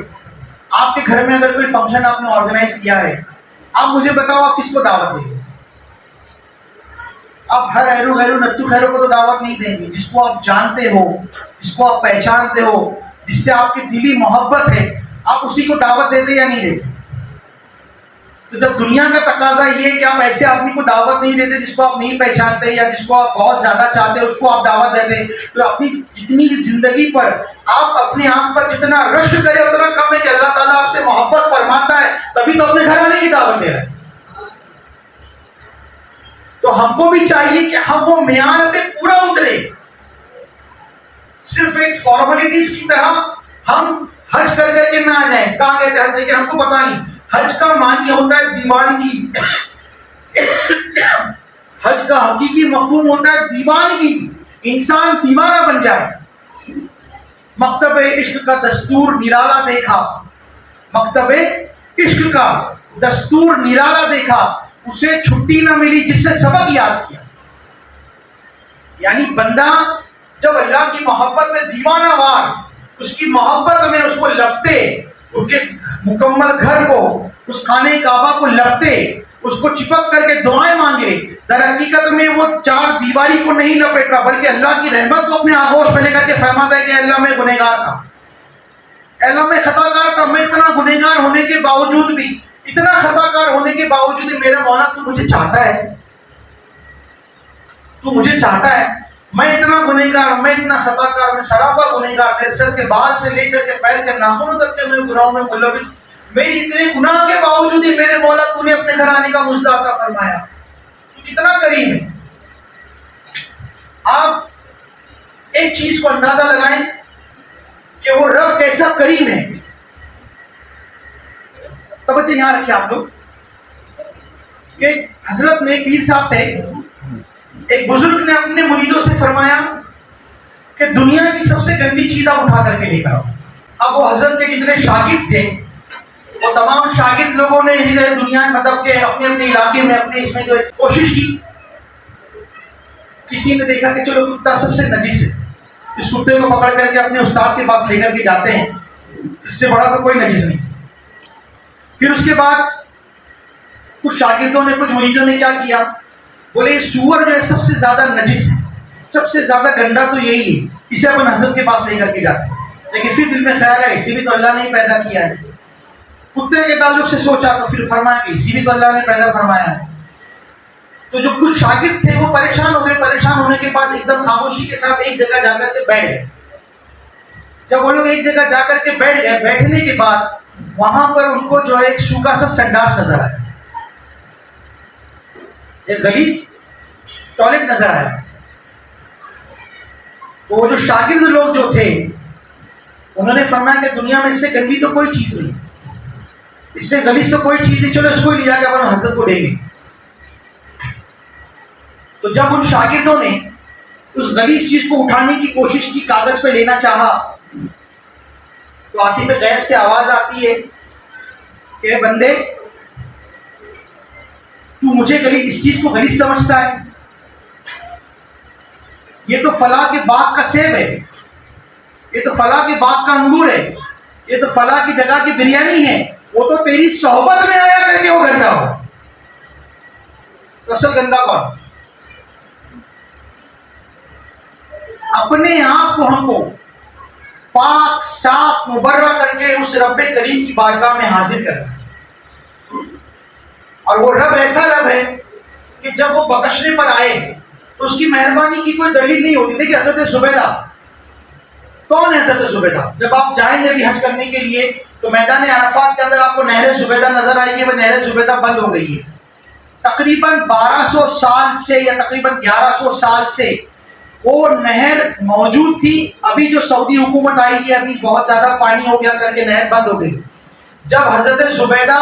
आपके घर में अगर कोई फंक्शन आपने ऑर्गेनाइज किया है, आप मुझे बताओ आप किसको दावत देंगे? आप हर हैरू गैरू नत्थू खैरू को तो दावत नहीं देंगे। जिसको आप जानते हो, जिसको आप पहचानते हो, जिससे आपकी दिली मोहब्बत है, आप उसी को दावत देते या नहीं देते? तो जब दुनिया का तकाजा ये है कि आप ऐसे आदमी को दावत नहीं देते जिसको आप नहीं पहचानते, या जिसको आप बहुत ज्यादा चाहते हैं उसको आप दावत देते, तो अपनी जितनी जिंदगी पर आप अपने आप पर जितना रश्क करें उतना कम है कि अल्लाह ताला आपसे मोहब्बत फरमाता है, तभी तो अपने घर आने की दावत दे रहे हैं। तो हमको भी चाहिए कि हम वो मेयार पे पूरा उतरे। सिर्फ एक फॉर्मेलिटीज की तरह हम हज कर करके ना आ जाए। कहाँ गए थे हज? लेकिन हमको पता नहीं हज का मानी होता है दीवानगी। हज का हकीकी मफहूम होता है दीवानगी, इंसान दीवाना बन जाए। मकतबे इश्क का दस्तूर निराला देखा, मकतबे इश्क का दस्तूर निराला देखा, उसे छुट्टी ना मिली जिससे सबक याद किया। यानी बंदा जब अल्लाह की मोहब्बत में दीवाना वार, उसकी मोहब्बत में उसको लपटे, उसके मुकम्मल घर को, उस खाने काबा को लपटे, उसको चिपक करके दुआएं मांगे। दर हकीकत में वो चार दीवारी को नहीं लपेट रहा, बल्कि अल्लाह की रहमत को अपने आगोश में लेकर के फरमाता है कि अल्लाह मैं गुनहगार था, अल्लाह मैं खताकार था, मैं इतना गुनहगार होने के बावजूद भी, इतना खताकार होने के बावजूद मेरा मौला तू मुझे चाहता है, तू मुझे चाहता है। मैं इतना गुनहगार, मैं इतना खताकार, मैं सरापा गुनहगार, मेरे सर के बाल से लेकर के पैर के नाखूनों तक के मैं गुनाहों में मुलविस, मेरी इतने गुनाह के बावजूद ही मेरे मौला तूने अपने घर आने का मुझदा अता फरमाया। तू कितना करीम है। आप एक चीज को अंदाजा लगाएं कि वो रब कैसा करीम है। तवज्जो यहां रखिए आप लोग कि हजरत ने पीर साहब थे, एक बुजुर्ग ने अपने मुरीदों से फरमाया कि दुनिया की सबसे गंदी चीज आप उठा करके लेकर आओ। अब वो हजरत के जितने शागिर्द थे, वो तमाम शागिर्द लोगों ने दुनिया मतलब के अपने अपने इलाके में अपने इसमें जो कोशिश की। किसी ने देखा कि चलो कुत्ता सबसे नजीस है, इस कुत्ते को पकड़ करके अपने उस्ताद के पास लेकर के जाते हैं, इससे बड़ा तो कोई नजीस नहीं। फिर उसके बाद कुछ शागिर्दों ने, कुछ मुरीदों ने क्या किया, बोले सूअर जो है सबसे ज्यादा नजिस है, सबसे ज्यादा गंदा तो यही है, इसे अपन हजरत के पास लेकर के जाते हैं। लेकिन फिर दिल में ख्याल है इसे भी तो अल्लाह ने ही पैदा किया है। कुत्ते के ताल्लुक से सोचा तो फिर फरमाया कि इसी भी तो अल्लाह ने पैदा फरमाया है। तो जो कुछ शागिर्द थे वो परेशान हो गए। परेशान होने के बाद एकदम खामोशी के साथ एक जगह जाकर के बैठ गए। जब वो लोग एक जगह जाकर के बैठ गए, बैठने के बाद वहां पर उनको जो है एक सूखा सा संडास नजर आया। एक गलीज टॉयलेट नजर आया। तो वो जो शागिर्द लोग जो थे उन्होंने फरमाया कि दुनिया में इससे गंदी तो कोई चीज नहीं, इससे गलीज तो कोई चीज नहीं, चलो इसको ही ले जाकर अपन हजरत को देंगे। तो जब उन शागिर्दों ने उस गलीज चीज को उठाने की कोशिश की, कागज पे लेना चाहा, तो आती पे गैब से आवाज आती है कि बंदे तू मुझे गलीज, इस चीज को गलीज समझता है? ये तो फला के बाग का सेब है, ये तो फला के बाग का अंगूर है, ये तो फला की जगह की बिरयानी है, वो तो तेरी सोहबत में आया करके वो गंदा हो। तो असल गंदा कौन? अपने आप को हमको पाक साफ मुबर्रा करके उस रब्बे करीम की बारगाह में हाजिर करना। और वो रब ऐसा रब है कि जब वो बख्शने पर आए तो उसकी मेहरबानी की कोई दलील नहीं होती। देखिए हजरत जुबैदा, कौन है हजरत जुबैदा? जब आप जाएंगे अभी हज करने के लिए तो मैदान अरफात के अंदर आपको नहर जुबैदा नजर आएगी। वो नहर जुबैदा बंद हो गई है। तकरीबन 1200 साल से या तकरीबन 1100 साल से वो नहर मौजूद थी। अभी जो सऊदी हुकूमत आई है, अभी बहुत ज्यादा पानी हो गया करके नहर बंद हो गई। जब हजरत जुबैदा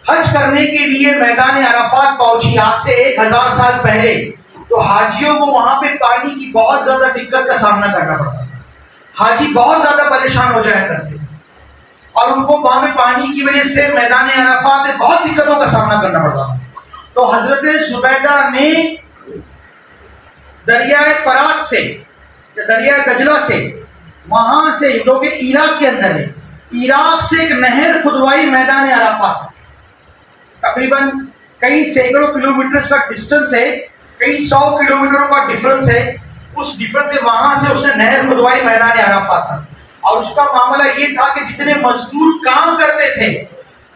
हज करने के लिए मैदान अरफात पहुंची आज से 1000 साल पहले, तो हाजियों को वहां पे पानी की बहुत ज्यादा दिक्कत का सामना करना पड़ता था। हाजी बहुत ज्यादा परेशान हो जाया करते और उनको वहां पे पानी की वजह से मैदान अरफात में बहुत दिक्कतों का सामना करना पड़ता था। तो हजरत जुबैदा ने दरियाए फरात से, दरियाए दजला से, वहां से जो कि इराक के अंदर है, इराक से एक नहर खुदवाई मैदान अरफात। तकरीबन कई सैकड़ों किलोमीटर का डिस्टेंस है, कई 100 किलोमीटर का डिफरेंस है। उस डिफरेंस से वहां से उसने नहर खुदवाई मैदान अरफात था। और उसका मामला ये था कि जितने मजदूर काम करते थे,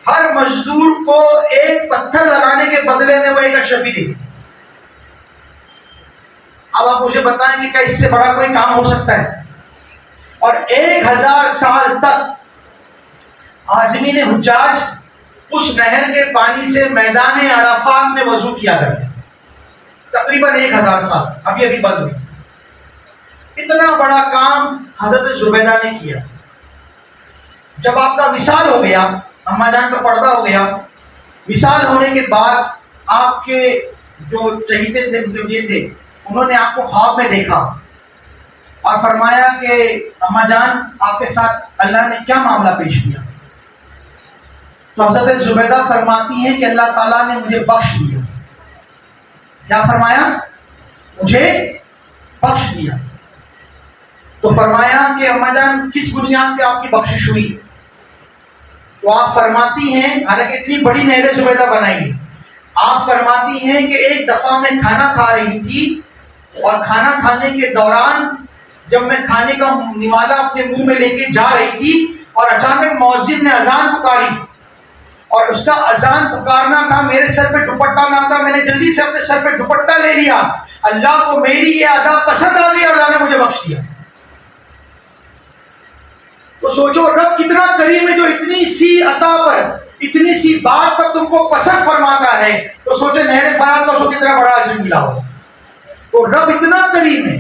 हर मजदूर को एक पत्थर लगाने के बदले में वो एक अशरफी दी। अब आप मुझे बताएं कि क्या इससे बड़ा कोई काम हो सकता है? और 1000 साल तक आज़मीन हुज्जाज उस नहर के पानी से मैदान अरफात में वजू किया करते, तकरीबन 1000 साल, अभी अभी बंद हुई। इतना बड़ा काम हजरत जुबैदा ने किया। जब आपका विसाल हो गया, अम्मा जान का पर्दा हो गया, विसाल होने के बाद आपके जो चहीते थे, जो ये थे, उन्होंने आपको ख्वाब में देखा और फरमाया कि अम्मा जान आपके साथ अल्लाह ने क्या मामला पेश किया? तो हजरत जुबैदा फरमाती हैं कि अल्लाह ताला ने मुझे बख्श दिया। क्या फरमाया? मुझे बख्श दिया। तो फरमाया कि अम्मा जान किस बुनियाद पे आपकी बख्शिश हुई? तो आप फरमाती हैं, हालांकि इतनी बड़ी नहर जुबैदा बनाई, आप फरमाती हैं कि एक दफा मैं खाना खा रही थी और खाना खाने के दौरान जब मैं खाने का निवाला अपने मुंह में लेके जा रही थी और अचानक मौजिन ने अजान पुकारी और उसका अजान पुकारना था, मेरे सर पे दुपट्टा ना था, मैंने जल्दी से अपने सर पे दुपट्टा ले लिया। अल्लाह को मेरी ये अदा पसंद आ गई और अल्लाह ने मुझे बख्श दिया। तो सोचो रब कितना करीम है जो इतनी सी अता पर, इतनी सी बात पर तुमको पसंद फरमाता है। तो सोचो नहर फरात का तो कितना बड़ा अजर मिला हो। तो रब इतना करीम है।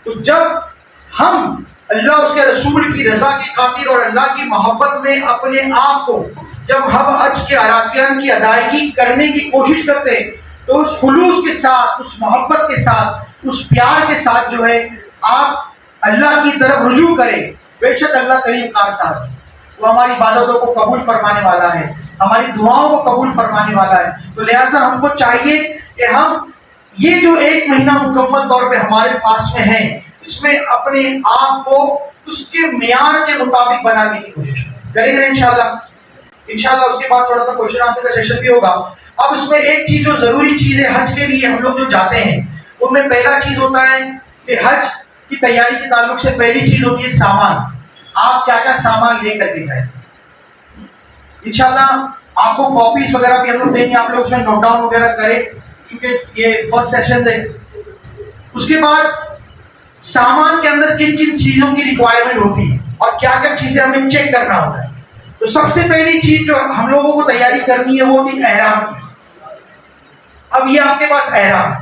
तो जब हम अल्लाह उसके रसूल की रजा की खातिर और अल्लाह की मोहब्बत में अपने आप को, जब हम हज के अराकान की अदायगी करने की कोशिश करते हैं, तो उस खुलूस के साथ, उस मोहब्बत के साथ, उस प्यार के साथ जो है आप अल्लाह की तरफ रुजू करें। बेशक अल्लाह करीम कार साथ है, वो हमारी इबादतों को कबूल फरमाने वाला है, हमारी दुआओं को कबूल फरमाने वाला है। तो लिहाजा हमको चाहिए कि हम ये जो 1 महीना मुकम्मल तौर पे हमारे पास में है, इसमें अपने आप को उसके मियार के मुताबिक बनाने की कोशिश करेंगे इंशाल्लाह। उसके बाद थोड़ा सा क्वेश्चन आंसर का सेशन भी होगा। अब इसमें एक चीज जो जरूरी चीज है हज के लिए, हम लोग जो जाते हैं उनमें पहला चीज होता है कि हज की तैयारी के ताल्लुक से पहली चीज होती है सामान। आप क्या क्या सामान लेकर के जाए। इंशाल्लाह आपको कॉपीज वगैरह भी हम लोग देंगे, आप लोग उसमें नोट डाउन वगैरह करें क्योंकि ये फर्स्ट सेशन है। उसके बाद सामान के अंदर किन किन चीजों की रिक्वायरमेंट होती है और क्या क्या चीजें हमें चेक करना होता है। तो सबसे पहली चीज जो हम लोगों को तैयारी करनी है वो होती है एहराम की। अब ये आपके पास एहराम,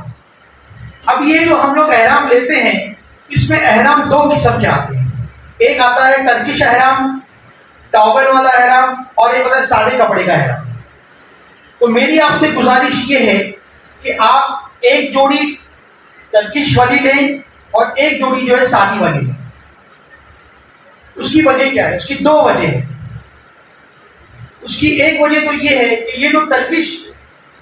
अब ये जो हम लोग एहराम लेते हैं इसमें एहराम दो किस्म के आते हैं। एक आता है टर्किश एहराम, टॉवल वाला एहराम, और एक होता है सादे कपड़े का एहराम। तो मेरी आपसे गुजारिश ये है कि आप एक जोड़ी टर्किश वाली लें और एक जोड़ी जो है सादी वाली लें। उसकी वजह क्या है? उसकी दो वजह है। उसकी एक वजह तो ये है कि ये जो टर्किश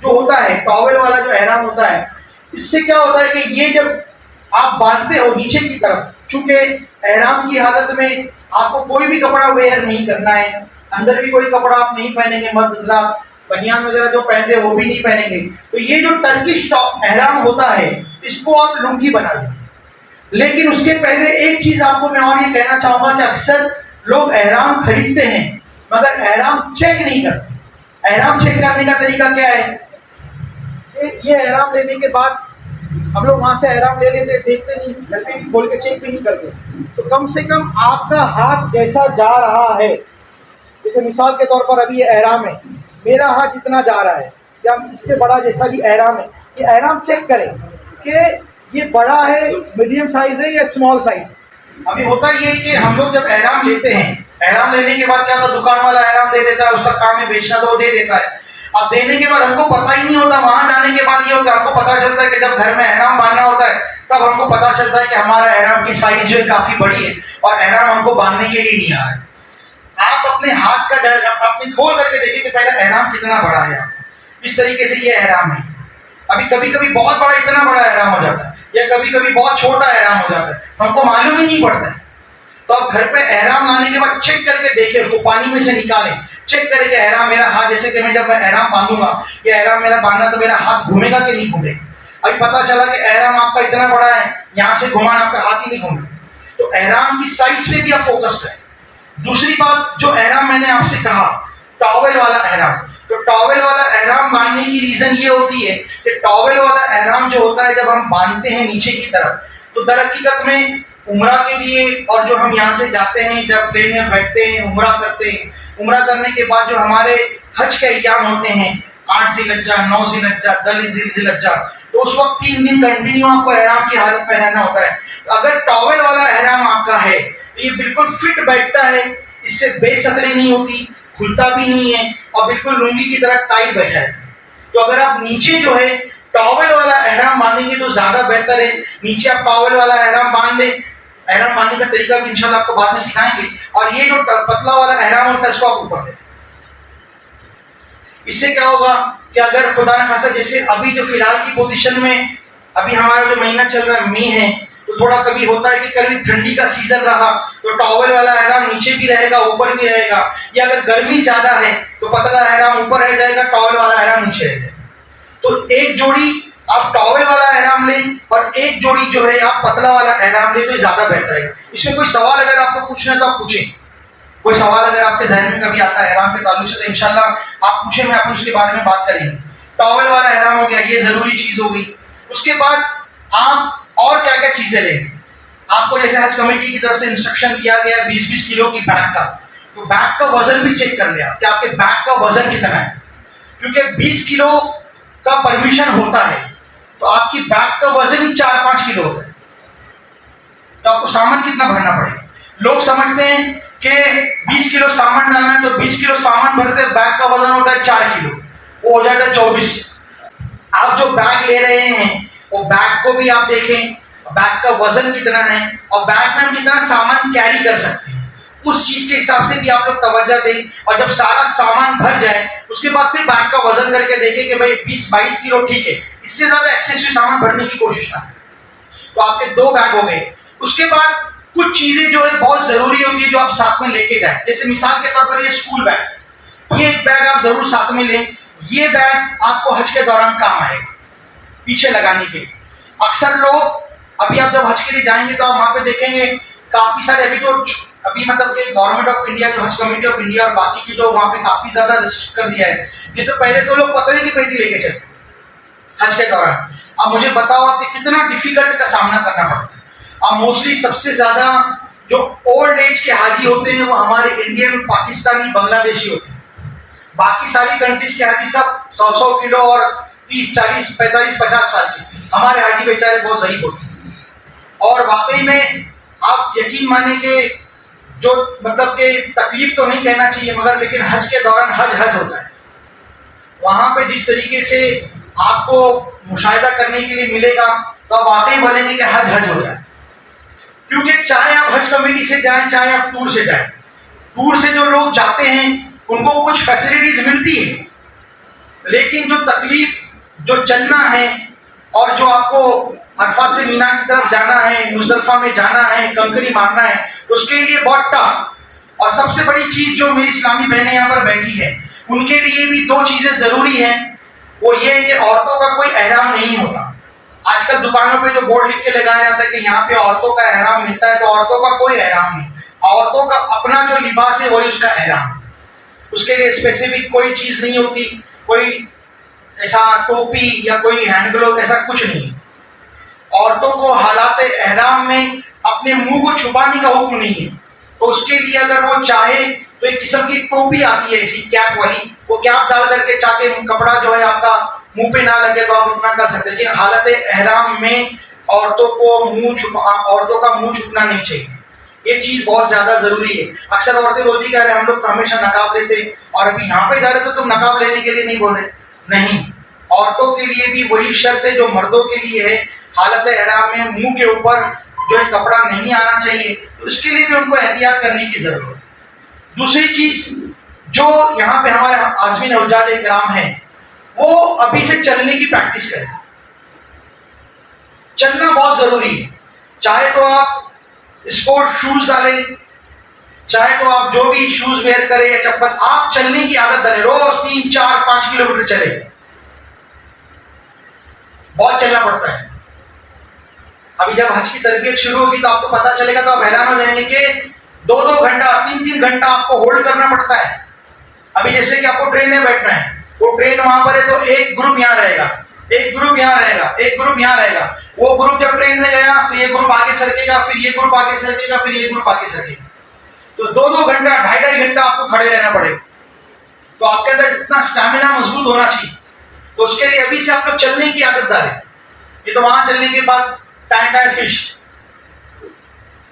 जो होता है, टॉवल वाला जो एहराम होता है, इससे क्या होता है कि ये जब आप बांधते हो नीचे की तरफ, चूंकि एहराम की हालत में आपको कोई भी कपड़ा वेयर नहीं करना है, अंदर भी कोई कपड़ा आप नहीं पहनेंगे, मर्द हज़रात बनियान वगैरह जो पहनते हैं वो भी नहीं पहनेंगे। तो ये जो टर्किश एहराम होता है इसको आप लुंगी बना लें। लेकिन उसके पहले एक चीज आपको मैं और ये कहना चाहूंगा कि अक्सर लोग एहराम खरीदते हैं मगर एहराम चेक नहीं करते। एहराम चेक करने का तरीका क्या है? ये एहराम लेने के बाद हम लोग वहां से एहराम ले लेते, देखते नहीं, घर पे भी खोल के चेक भी नहीं करते। तो कम से कम आपका हाथ जैसा जा रहा है, जैसे मिसाल के तौर पर अभी ये एहराम है, मेरा हाथ जितना जा रहा है या इससे बड़ा जैसा भी एहराम है, ये एहराम चेक करें कि ये बड़ा है, मीडियम साइज है या स्मॉल साइज। अभी होता ये है कि हम लोग जब एहराम लेते हैं, एहराम लेने के बाद क्या होता है, दुकान वाला एहराम दे देता है, उसका काम है बेचना, तो वो दे देता है। अब देने के बाद हमको पता ही नहीं होता, वहां जाने के बाद ये होता है, हमको पता चलता है कि जब घर में एहराम बांधना होता है तब हमको पता चलता है कि हमारा एहराम की साइज जो है काफी बड़ी है और एहराम हमको बांधने के लिए नहीं आ रहा है। आप अपने हाथ का अपनी खोल करके देखिए कि पहले एहराम कितना बड़ा है। इस तरीके से ये एहराम है। अभी कभी कभी बहुत बड़ा, इतना बड़ा एहराम हो जाता है, या कभी कभी बहुत छोटा एहराम हो जाता है, तो हमको मालूम ही नहीं पड़ता है। तो आप घर पे एहराम लाने के बाद चेक करके देखें, उसको पानी में से निकालें, चेक करें कि एहराम मेरा हाथ, जैसे कि मैं जब मैं एहराम बांधूंगा, ये एहराम मेरा बांधना तो मेरा हाथ घूमेगा कि नहीं घूमेगा। अभी पता चला कि एहराम आपका इतना बड़ा है, यहाँ से घुमाना आपका हाथ ही नहीं घूमेगा। तो एहराम की साइज पे भी आप फोकस करें। दूसरी बात, जो एहराम मैंने आपसे कहा टॉवेल वाला एहराम, तो टॉवेल वाला एहराम बांधने की रीजन ये होती है कि टॉवेल वाला एहराम जो होता है जब हम बांधते हैं नीचे की तरफ, तो दरहकीकत में उम्रा के लिए, और जो हम यहाँ से जाते हैं, जब ट्रेन में बैठते हैं, उम्रा करते हैं, उम्रा करने के बाद जो हमारे हज के अय्याम होते हैं, 8 ज़िलहज्जा, 9 ज़िलहज्जा, 10 ज़िलहज्जा, तो उस वक्त 3 दिन कंटिन्यू आपको एहराम की हालत में रहना होता है। अगर टॉवेल वाला एहराम आपका है तो ये बिल्कुल फिट बैठता है, इससे बेसतरी नहीं होती, खुलता भी नहीं है और बिल्कुल लुंगी की तरह टाइट बैठा है। तो अगर आप नीचे जो है टॉवेल वाला एहराम बांधेंगे तो ज्यादा बेहतर है। नीचे आप टॉवेल वाला एहराम बांध लें। एहराम बांधने का तरीका भी इंशाल्लाह आपको बाद में सिखाएंगे। और ये जो पतला वाला एहराम होता है इसको आप ऊपर दें। इससे क्या होगा कि अगर खुदा न खासा, जैसे अभी जो फिलहाल की पोजीशन में अभी हमारा जो महीना चल रहा है मई है, तो थोड़ा कभी होता है कि कभी ठंडी का सीजन रहा तो टॉवेल वाला एहराम नीचे भी रहेगा, ऊपर भी रहेगा, या अगर गर्मी ज्यादा है तो पतला एहराम ऊपर रह जाएगा, टॉवेल वाला एहराम नीचे रह जाएगा। तो एक जोड़ी आप टॉवेल वाला एहराम लें और एक जोड़ी जो है आप पतला वाला एहराम लें, तो ज्यादा बेहतर रहेगा। इसमें कोई सवाल अगर आपको पूछना है तो आप पूछें। कोई सवाल अगर आपके जहन में कभी आता है एहराम के ताल्लुक से तो इंशाल्लाह आप पूछें, मैं अपन उसके बारे में बात करेंगे। टॉवेल वाला एहराम हो गया, ये जरूरी चीज हो गई। उसके बाद आप और क्या क्या चीजें लेंगे। आपको जैसे हज कमेटी की तरफ से इंस्ट्रक्शन दिया गया 20-20 किलो की बैग का, तो बैग का वजन भी चेक कर लिया कि आपके बैग का वजन कितना है, क्योंकि 20 किलो का परमिशन होता है तो आपकी बैग का वजन ही 4-5 किलो होता है, तो आपको सामान कितना भरना पड़ेगा। लोग समझते हैं कि 20 किलो सामान डालना है, तो 20 किलो सामान भरते बैग का वजन होता है 4 किलो, वो हो जाता है 24। आप जो बैग ले रहे हैं वो बैग को भी आप देखें, बैग का वजन कितना है और बैग में हम कितना सामान कैरी कर सकते हैं, उस चीज के हिसाब से भी आप लोग तवज्जो दें। और जब सारा सामान भर जाए उसके बाद फिर बैग का वजन करके देखें कि भाई 20-22 किलो ठीक है, इससे ज्यादा एक्सेसिव सामान भरने की कोशिश ना करें। तो आपके 2 बैग हो गए। उसके बाद कुछ चीजें जो है बहुत जरूरी होती है जो आप साथ में लेके जाए। जैसे मिसाल के तौर पर ये स्कूल बैग, ये एक बैग आप जरूर साथ में लें। ये बैग आपको हज के दौरान काम आएगा पीछे लगाने के लिए। अक्सर लोग, अभी आप जब हज के लिए जाएंगे तो आप वहां पे देखेंगे काफी सारे, अभी मतलब कि गवर्नमेंट ऑफ इंडिया, जो हज कमेटी ऑफ इंडिया और बाकी की जो वहां पे काफी ज्यादा रिस्ट्रिक्ट कर दिया है। नहीं तो पहले तो लोग पतले की पेटी लेके चलते हज के दौरान। अब मुझे बताओ आपको कितना डिफिकल्ट का सामना करना पड़ता है। अब मोस्टली सबसे ज्यादा जो ओल्ड एज के हाजी होते हैं वो हमारे इंडियन, पाकिस्तानी, बांग्लादेशी होते हैं। बाकी सारी कंट्रीज के हाजी सब 100-100 किलो और 30, 40, 45, 50 साल की, हमारे हाजी बेचारे बहुत ज़ईफ होते हैं। और वाकई में आप यकीन माने कि जो मतलब कि तकलीफ तो नहीं कहना चाहिए, मगर लेकिन हज के दौरान हज होता है। वहाँ पे जिस तरीके से आपको मुशाहिदा करने के लिए मिलेगा, तो आप वाकई बोलेंगे कि हज होता है। क्योंकि चाहे आप हज कमेटी से जाएं, चाहे आप टूर से जाएं, टूर से जो लोग जाते हैं उनको कुछ फैसिलिटीज मिलती है, लेकिन जो तकलीफ, जो चलना है और जो आपको अरफात से मीना की तरफ जाना है, मुजफ्फा में जाना है, कंकरी मारना है, उसके लिए बहुत टफ। और सबसे बड़ी चीज जो मेरी इस्लामी बहनें यहाँ पर बैठी है, उनके लिए भी दो चीजें जरूरी हैं। वो ये है कि औरतों का कोई एहराम नहीं होता। आजकल दुकानों पे जो बोर्ड लिख के लगाया जाता है कि यहाँ पे औरतों का एहराम मिलता है, तो औरतों का कोई एहराम नहीं। औरतों का अपना जो लिबास है वही उसका एहराम, उसके लिए स्पेसिफिक कोई चीज नहीं होती, कोई ऐसा टोपी या कोई हैंड ग्लोव ऐसा कुछ नहीं। औरतों को हालात एहराम में अपने मुंह को छुपाने का हुक्म नहीं है, तो उसके लिए अगर वो चाहे तो एक किस्म की टोपी आती है ऐसी कैप वाली, वो कैप डाल करके चाहे कपड़ा जो है आपका मुंह पे ना लगे तो आप इतना कर सकते हैं। लेकिन हालत एहराम में औरतों का मुंह छुपना नहीं चाहिए, ये चीज बहुत ज्यादा जरूरी है। अक्सर औरतें बोलती कह रहे हम लोग तो हमेशा नकाब लेते, और अभी यहाँ पे जा रहे तो तुम नकाब लेने के लिए नहीं बोल रहे। नहीं, औरतों के लिए भी वही शर्त है जो मर्दों के लिए है। हालत एहराम में मुंह के ऊपर जो है कपड़ा नहीं आना चाहिए, तो उसके लिए भी उनको एहतियात करने की जरूरत है। दूसरी चीज जो यहाँ पे हमारे आज़मीन हुज्जाज इकराम है, वो अभी से चलने की प्रैक्टिस करें। चलना बहुत जरूरी है। चाहे तो आप स्पोर्ट शूज डालें, चाहे तो आप जो भी शूज वेयर करें या चप्पल, आप चलने की आदत डालें। रोज 3, 4, 5 किलोमीटर चले, बहुत चलना पड़ता है। अभी जब हज की तरबियत शुरू होगी तो आपको पता चलेगा, तो आप हैरान हो जाएंगे कि 2-2 घंटा, 3-3 घंटा आपको होल्ड करना पड़ता है। अभी जैसे कि आपको ट्रेन में बैठना है, वो ट्रेन वहां पर है तो एक ग्रुप यहाँ रहेगा, एक ग्रुप यहाँ रहेगा, एक ग्रुप यहाँ रहेगा। वो ग्रुप जब ट्रेन में गया तो ये ग्रुप आगे सरकेगा, फिर ये ग्रुप आगे सरकेगा, फिर ये ग्रुप आगे सरकेगा। तो 2-2 घंटा, 2.5 घंटा आपको खड़े रहना पड़ेगा। तो आपके अंदर इतना स्टैमिना मजबूत होना चाहिए। तो उसके लिए अभी से आप लोग चलने की आदत डालें। ये तो वहां चलने के बाद टाइम फिश,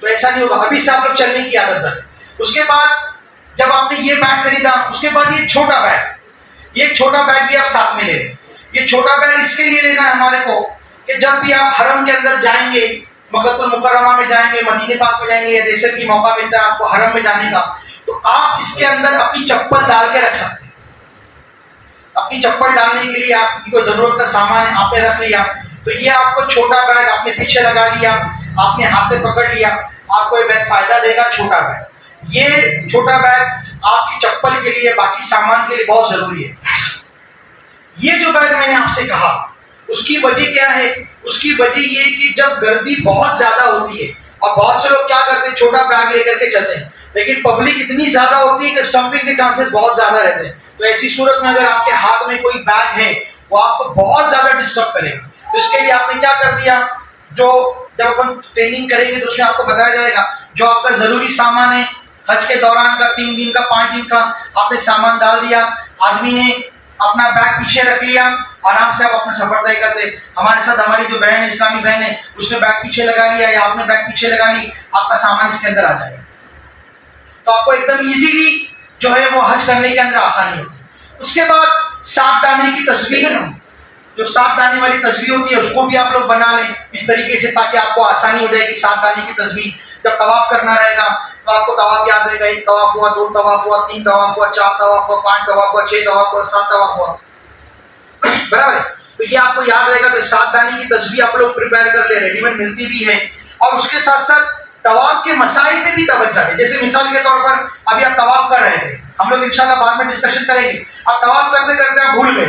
तो ऐसा नहीं होगा। अभी से आप लोग चलने की आदत डालें। उसके बाद जब आपने ये बैग खरीदा, उसके बाद ये छोटा बैग, ये छोटा बैग भी आप साथ में ले लें। ये छोटा बैग इसके लिए लेना है हमारे को कि जब भी आप हरम के अंदर जाएंगे, मक्कातुल मुकर्रमा में जाएंगे, मदीने पाक में जाएंगे, या जैसे भी मौका मिलता है आपको हरम में जाने का, तो आप इसके अंदर अपनी चप्पल डाल के रख सकते हैं। अपनी चप्पल डालने के लिए आपकी कोई जरूरत का सामान आपने रख लिया, तो ये आपको छोटा बैग आपने पीछे लगा लिया, आपने हाथ में पकड़ लिया, आपको ये बैग फायदा देगा। छोटा बैग, ये छोटा बैग आपकी चप्पल के लिए, बाकी सामान के लिए बहुत जरूरी है। ये जो बैग मैंने आपसे कहा, उसकी वजह क्या है? उसकी वजह ये कि जब गर्दी बहुत ज्यादा होती है, और बहुत से लोग क्या करते हैं, छोटा बैग लेकर के चलते हैं, लेकिन पब्लिक इतनी ज्यादा होती है कि स्टंपिंग के चांसेस बहुत ज्यादा रहते हैं। तो ऐसी सूरत में अगर आपके हाथ में कोई बैग है, वो आपको बहुत ज्यादा डिस्टर्ब करेगा। तो इसके लिए आपने क्या कर दिया, जो जब अपन ट्रेनिंग करेंगे तो उसमें आपको बताया जाएगा, जो आपका जरूरी सामान है हज के दौरान का, 3 दिन का, 5 दिन का, आपने सामान डाल दिया, आदमी ने अपना बैग पीछे रख लिया, आराम से आप अपना सफर तय करते। हमारे साथ हमारी जो बहन है, इस्लामी बहन है, उसने बैग पीछे लगा लिया या आपने बैग पीछे लगा ली, आपका सामान इसके अंदर आ जाएगा। तो आपको एकदम इजीली जो है वो हज करने के अंदर आसानी होगी। उसके बाद 7 दाने की तस्वीर, जो 7 दाने वाली तस्वीर होती है, उसको भी आप लोग बना लें इस तरीके से, ताकि आपको आसानी हो जाएगी। 7 दाने की तस्वीर, जब तवाफ करना रहेगा तो आपको तवाफ याद रहेगा। 1 तवाफ हुआ, 2 तवाफ हुआ, 3 तवाफ हुआ, 4 तवाफ हुआ, 5 तवाफ हुआ, 6 तवाफ हुआ, 7 तवाफ हुआ, बराबर। तो ये आपको याद रहेगा। तो 7 दाने की तस्वीर आप लोग प्रिपेयर कर ले, रेडीमेड मिलती भी है। और उसके साथ साथ तवाफ के मसाइल पे भी तवज्जो दें। जैसे मिसाल के तौर पर अभी आप तवाफ कर रहे थे, हम लोग इंशाल्लाह बाद में डिस्कशन करेंगे। आप तवाफ करते करते आप भूल गए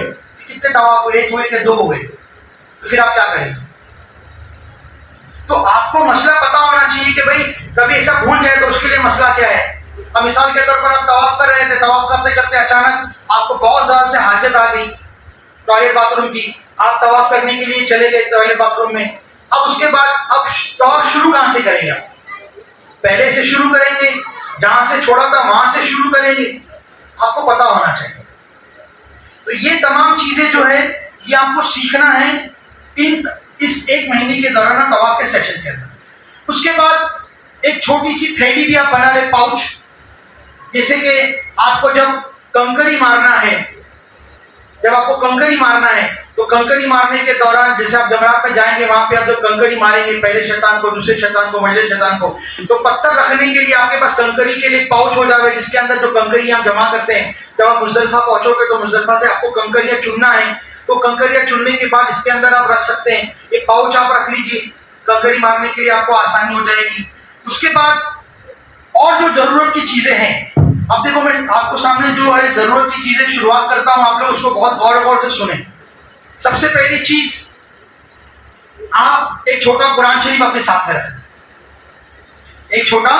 कितने तवाफ हुए, 1 हुए कि 2 हुए, तो फिर आप क्या करेंगे? तो आपको मसला पता होना चाहिए कि भाई कभी ऐसा भूल जाए तो उसके लिए मसला क्या है। अब मिसाल के तौर पर आप तवाफ कर रहे थे, तवाफ करते करते अचानक आपको बहुत ज्यादा से हाजत आ गई टॉयलेट बाथरूम की, आप तवाफ करने के लिए चले गए टॉयलेट बाथरूम में। अब उसके बाद अब तवाफ शुरू कहां से करेंगे? आप पहले से शुरू करेंगे, जहां से छोड़ा था वहां से शुरू करेंगे, आपको पता होना चाहिए। तो ये तमाम चीजें जो है ये आपको सीखना है इस 1 महीने के दौरान तवाफ के सेशन के अंदर। उसके बाद एक छोटी सी थैली भी आप बना ले, पाउच, जैसे कि आपको जब कंकरी मारना है, जब आपको कंकरी मारना है तो कंकरी मारने के दौरान जैसे आप जमरात में जाएंगे, वहां पे आप जब कंकरी मारेंगे, पहले शैतान को, दूसरे शैतान को, मझले शैतान को, तो पत्थर रखने के लिए आपके पास कंकरी के लिए पाउच हो जाए, जिसके अंदर जो कंकरी हम जमा करते हैं। जब आप मुजदलिफा पहुंचोगे तो मुजदलिफा से आपको कंकरियां चुनना है, तो कंकरियां चुनने के बाद इसके अंदर आप रख सकते हैं। ये पाउच आप रख लीजिए, कंकरी मारने के लिए आपको आसानी हो जाएगी। उसके बाद और जो जरूरत की चीजें हैं, अब देखो मैं आपको सामने जो है जरूरत की चीजें शुरुआत करता हूं, आप लोग उसको बहुत गौर से सुने। सबसे पहली चीज, आप एक छोटा कुरान शरीफ अपने साथ में रखें। एक छोटा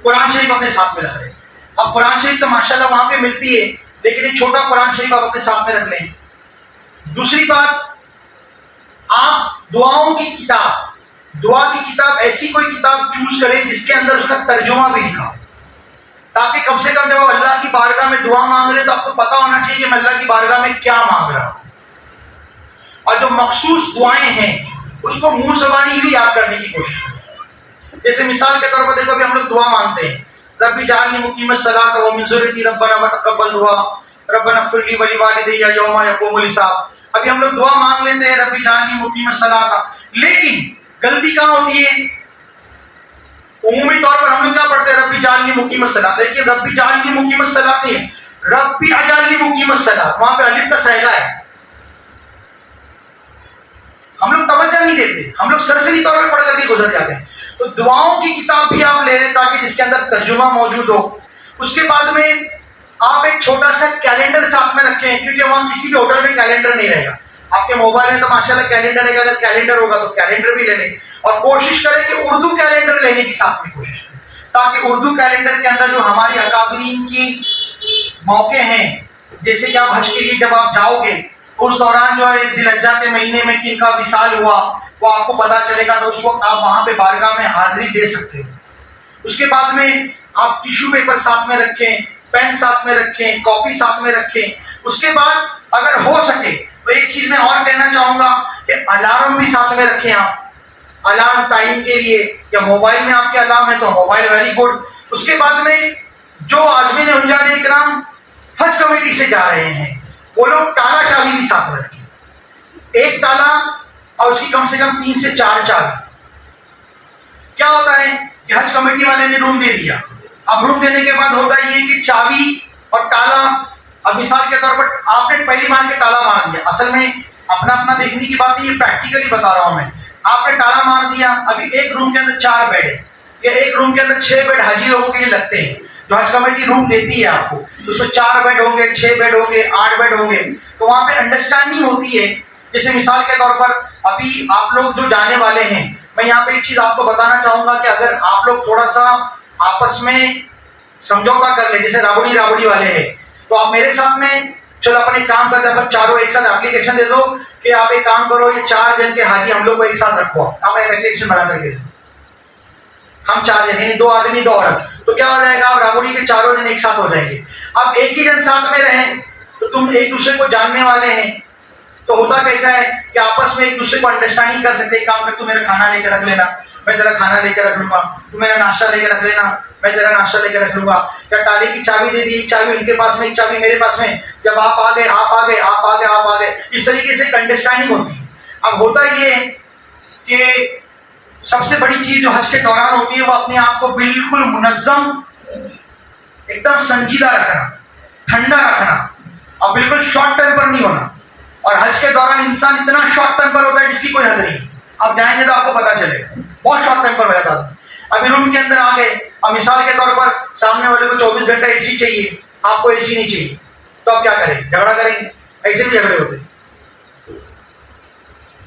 कुरान शरीफ अपने साथ में रख लें। अब कुरान शरीफ तो माशाल्लाह वहां पे मिलती है, लेकिन एक छोटा कुरान शरीफ आप अपने साथ में रख लें। दूसरी बात, आप दुआओं की किताब, दुआ की किताब, ऐसी कोई किताब चूज करें जिसके अंदर उसका तर्जुमा भी लिखा हो, ताकि कम से कम जब आप अल्लाह की बारगाह में दुआ मांग रहे तो आपको पता होना चाहिए कि मैं अल्लाह की बारगाह में क्या मांग रहा हूं। और जो मखसूस दुआएं हैं उसको मुंह ज़बानी भी याद करने की कोशिश करें। जैसे मिसाल के तौर पर देखो, अभी हम लोग दुआ मांगते हैं, रब्बी जाअलनी मुकीमस सलात व मिन ज़ुर्रियती रब्बना व तक़ब्बल दुआ रब्बना इग़फ़िर ली व लिवालिदैया यौमा यक़ूमुल हिसाब। अभी हम लोग दुआ मांग लेते हैं रब्बी जाअलनी मुकीमस सलात, लेकिन गलती कहां होती है? उमूमी तौर पर हम लोग क्या पढ़ते हैं? रब्बी जाअलनी मुकीमस सलात, लेकिन रब्बी जाअलनी मुकीमस सलात नहीं है, रब्बी अजअलनी मुकीमस सलात। वहां पे अलिफ का सहगा है, हम लोग तवज्जो नहीं देते, हम लोग सरसरी तौर पर पढ़ करके गुजर जाते हैं। तो दुआओं की किताब भी आप ले लें ताकि जिसके अंदर तर्जुमा मौजूद हो। उसके बाद में आप एक छोटा सा कैलेंडर साथ में रखें, क्योंकि वहां किसी भी होटल में कैलेंडर नहीं रहेगा। आपके मोबाइल में तो माशाल्लाह कैलेंडर है, अगर कैलेंडर होगा तो कैलेंडर भी ले लें। और कोशिश करें कि उर्दू कैलेंडर लेने की साथ में कोशिश करें, ताकि उर्दू कैलेंडर के अंदर जो हमारी अकाबरीन की मौके हैं, जैसे कि आप हज के लिए जब आप जाओगे उस दौरान जो है ज़िलहज्जा के महीने में किनका विसाल हुआ वो आपको पता चलेगा, तो उस वक्त आप वहां पे बारगाह में हाजिरी दे सकते हो। उसके बाद में आप टिश्यू पेपर साथ में रखें, पेन साथ में रखें, कॉपी साथ में रखें। उसके बाद अगर हो सके तो एक चीज मैं और कहना चाहूंगा कि अलार्म भी साथ में रखें आप, अलार्म टाइम के लिए, या मोबाइल में आपके अलार्म है तो मोबाइल, वेरी गुड। उसके बाद में जो आज़मीन हुज्जाज इकराम हज कमेटी से जा रहे हैं वो लोग ताला चाबी भी साथ में रखें, एक ताला और उसकी कम से कम 3 से 4 चाबी। क्या होता है कि हज कमेटी वाले ने रूम दे दिया, अब रूम देने के बाद होता है ये कि चाबी और ताला, अब मिसाल के तौर पर आपने पहली बार के ताला मार दिया, असल में अपना अपना देखने की बात नहीं, ये प्रैक्टिकली बता रहा हूं मैं। आपने ताला मार दिया, अभी एक रूम के अंदर 4 बेड है, या एक रूम के अंदर 6 बेड हाजी लोगों के लिए लगते हैं, जो हज कमेटी रूम देती है आपको, तो उसमें 4 बेड होंगे, 6 बेड होंगे, 8 बेड होंगे, तो वहां पे अंडरस्टैंडिंग होती है। जैसे मिसाल के तौर पर अभी आप लोग जो जाने वाले हैं, मैं यहाँ पे एक चीज आपको बताना चाहूंगा कि अगर आप लोग थोड़ा सा आपस में समझौता कर ले, जैसे राबड़ी वाले हैं, तो आप मेरे साथ में चलो अपन एक काम करते हैं, अपन चारों एक साथ एप्लीकेशन दे दो कि आप एक काम करो, ये 4 जन के हाजी हम लोग को एक साथ रखो, आप एप्लीकेशन बना करके दो, हम 4 जन, यानी 2 आदमी 2 औरत, तो क्या हो जाएगा, आप राबड़ी के चारों जन एक साथ हो जाएंगे। अब एक ही जन साथ में रहें तो तुम एक दूसरे को जानने वाले हैं, तो होता कैसा है कि आपस में एक दूसरे को अंडरस्टैंडिंग कर सकते हैं। काम कर, तू मेरा खाना लेकर रख लेना, मैं तेरा खाना लेकर रख लूंगा, तू मेरा नाश्ता लेकर रख लेना, मैं तेरा नाश्ता लेकर रख लूंगा। या ताले की चाबी दे दी, एक चाबी उनके पास में, एक चाबी मेरे पास में, जब आप आ गए आप आ गए आप आ गए आप आ गए, इस तरीके से एक अंडरस्टैंडिंग होती है। अब होता ये है कि सबसे बड़ी चीज जो हज के दौरान होती है वो अपने आप को बिल्कुल मुनज़्ज़म, एकदम संजीदा रखना, ठंडा रखना, और बिल्कुल शॉर्ट टेम्पर नहीं होना। और हज के दौरान इंसान इतना शॉर्ट टेम्पर होता है जिसकी कोई हद नहीं, आप जाएंगे तो आपको पता चलेगा, बहुत शॉर्ट टेम्पर हो जाता है। अभी रूम के अंदर आ गए, अब मिसाल के तौर पर सामने वाले को 24 घंटा एसी चाहिए, आपको एसी नहीं चाहिए, तो आप क्या करेंगे? झगड़ा करेंगे, ऐसे भी झगड़े होते हैं,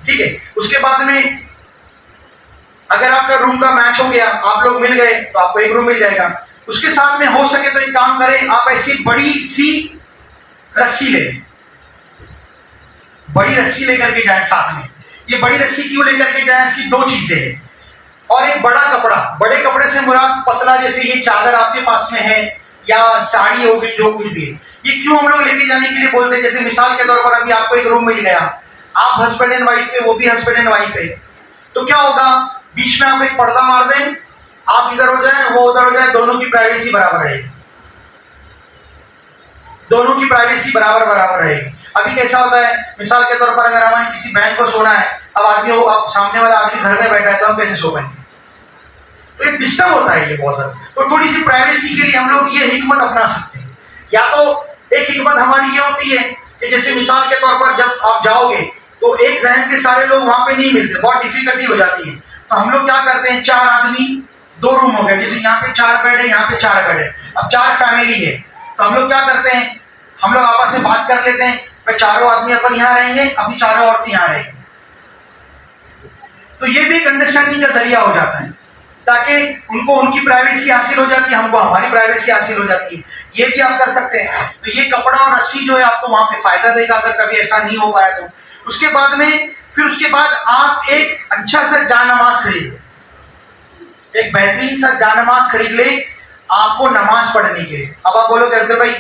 ठीक है। उसके बाद में अगर आपका रूम का मैच हो गया, आप लोग मिल गए, तो आपको एक रूम मिल जाएगा। उसके साथ में हो सके तो एक काम करें, आप ऐसी बड़ी सी रस्सी ले लें, बड़ी रस्सी लेकर के जाएं साथ में। ये बड़ी रस्सी क्यों लेकर के जाएं, इसकी 2 चीजें हैं। और एक बड़ा कपड़ा, बड़े कपड़े से मुराद पतला, जैसे ये चादर आपके पास में है या साड़ी हो गई, जो कुछ भी है, ये क्यों हम लोग लेके जाने के लिए बोलते हैं? जैसे मिसाल के तौर पर अभी आपको एक रूम मिल गया, आप हस्बैंड एंड वाइफ है, वो भी हस्बैंड एंड वाइफ है, तो क्या होगा, बीच में आप एक पर्दा मार दें, आप इधर हो जाए वो उधर हो जाए, दोनों की प्राइवेसी बराबर रहेगी, दोनों की प्राइवेसी बराबर बराबर रहेगी। अभी कैसा होता है, मिसाल के तौर पर अगर हमारे किसी बहन को सोना है, अब आदमी वो अब सामने वाला आदमी घर में बैठा है तो हम कैसे सो पाएंगे, तो ये डिस्टर्ब होता है ये बहुत ज्यादा। तो थोड़ी सी प्राइवेसी के लिए हम लोग ये हिकमत अपना सकते हैं। या तो एक हिकमत हमारी ये होती है कि जैसे मिसाल के तौर पर जब आप जाओगे तो एक जहन के सारे लोग वहां पे नहीं मिलते, बहुत डिफिकल्टी हो जाती है, तो हम लोग क्या करते हैं, 4 आदमी 2 रूम हो गए, जैसे यहाँ पे 4 बेड है, यहाँ पे 4 बेड है, अब 4 फैमिली है, तो हम लोग क्या करते हैं, हम लोग आपस में बात कर लेते हैं, भाई चारों आदमी अपन यहाँ रहेंगे, अपनी चारों औरतें यहाँ रहेंगे, तो ये भी एक अंडरस्टैंडिंग का जरिया हो जाता है, ताकि उनको उनकी प्राइवेसी हासिल हो जाती है, हमको हमारी प्राइवेसी हासिल हो जाती है, ये भी आप कर सकते हैं। तो ये कपड़ा और रस्सी जो है आपको वहां पे फायदा देगा अगर कभी ऐसा नहीं हो पाया तो। उसके बाद में फिर उसके बाद आप एक अच्छा सा जानमाज खरीद, एक बेहतरीन सा जानमाज खरीद ले आपको नमाज पढ़ने के लिए। अब आप बोलोगे असगर भाई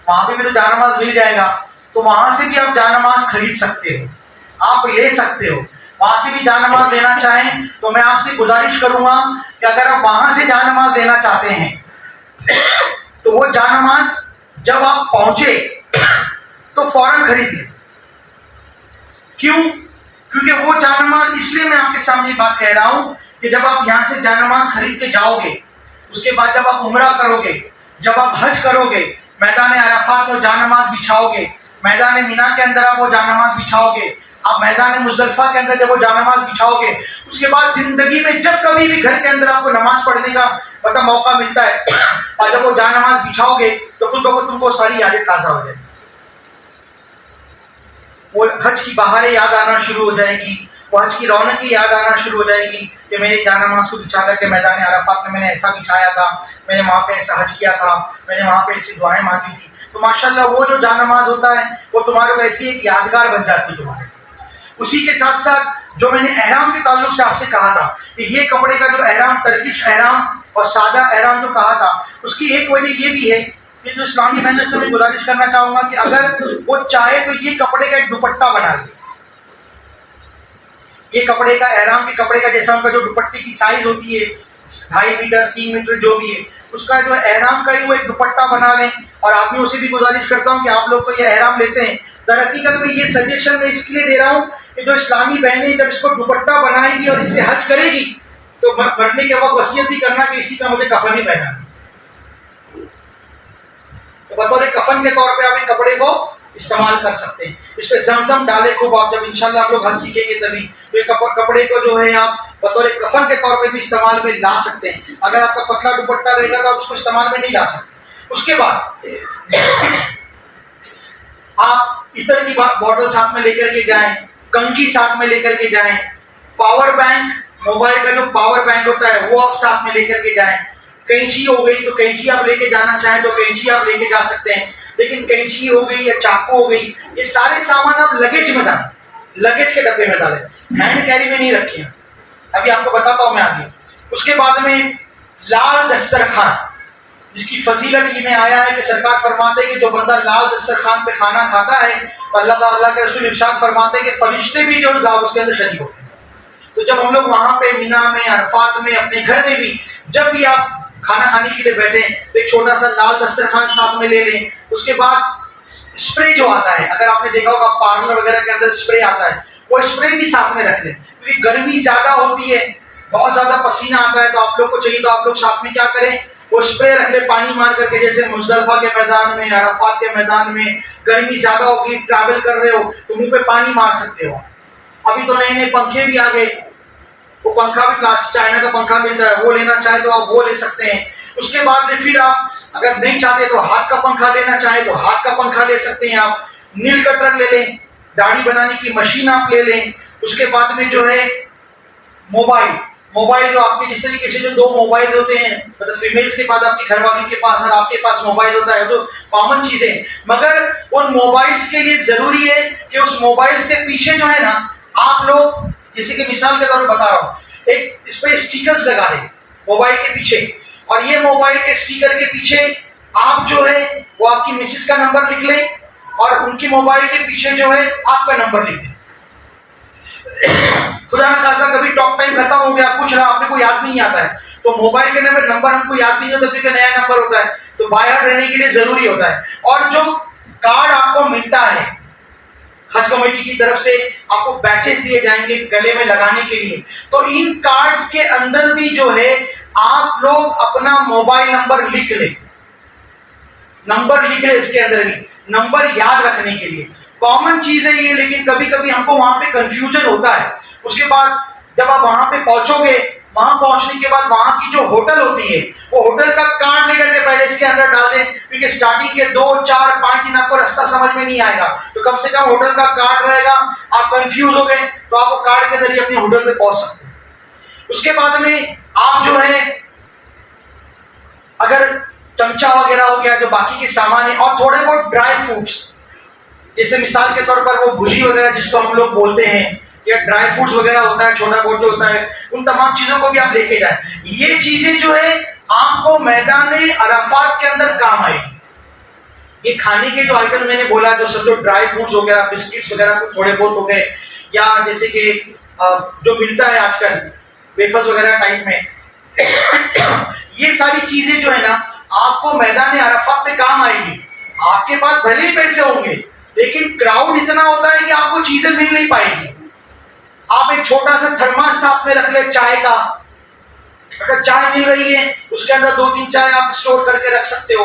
वहां पे भी तो जानमाज मिल जाएगा, तो वहां से भी आप जानमाज खरीद सकते हो, आप ले सकते हो, वहां से भी जानमाज लेना चाहें तो मैं आपसे गुजारिश करूंगा कि अगर आप वहां से जानमाज लेना चाहते हैं तो वो जानमाज जब आप पहुंचे तो फौरन खरीद लें। क्यों? क्योंकि वो जानमाज, इसलिए मैं आपके सामने बात कह रहा हूं कि जब आप यहां से जानमाज खरीद के जाओगे, उसके बाद जब आप उम्रा करोगे, जब आप हज करोगे, मैदान अराफात में जानमाज बिछाओगे, मैदान मिना के अंदर आप वो जानमाज बिछाओगे, आप मैदान मुजदलिफा के अंदर जब वो जानमाज बिछाओगे, उसके बाद जिंदगी में जब कभी भी घर के अंदर आपको नमाज पढ़ने का मतलब मौका मिलता है और जब वो जानमाज बिछाओगे तो खुद ब खुद तुमको सारी यादें ताजा हो जाएगी, वो हज की बहारें याद आना शुरू हो जाएगी, वो हज की रौनक याद आना शुरू हो जाएगी कि मेरे जानमाज को बिछा करके मैदान अराफात में मैंने ऐसा बिछाया था, मैंने वहां पे ऐसा हज किया था, मैंने वहां पे ऐसी दुआएं मांगी थी। तो माशाल्लाह वो जो जानमाज होता है वो तुम्हारे को ऐसी एक यादगार बन जाती है तुम्हारे। उसी के साथ साथ जो मैंने एहराम के ताल्लुक से आपसे कहा था कि ये कपड़े का जो एहराम, टर्किश एहराम और सादा एहराम जो कहा था, उसकी एक वजह ये भी है कि जो इस्लामी मेहनत से मैं गुजारिश करना चाहूंगा कि अगर वो चाहे तो ये कपड़े का एक दुपट्टा बना ले, ये कपड़े का एहराम के कपड़े का जैसा उनका जो दुपट्टे की साइज होती है 2.5 मीटर 3 मीटर जो भी है, उसका जो एहराम का ही वो एक दुपट्टा बना लें। और आदमियों से भी गुजारिश करता हूँ कि आप लोग तो ये एहराम लेते हैं, दरहकीकत में ये सजेशन मैं इसलिए दे रहा हूँ कि जो इस्लामी बहनें जब इसको दुपट्टा बनाएगी और इससे हज करेगी तो मरने के वक्त वसीयत भी करना कि इसी का मुझे कफन ही पहनाना, तो बतौर कफन के तौर पे आप इस कपड़े को इस्तेमाल कर सकते हैं। इस पे जमजम डाले खूब, आप जब इंशाल्लाह हम लोग हज सीखेंगे तभी, तो ये कपड़े को जो है आप बतौर कफन के तौर पे भी इस्तेमाल में ला सकते हैं। अगर आपका पतला दुपट्टा रहेगा तो आप उसको इस्तेमाल में नहीं ला सकते। उसके बाद आप इतर की बॉटल साथ में लेकर के जाएं, कंघी साथ में लेकर के जाएं, पावर बैंक, मोबाइल का जो पावर बैंक होता है वो आप साथ में लेकर के जाएं, कैंची हो गई तो कैंची आप लेके जाना चाहें तो कैंची आप लेके जा सकते हैं, लेकिन कैंची हो गई या चाकू हो गई, ये सारे सामान आप लगेज में डालें, लगेज के डब्बे में डालें, हैंड कैरी में नहीं रखें। अभी आपको बताता हूं मैं आगे। उसके बाद में लाल दस्तरखान, जिसकी फजीलत ये में आया है कि सरकार फरमाते हैं कि जो बंदा लाल दस्तरखान पे खाना खाता है तो अल्लाह ताला के रसूल इरशाद फरमाते हैं कि फरिश्ते भी जो उसके अंदर शरीक होते हैं। तो जब हम लोग वहां पे मिना में, अरफात में, अपने घर में भी जब भी आप खाना खाने के लिए बैठे तो एक छोटा सा लाल दस्तरखान साथ में ले लें। उसके बाद स्प्रे जो आता है, अगर आपने देखा होगा पार्लर वगैरह के अंदर स्प्रे आता है, वो स्प्रे भी साथ में रख लें, क्योंकि गर्मी ज्यादा होती है, बहुत ज्यादा पसीना आता है, तो आप लोग को चाहिए तो आप लोग साथ में क्या करें, वो स्प्रे रख ले पानी मार करके। जैसे मुजदलिफा के मैदान में, अराफात के मैदान में गर्मी ज्यादा होगी, ट्रैवल कर रहे हो तो मुंह पे पानी मार सकते हो। अभी तो नए नए पंखे भी आ गए, वो पंखा भी प्लास्टिक चाइना का पंखा मिलता है, वो लेना चाहे तो आप वो ले सकते हैं। उसके बाद में फिर आप अगर नहीं चाहते तो हाथ का पंखा लेना चाहे तो हाथ का पंखा ले सकते हैं आप। नील कटर ले लें, दाढ़ी बनाने की मशीन आप ले लें। उसके बाद में जो है मोबाइल जो आपके जिस तरीके से जो 2 मोबाइल होते हैं, मतलब फीमेल्स के पास, आपकी घरवाली के पास और आपके पास मोबाइल होता है, तो कॉमन चीजें, मगर उन मोबाइल्स के लिए जरूरी है कि उस मोबाइल्स के पीछे जो है ना, आप लोग जैसे कि मिसाल के तौर पर बता रहा हूँ, एक इस पे स्टिकर्स लगा दें मोबाइल के पीछे, और ये मोबाइल के स्टिकर के पीछे आप जो है वो आपकी मिसेस का नंबर लिख लें और उनकी मोबाइल के पीछे जो है आपका नंबर लिख दें। खुदा ना खासा कभी टॉक टाइम खत्म हो गया, कुछ रहा, अपने को याद नहीं आता है, तो मोबाइल के नंबर हमको याद नहीं होता, क्योंकि नया नंबर होता है, तो बाय हार्ट रहने के लिए जरूरी होता है। और जो कार्ड आपको मिलता है हज कमेटी की तरफ से, आपको बैचेस दिए जाएंगे गले में लगाने के लिए, तो इन कार्ड्स के अंदर भी जो है आप लोग अपना मोबाइल नंबर लिख ले, इसके अंदर भी नंबर याद रखने के लिए। कॉमन चीज है ये, लेकिन कभी कभी हमको वहां पे कंफ्यूजन होता है। उसके बाद जब आप वहां पे पहुंचोगे, वहां पहुंचने के बाद वहां की जो होटल होती है, वो होटल का कार्ड लेकर के पहले इसके अंदर डाल दें, क्योंकि स्टार्टिंग के 2, 4, 5 दिन आपको रास्ता समझ में नहीं आएगा, तो कम से कम होटल का कार्ड रहेगा। आप कंफ्यूज हो गए तो आप वो कार्ड के जरिए अपने होटल पे पहुंच सकते हैं। उसके बाद में आप जो है, अगर चमचा वगैरह हो गया, जो बाकी के सामान है, और थोड़े बहुत ड्राई फ्रूट्स, जैसे मिसाल के तौर पर वो भुजी वगैरह जिसको हम लोग बोलते हैं, या ड्राई फ्रूट्स वगैरह होता है, छोटा गोट जो होता है, उन तमाम चीजों को भी आप लेके जाएं। ये चीजें जो है आपको मैदान अराफात के अंदर काम आएगी। ये खाने के जो आइटम मैंने बोला, जो सब जो ड्राई फ्रूट्स वगैरह, बिस्किट्स वगैरह को थोड़े बहुत हो गए, या जैसे कि जो मिलता है आजकल वेफर्स वगैरह टाइप में, ये सारी चीजें जो है ना आपको मैदान अराफात पे काम आएगी। आपके पास भले ही पैसे होंगे, लेकिन क्राउड इतना होता है कि आपको चीजें मिल नहीं पाएगी। आप एक छोटा सा थर्मास साथ में रख ले चाय का, अगर चाय मिल रही है उसके अंदर 2-3 चाय आप स्टोर करके रख सकते हो,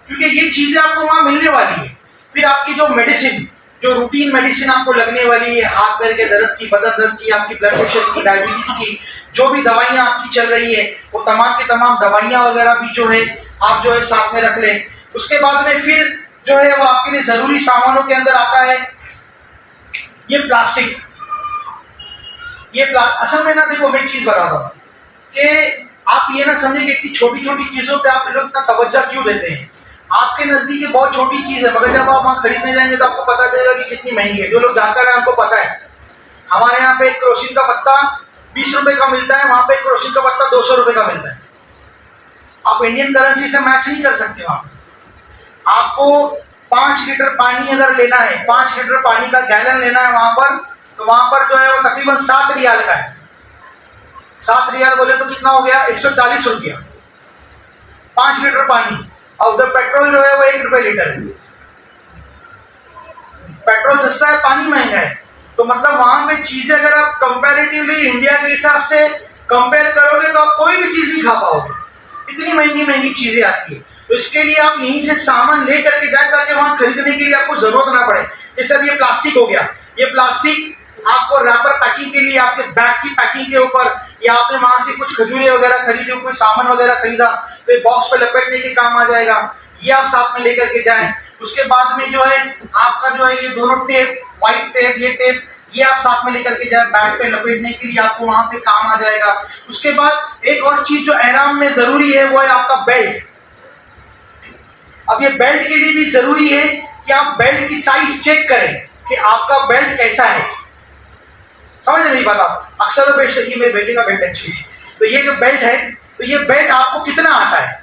क्योंकि ये चीजें आपको वहां मिलने वाली है। फिर आपकी जो मेडिसिन, जो रूटीन मेडिसिन आपको लगने वाली है, हाथ पैर के दर्द की, बदन दर्द की, आपकी ब्लड प्रेशर की, डायबिटीज की, जो भी दवाइयां आपकी चल रही है, वो तमाम की तमाम दवाइयां वगैरह भी जो है आप जो है साथ में रख लें। उसके बाद में फिर जो है वो आपके लिए जरूरी सामानों के अंदर आता है ये प्लास्टिक। असल में ना देखो, मैं एक चीज बताता हूँ कि आप ये ना समझे कि इतनी छोटी छोटी चीजों पे आप लोग इतना तवज्जो क्यों देते हैं। आपके नजदीक ये बहुत छोटी चीज है, मगर जब आप वहां खरीदने जाएंगे तो आपको पता चलेगा कि कितनी महंगी है। जो लोग जानकार हैं उनको पता है। हमारे यहाँ पे एक केरोसिन का पत्ता 20 रुपए का मिलता है, वहां पे एक केरोसिन का पत्ता 200 रुपए का मिलता है। आप इंडियन करेंसी से मैच नहीं कर सकते। वहां आपको 5 लीटर पानी अगर लेना है, 5 लीटर पानी का गैलन लेना है वहां पर, तो वहां पर जो है वो तकरीबन 7 रियाल का है। 7 रियाल बोले तो कितना हो गया, 140 रुपया 5 लीटर पानी। और उधर पेट्रोल जो है वो 1 रुपए लीटर है। पेट्रोल सस्ता है, पानी महंगा है। तो मतलब वहां पे चीजें अगर आप कंपैरेटिवली इंडिया के हिसाब से कंपेयर करोगे तो आप कोई भी चीज नहीं खा पाओगे, इतनी महंगी महंगी चीजें आती है। तो इसके लिए आप यहीं से सामान ले करके जाए, ताकि वहां खरीदने के लिए आपको जरूरत ना पड़े। जैसे अब ये प्लास्टिक हो गया, ये प्लास्टिक आपको रैपर पैकिंग के लिए, आपके बैग की पैकिंग के ऊपर, या आपने वहां से कुछ खजूरें वगैरह खरीदे, कोई सामान वगैरह खरीदा, तो ये बॉक्स पे लपेटने के काम आ जाएगा। ये आप साथ में लेकर के जाएं। उसके बाद में जो है आपका जो है ये दोनों टेप, व्हाइट टेप, ये टेप, ये आप साथ में लेकर के जाए, बैग पे लपेटने के लिए आपको वहां पे काम आ जाएगा। उसके बाद एक और चीज जो एहराम में जरूरी है वो है आपका बेल्ट। अब ये बेल्ट के लिए भी जरूरी है कि आप बेल्ट की साइज चेक करें कि आपका बेल्ट कैसा है। समझ मेरी बात आप? अक्सर और बेशक ये मेरे बेटे का बेल्ट अच्छी है, तो ये जो बेल्ट है, तो ये बेल्ट आपको कितना आता है,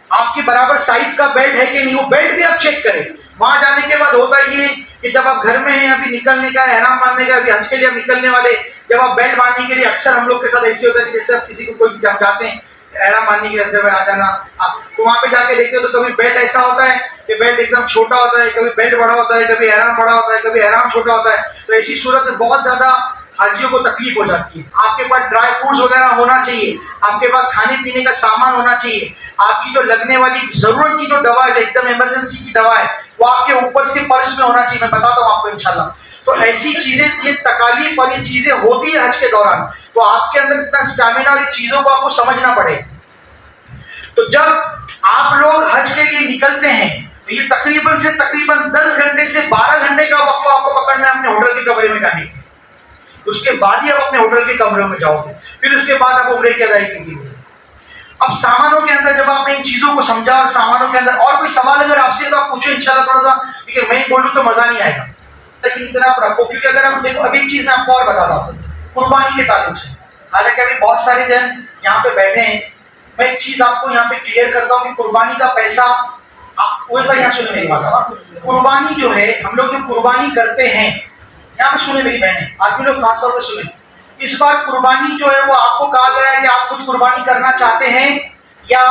आपकी बराबर साइज का बेल्ट है कि नहीं, वो बेल्ट भी आप चेक करें। वहां जाने के बाद होता ये कि जब आप घर में हैं, अभी निकलने का है, एहराम बांधने का, अभी हज के लिए आप निकलने वाले, जब आप बेल्ट बांधने के लिए, अक्सर हम लोग के साथ ऐसे होता है कि जैसे आप किसी को कोई जाते हैं एहराम बांधने के लिए आ जाना, तो वहां पे जाके देखते हो तो कभी बेल्ट ऐसा होता है कि बेल्ट एकदम छोटा होता है, कभी बेल्ट बड़ा होता है, कभी एहराम बड़ा होता है, कभी एहराम छोटा होता है। तो ऐसी सूरत में बहुत ज्यादा हाजियों को तकलीफ हो जाती है। आपके पास ड्राई फ्रूट्स वगैरह होना चाहिए, आपके पास खाने पीने का सामान होना चाहिए, आपकी जो लगने वाली जरूरत की जो दवा है, एकदम इमरजेंसी की दवा है, वो आपके ऊपर के पर्स में होना चाहिए। मैं बताता हूँ आपको इंशाल्लाह। तो ऐसी चीजें, ये तकालीफ और ये चीजें होती है हज के दौरान, तो आपके अंदर इतना स्टैमिना और चीजों को आपको समझना पड़े। तो जब आप लोग हज के लिए निकलते हैं, तो ये तकरीबन से तकरीबन 10 घंटे से 12 घंटे का वक्फा आपको पकड़ना है अपने होटल के कमरे में जाने के। उसके बाद ही आप अपने होटल के कमरे में जाओगे, फिर उसके बाद आप उम्रे की अदायगी कीजिए। अब सामानों के अंदर जब आपने इन चीजों को समझा, और सामानों के अंदर और कोई सवाल अगर आपसे तो आप पूछो इंशाल्लाह थोड़ा सा, क्योंकि मैं बोलूं तो मजा नहीं आएगा, लेकिन इतना आप रखो। क्योंकि अगर आप देखो, अभी एक चीज मैं आपको और बताता हूँ कुर्बानी के ताल्लुक से। हालांकि अभी बहुत सारे जन यहाँ पे बैठे हैं, मैं एक चीज आपको यहाँ पे क्लियर करता हूँ कि कुर्बानी का पैसा, वो यहाँ सुन मेरी बात, कुर्बानी जो है, हम लोग जो कुर्बानी करते हैं, यहाँ पे सुने मेरी बहनें, आदमी लोग खासतौर पर सुने, इस बार कुर्बानी जो है वो आपको कहा गया है कि आप खुद कुर्बानी करना चाहते हैं या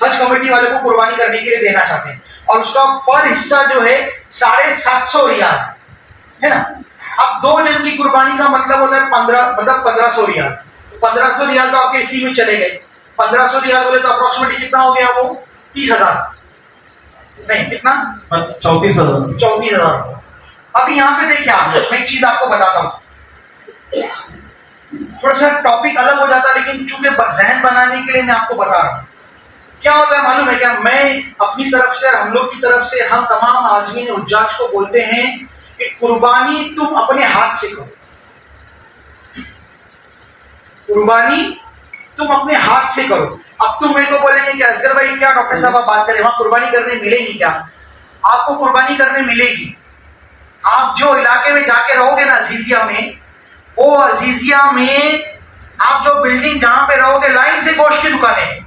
हज कमेटी वाले को कुर्बानी करने के लिए देना चाहते हैं, और उसका पर हिस्सा जो है 750 रियाल है ना। अब 2 जन की कुर्बानी का मतलब होता है 1500 रियाल। तो 1500 रियाल तो आपके इसी में चले गए। 1500 रियाल बोले तो अप्रोक्सीमेटली कितना हो गया, वो 30,000 नहीं, कितना 34,000। अब यहाँ पे देखिए आप, मैं एक चीज आपको बताता हूँ, थोड़ा सा टॉपिक अलग हो जाता है लेकिन चूंकि जहन बनाने के लिए मैं आपको बता रहा हूँ। क्या होता है मालूम है क्या, मैं अपनी तरफ से और हम लोग की तरफ से हम तमाम आज़मीन हुज्जाज को बोलते हैं कि कुर्बानी तुम अपने हाथ से करो। कुर्बानी तुम अपने हाथ से करो। अब तुम मेरे को बोलेंगे कि असगर भाई क्या डॉक्टर साहब आप बात करें, वहां कुर्बानी करने मिलेगी क्या? आपको कुर्बानी करने मिलेगी। आप जो इलाके में जाके रहोगे ना अजीजिया में, वो अजीजिया में आप जो बिल्डिंग जहां पे रहोगे लाइन से गोश्त की दुकानें हैं।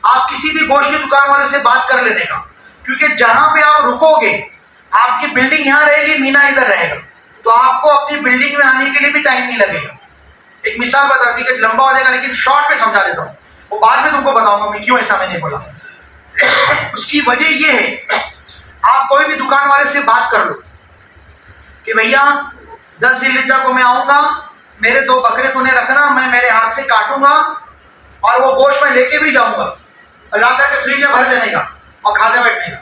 आप किसी भी गोश्त की दुकान वाले से बात कर लेने का, क्योंकि जहां पे आप रुकोगे आपकी बिल्डिंग यहां रहेगी, मीना इधर रहेगा, तो आपको अपनी बिल्डिंग में आने के लिए भी टाइम नहीं लगेगा। एक मिसाल बता, ठीक है लंबा हो जाएगा लेकिन शॉर्ट में समझा देता हूं, वो बाद में तुमको बताऊंगा मैं क्यों ऐसा मैंने बोला। उसकी वजह यह है, आप कोई भी दुकान वाले से बात कर लो कि भैया 10 जिल्हिज्जा को मैं आऊंगा, मेरे 2 बकरे तूने रखना, मैं मेरे हाथ से काटूंगा और वो गोश्त मैं लेके भी जाऊंगा, ला करके फ्रिज में भर देने का और खाते बैठने का।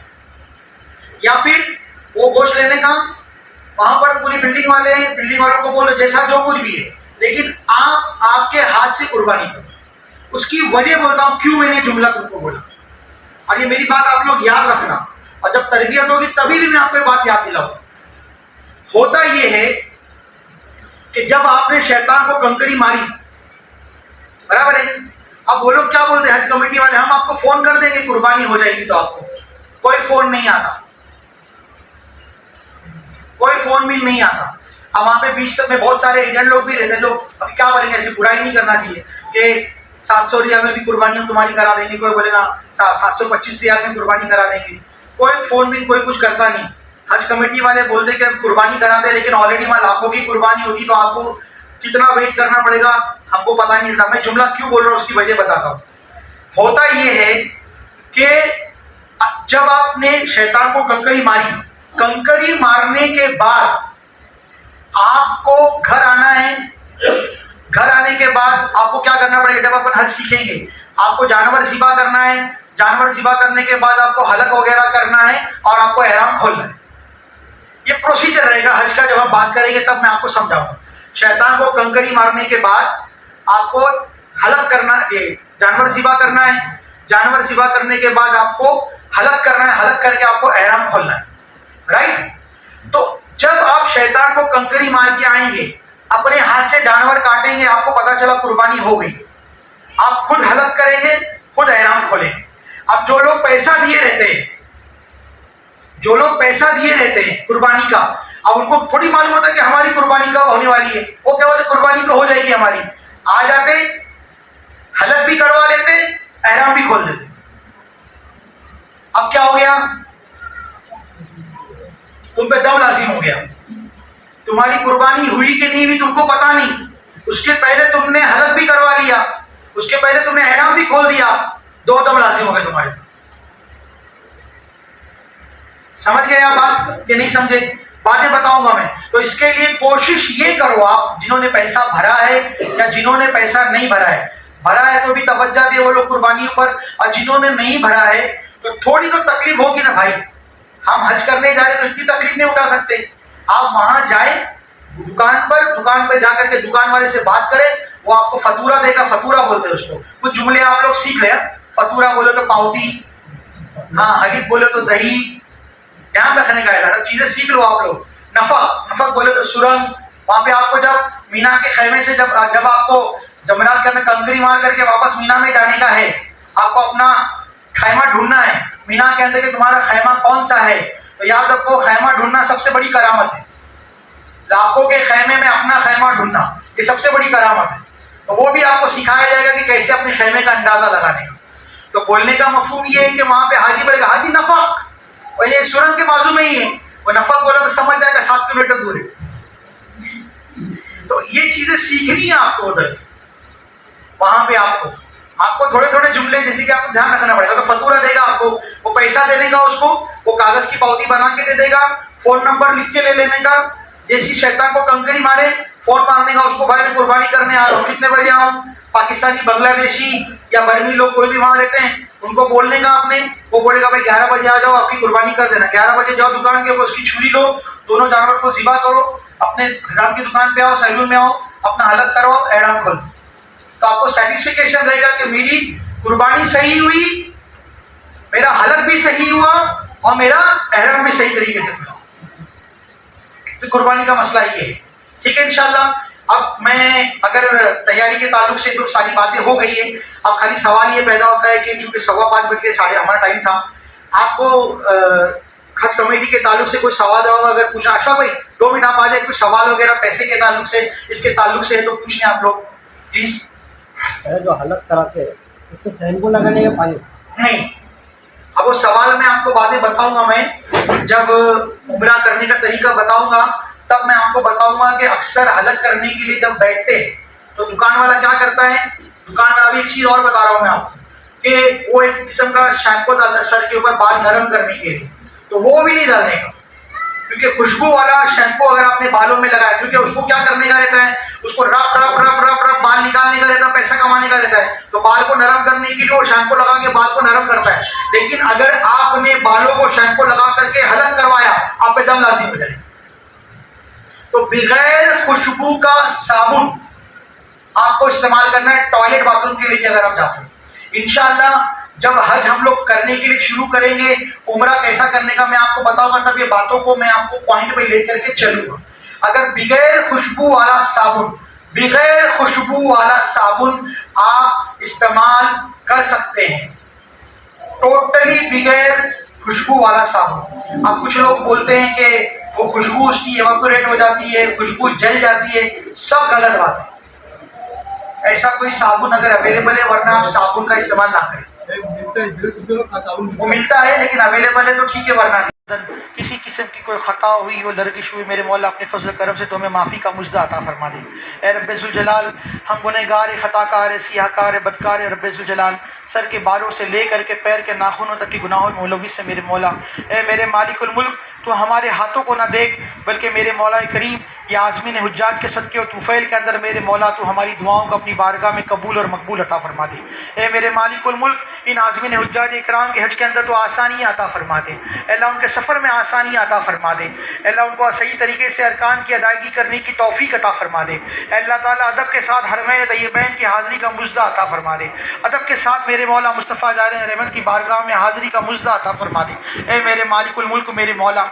या फिर वो गोश्त लेने का, वहां पर पूरी बिल्डिंग वाले हैं, बिल्डिंग वालों को बोलो जैसा जो कुछ भी है, लेकिन आप आपके हाथ से कुर्बानी करो। उसकी वजह बोलता हूं क्यों मैंने जुमला तुमको बोला, और ये मेरी बात आप लोग याद रखना, और जब तरबियत होगी तभी भी मैं आपको ये बात याद दिलाऊंगा। होता यह है कि जब आपने शैतान को कंकरी मारी, बराबर है, अब वो लोग क्या बोलते हैं हज कमेटी वाले, हम आपको फोन कर देंगे कुर्बानी हो जाएगी, तो आपको कोई फोन नहीं आता, कोई फोन भी नहीं आता। अब वहां पे बीच में बहुत सारे एजेंट लोग भी रहते हैं, लोग अभी क्या बोलेंगे, ऐसी बुराई नहीं करना चाहिए कि 700 रियाल में भी कुर्बानी हम तुम्हारी करा देंगे, कोई बोलेगा 725 रियाल में कुर्बानी करा देंगे, कोई फोन भी कोई कुछ करता नहीं। हज कमेटी वाले बोलते कि हम कुर्बानी कराते हैं, लेकिन ऑलरेडी वहां लाखों की कुर्बानी होगी, तो आपको कितना वेट करना पड़ेगा हमको पता नहीं चलता। मैं जुमला क्यों बोल रहा हूँ उसकी वजह बताता हूँ। होता यह है कि जब आपने शैतान को कंकरी मारी, कंकरी मारने के बाद आपको घर आना है। घर आने के बाद आपको क्या करना पड़ेगा, जब अपन हज सीखेंगे आपको जानवर ज़िबा करना है, जानवर ज़िबा करने के बाद आपको हलक वगैरह करना है और आपको एहराम खोलना है। ये प्रोसीजर रहेगा हज का, जब हम बात करेंगे तब मैं आपको समझाऊंगा। शैतान को कंकरी मारने के बाद आपको हलक करना, ये जानवर ज़िबा करना है, जानवर ज़िबा करने के बाद आपको हलक करना है, हलक करके आपको एहराम खोलना है, राइट। तो जब आप शैतान को कंकरी मार के आएंगे, अपने हाथ से जानवर काटेंगे, आपको पता चला कुर्बानी हो गई, आप खुद हलक करेंगे, खुद एहराम खोलेंगे। अब जो लोग पैसा दिए रहते हैं, जो लोग पैसा दिए रहते हैं कुर्बानी का, अब उनको थोड़ी मालूम होता है कि हमारी कुर्बानी कब होने वाली है। वो क्या बोलते कुर्बानी कब हो जाएगी हमारी, आ जाते हलक भी करवा लेते, एहराम भी खोल देते। अब क्या हो गया, तुम पे दम लाजिम हो गया, तुम्हारी कुर्बानी हुई कि नहीं हुई तुमको पता नहीं। उसके पहले तुमने हलक भी करवा लिया, उसके पहले तुमने एहराम भी खोल दिया, 2 दम लाजिम हो गए तुम्हारे। समझ गए आप बात कि नहीं समझे, बातें बताऊंगा मैं। तो इसके लिए कोशिश ये करो आप, जिन्होंने पैसा भरा है या जिन्होंने पैसा नहीं भरा है तो भी तवज्जो दे वो लोग कुर्बानियों पर, और जिन्होंने नहीं भरा है तो थोड़ी तो तकलीफ होगी ना भाई। हम हज करने जा रहे तो इतनी तकलीफ नहीं उठा सकते। आप वहां जाए दुकान पर जाकर के दुकान वाले से बात करें, वो आपको फतूरा देगा, फतूरा बोलते हैं उसको। कुछ जुमले आप लोग सीख रहे हैं, फतूरा बोले तो पावती, हाँ हलीफ बोले तो दही, ध्यान रखने का है, सब चीजें सीख लो आप लोग। नफक बोले तो सुरंग। वहां पे आपको जब मीना के खेमे से जब आपको जमरात के अंदर कंकरी मार करके वापस मीना में जाने का है, आपको अपना खैमा ढूंढना है मीना के अंदर कि तुम्हारा खैमा कौन सा है। तो याद रखो, खैमा ढूंढना सबसे बड़ी करामत है। लाखों के खैमे में अपना खैमा ढूंढना, ये सबसे बड़ी करामत है। तो वो भी आपको सिखाया जाएगा कि कैसे अपने खैमे का अंदाजा लगाने का। तो बोलने का मफहूम ये है कि वहां पे हाजी बोलेगा हाजी नफक, और ये सुरंग के बाजू में ही है, वो नफक बोला तो समझ जाएगा 7 किलोमीटर दूर है। ये चीजें सीखनी है आपको उधर, वहां पे आपको थोड़े थोड़े जुमले जैसे कि आपको ध्यान रखना पड़ेगा। तो फतूरा देगा आपको, वो पैसा देने का, उसको वो कागज की पावती बना के दे देगा, फोन नंबर लिख के ले लेने का, जैसी शैतान को कंकरी मारे फोन मारने का उसको, भाई मैं कुर्बानी करने आ रहा हूँ, कितने बजे आऊँ। पाकिस्तानी, बांग्लादेशी या बर्मी लोग कोई भी वहां रहते हैं, उनको बोलने का आपने, वो बोलेगा भाई 11 बजे आ जाओ, आपकी कुर्बानी कर देना। 11 बजे जाओ दुकान के ऊपर, उसकी छुरी लो, दोनों जानवर को ज़िबा करो, अपने हजाम की दुकान पे आओ, सैलून में आओ, अपना हलक करवाओ, एहराम खोलो। तो आपको सेटिस्फिकेशन रहेगा कि मेरी कुर्बानी सही हुई, मेरा हलक भी सही हुआ और मेरा एहराम भी सही तरीके से खुला। तो कुर्बानी का मसला ये है, ठीक है इंशाल्लाह। अब मैं अगर तैयारी के ताल्लुक से तो सारी बातें हो गई है, अब खाली सवाल ये पैदा होता है कि चूंकि 5:15 बज के साढ़े हमारा टाइम था, आपको हज कमेटी के ताल्लुक से कोई सवाल हो अगर पूछना, अशफाक भाई 2 मिनट आप आ जाए, कुछ सवाल वगैरह पैसे के ताल्लुक से, इसके ताल्लुक से है तो पूछ लें आप लोग प्लीज। जो हलक कराते हैं उसको शैम्पू लगाने का पानी नहीं, अब वो सवाल में आपको बातें बताऊंगा, मैं जब उम्रा करने का तरीका बताऊंगा तब मैं आपको बताऊंगा कि अक्सर हलक करने के लिए जब बैठते हैं तो दुकान वाला क्या करता है, दुकान वाला भी एक चीज और बता रहा हूं मैं आपको कि वो एक किस्म का शैम्पू डालता है सर के ऊपर बाल नरम करने के लिए, तो वो भी नहीं डालने का, क्योंकि खुशबू वाला शैम्पू अगर आपने बालों में लगाया, क्योंकि उसको क्या करने का रहता है, उसको rough rough rough rough rough बाल निकालने का रहता है, पैसा कमाने का रहता है, तो बाल को नरम करने के लिए वो शैम्पू लगा के बाल को नरम करता है। लेकिन अगर आपने बालों को शैम्पू लगा करके हलक करवाया, आप पे दम लाजिम हो जाएगा। तो बगैर खुशबू का साबुन आपको इस्तेमाल करना है टॉयलेट बाथरूम के लिए अगर आप जाते हैं। इंशाअल्लाह जब हज हम लोग करने के लिए शुरू करेंगे, उम्रा कैसा करने का मैं आपको बताऊंगा, तब ये बातों को मैं आपको पॉइंट पे लेकर के चलूंगा। अगर बगैर खुशबू वाला साबुन, बगैर खुशबू वाला साबुन आप इस्तेमाल कर सकते हैं, टोटली बगैर खुशबू वाला साबुन। अब कुछ लोग बोलते हैं कि वो खुशबू उसकी एवापोरेट हो जाती है, खुशबू जल जाती है, सब गलत बात है। ऐसा कोई साबुन अगर अवेलेबल है, वरना आप साबुन का इस्तेमाल ना करें। वो मिलता है लेकिन अवेलेबल है तो ठीक है, वरना नहीं। किसी किस्म की कोई ख़ता हुई हो, लर्गिश हुई, मेरे मौला अपने फजल करम से तो हमें माफ़ी का मुजदा अता फरमा दे। ए रब्बे ज़ुल जलाल, हम गुनहगार, ख़ताकार, सियाकार, बदकार, रब्बे ज़ुल जलाल, सर के बालों से ले करके पैर के नाखूनों तक की गुनाहों में मुलव्विस है मेरे मौला। ए मेरे मालिकुल मुल्क, तो हमारे हाथों को ना देख, बल्कि मेरे मौला करीम ये आज़मीन हुज्जाज के सदक़े और तुफ़ैल के अंदर मेरे मौला तो हमारी दुआओं को अपनी बारगाह में कबूल और मकबूल अता फरमा दे। ए मेरे मालिकुल मुल्क, इन आज़मीन हुज्जाज इकराम के हज के अंदर तो आसानियाँ अता फरमा दे अल्लाह, उनके सफ़र में आसानियाँ अता फरमा दे अल्लाह, उनको सही तरीके से अरकान की अदायगी करने की तौफ़ीक अता फरमा दे अल्लाह ताला। अदब के साथ हरमैन तय्यबैन की हाज़िरी का मुजदा अता फरमा दे। अदब के साथ मेरे मौला मुस्तफ़ा जार रहमत की बारगाह में हाज़िरी का मुजदा अता फरमा दे। ए मेरे मालिकुल मुल्क, मेरे मौला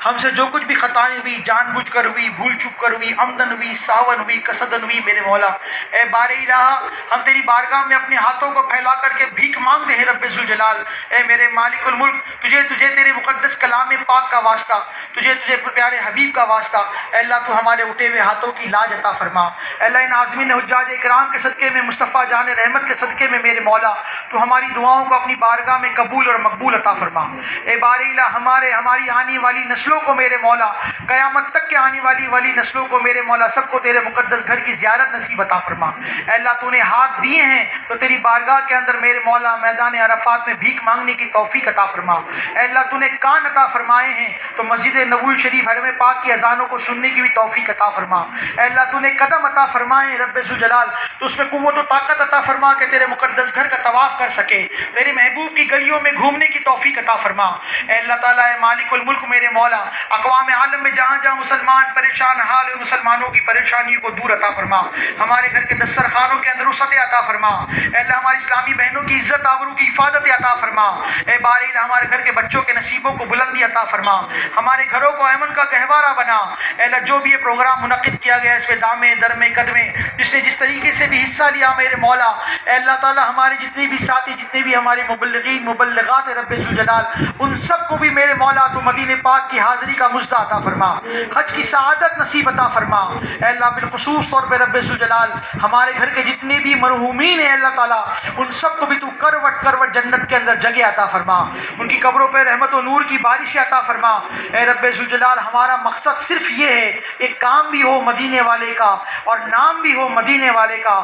हमसे जो कुछ भी खताएं हुई, जानबूझ कर हुई, भूल चूक कर हुई, अमदन हुई, सावन हुई, कसदन हुई, मेरे मौला ए बारे इलाहा, हम तेरी बारगाह में अपने हाथों को फैला करके भीख मांगते हैं रब्बे ज़ुल जलाल। ए मेरे मालिकुल मुल्क, तुझे तेरे मुक़द्दस कलाम पाक का वास्ता, तुझे प्यारे हबीब का वास्ता अल्लाह, तो हमारे उठे हुए हाथों की लाज अता फरमा अल्लाह। इन आज़मीन हुज्जाज इकराम के सदक़े में, मुस्तफ़ा जान रहमत के सदक़े में मेरे मौला तो हमारी दुआओं को अपनी बारगाह में कबूल और मकबूल अता फरमा। ए बारे इलाहा, हमारी आने वाली नस्लों को मेरे मौला, क़यामत तक के आने वाली नस्लों को मेरे मौला सबको तेरे मुक़द्दस घर की ज़ियारत नसीब अता फरमा अल्लाह। तूने हाथ दिए हैं तो तेरी बारगाह के अंदर मेरे मौला मैदान अरफात में भीख मांगने की तौफ़ीक अता फरमा अल्लाह। तूने कान अता फरमाए हैं तो मस्जिद नबवी शरीफ हरम पाक की अज़ानों को सुनने की भी तौफ़ीक अता फरमा अल्लाह। तूने कदम अता फरमाए हैं रब्बे ज़ुल जलाल, तो उसमें क़ुव्वत और ताकत अता फरमा के तेरे मुक़द्दस घर का तवाफ़ कर सके, तेरे महबूब की गलियों में घूमने की तौफ़ीक अता फरमा अल्लाह ताला। मालिकुल मुल्क, मेरे मौला अक़वाम आलम में जहाँ जहाँ मुसलमान परेशान हाल है, मुसलमानों की परेशानियों को दूर अता फरमा। हमारे घर के दस्तरखानों के अंदर उसत अता फरमा अल्लाह। हमारी इस्लामी बहनों की इज़्ज़त आबरू की हिफाजत अता फरमा ए बारी। हमारे घर के बच्चों के नसीबों को बुलंदी अता फरमा, हमारे घरों को अमन का गहवारा बना अल्लाह। जो भी ये प्रोग्राम मुनक़िद किया गया, इसमें दामे दरमे कदमे जिसने जिस तरीके से भी हिस्सा लिया मेरे मौला। अल्लाह ताला हमारे जितने भी साथी, जितने भी हमारे मुबल्लिगीन मुबल्लिगात रब्बे ज़ुल जलाल, उन सबको भी मेरे मौला तो मदीने पाक की हाज़िरी का मुज़्दा अता फरमा, हज की सआदत नसीब अता फरमा। अल्लाह बिलखुसूस तौर पर रब्बे ज़ुल जलाल हमारे घर के जितने भी मरहूमीन हैं अल्लाह ताला उन सबको भी तू करवट करवट जन्नत के अंदर जगह अता फरमा, उनकी कब्रों पर रहमत और नूर की बारिश अता फरमा। ए रब्बे ज़ुल जलाल हमारा मकसद सिर्फ ये है, एक काम भी हो मदीने वाले का और नाम भी हो मदीने वाले का।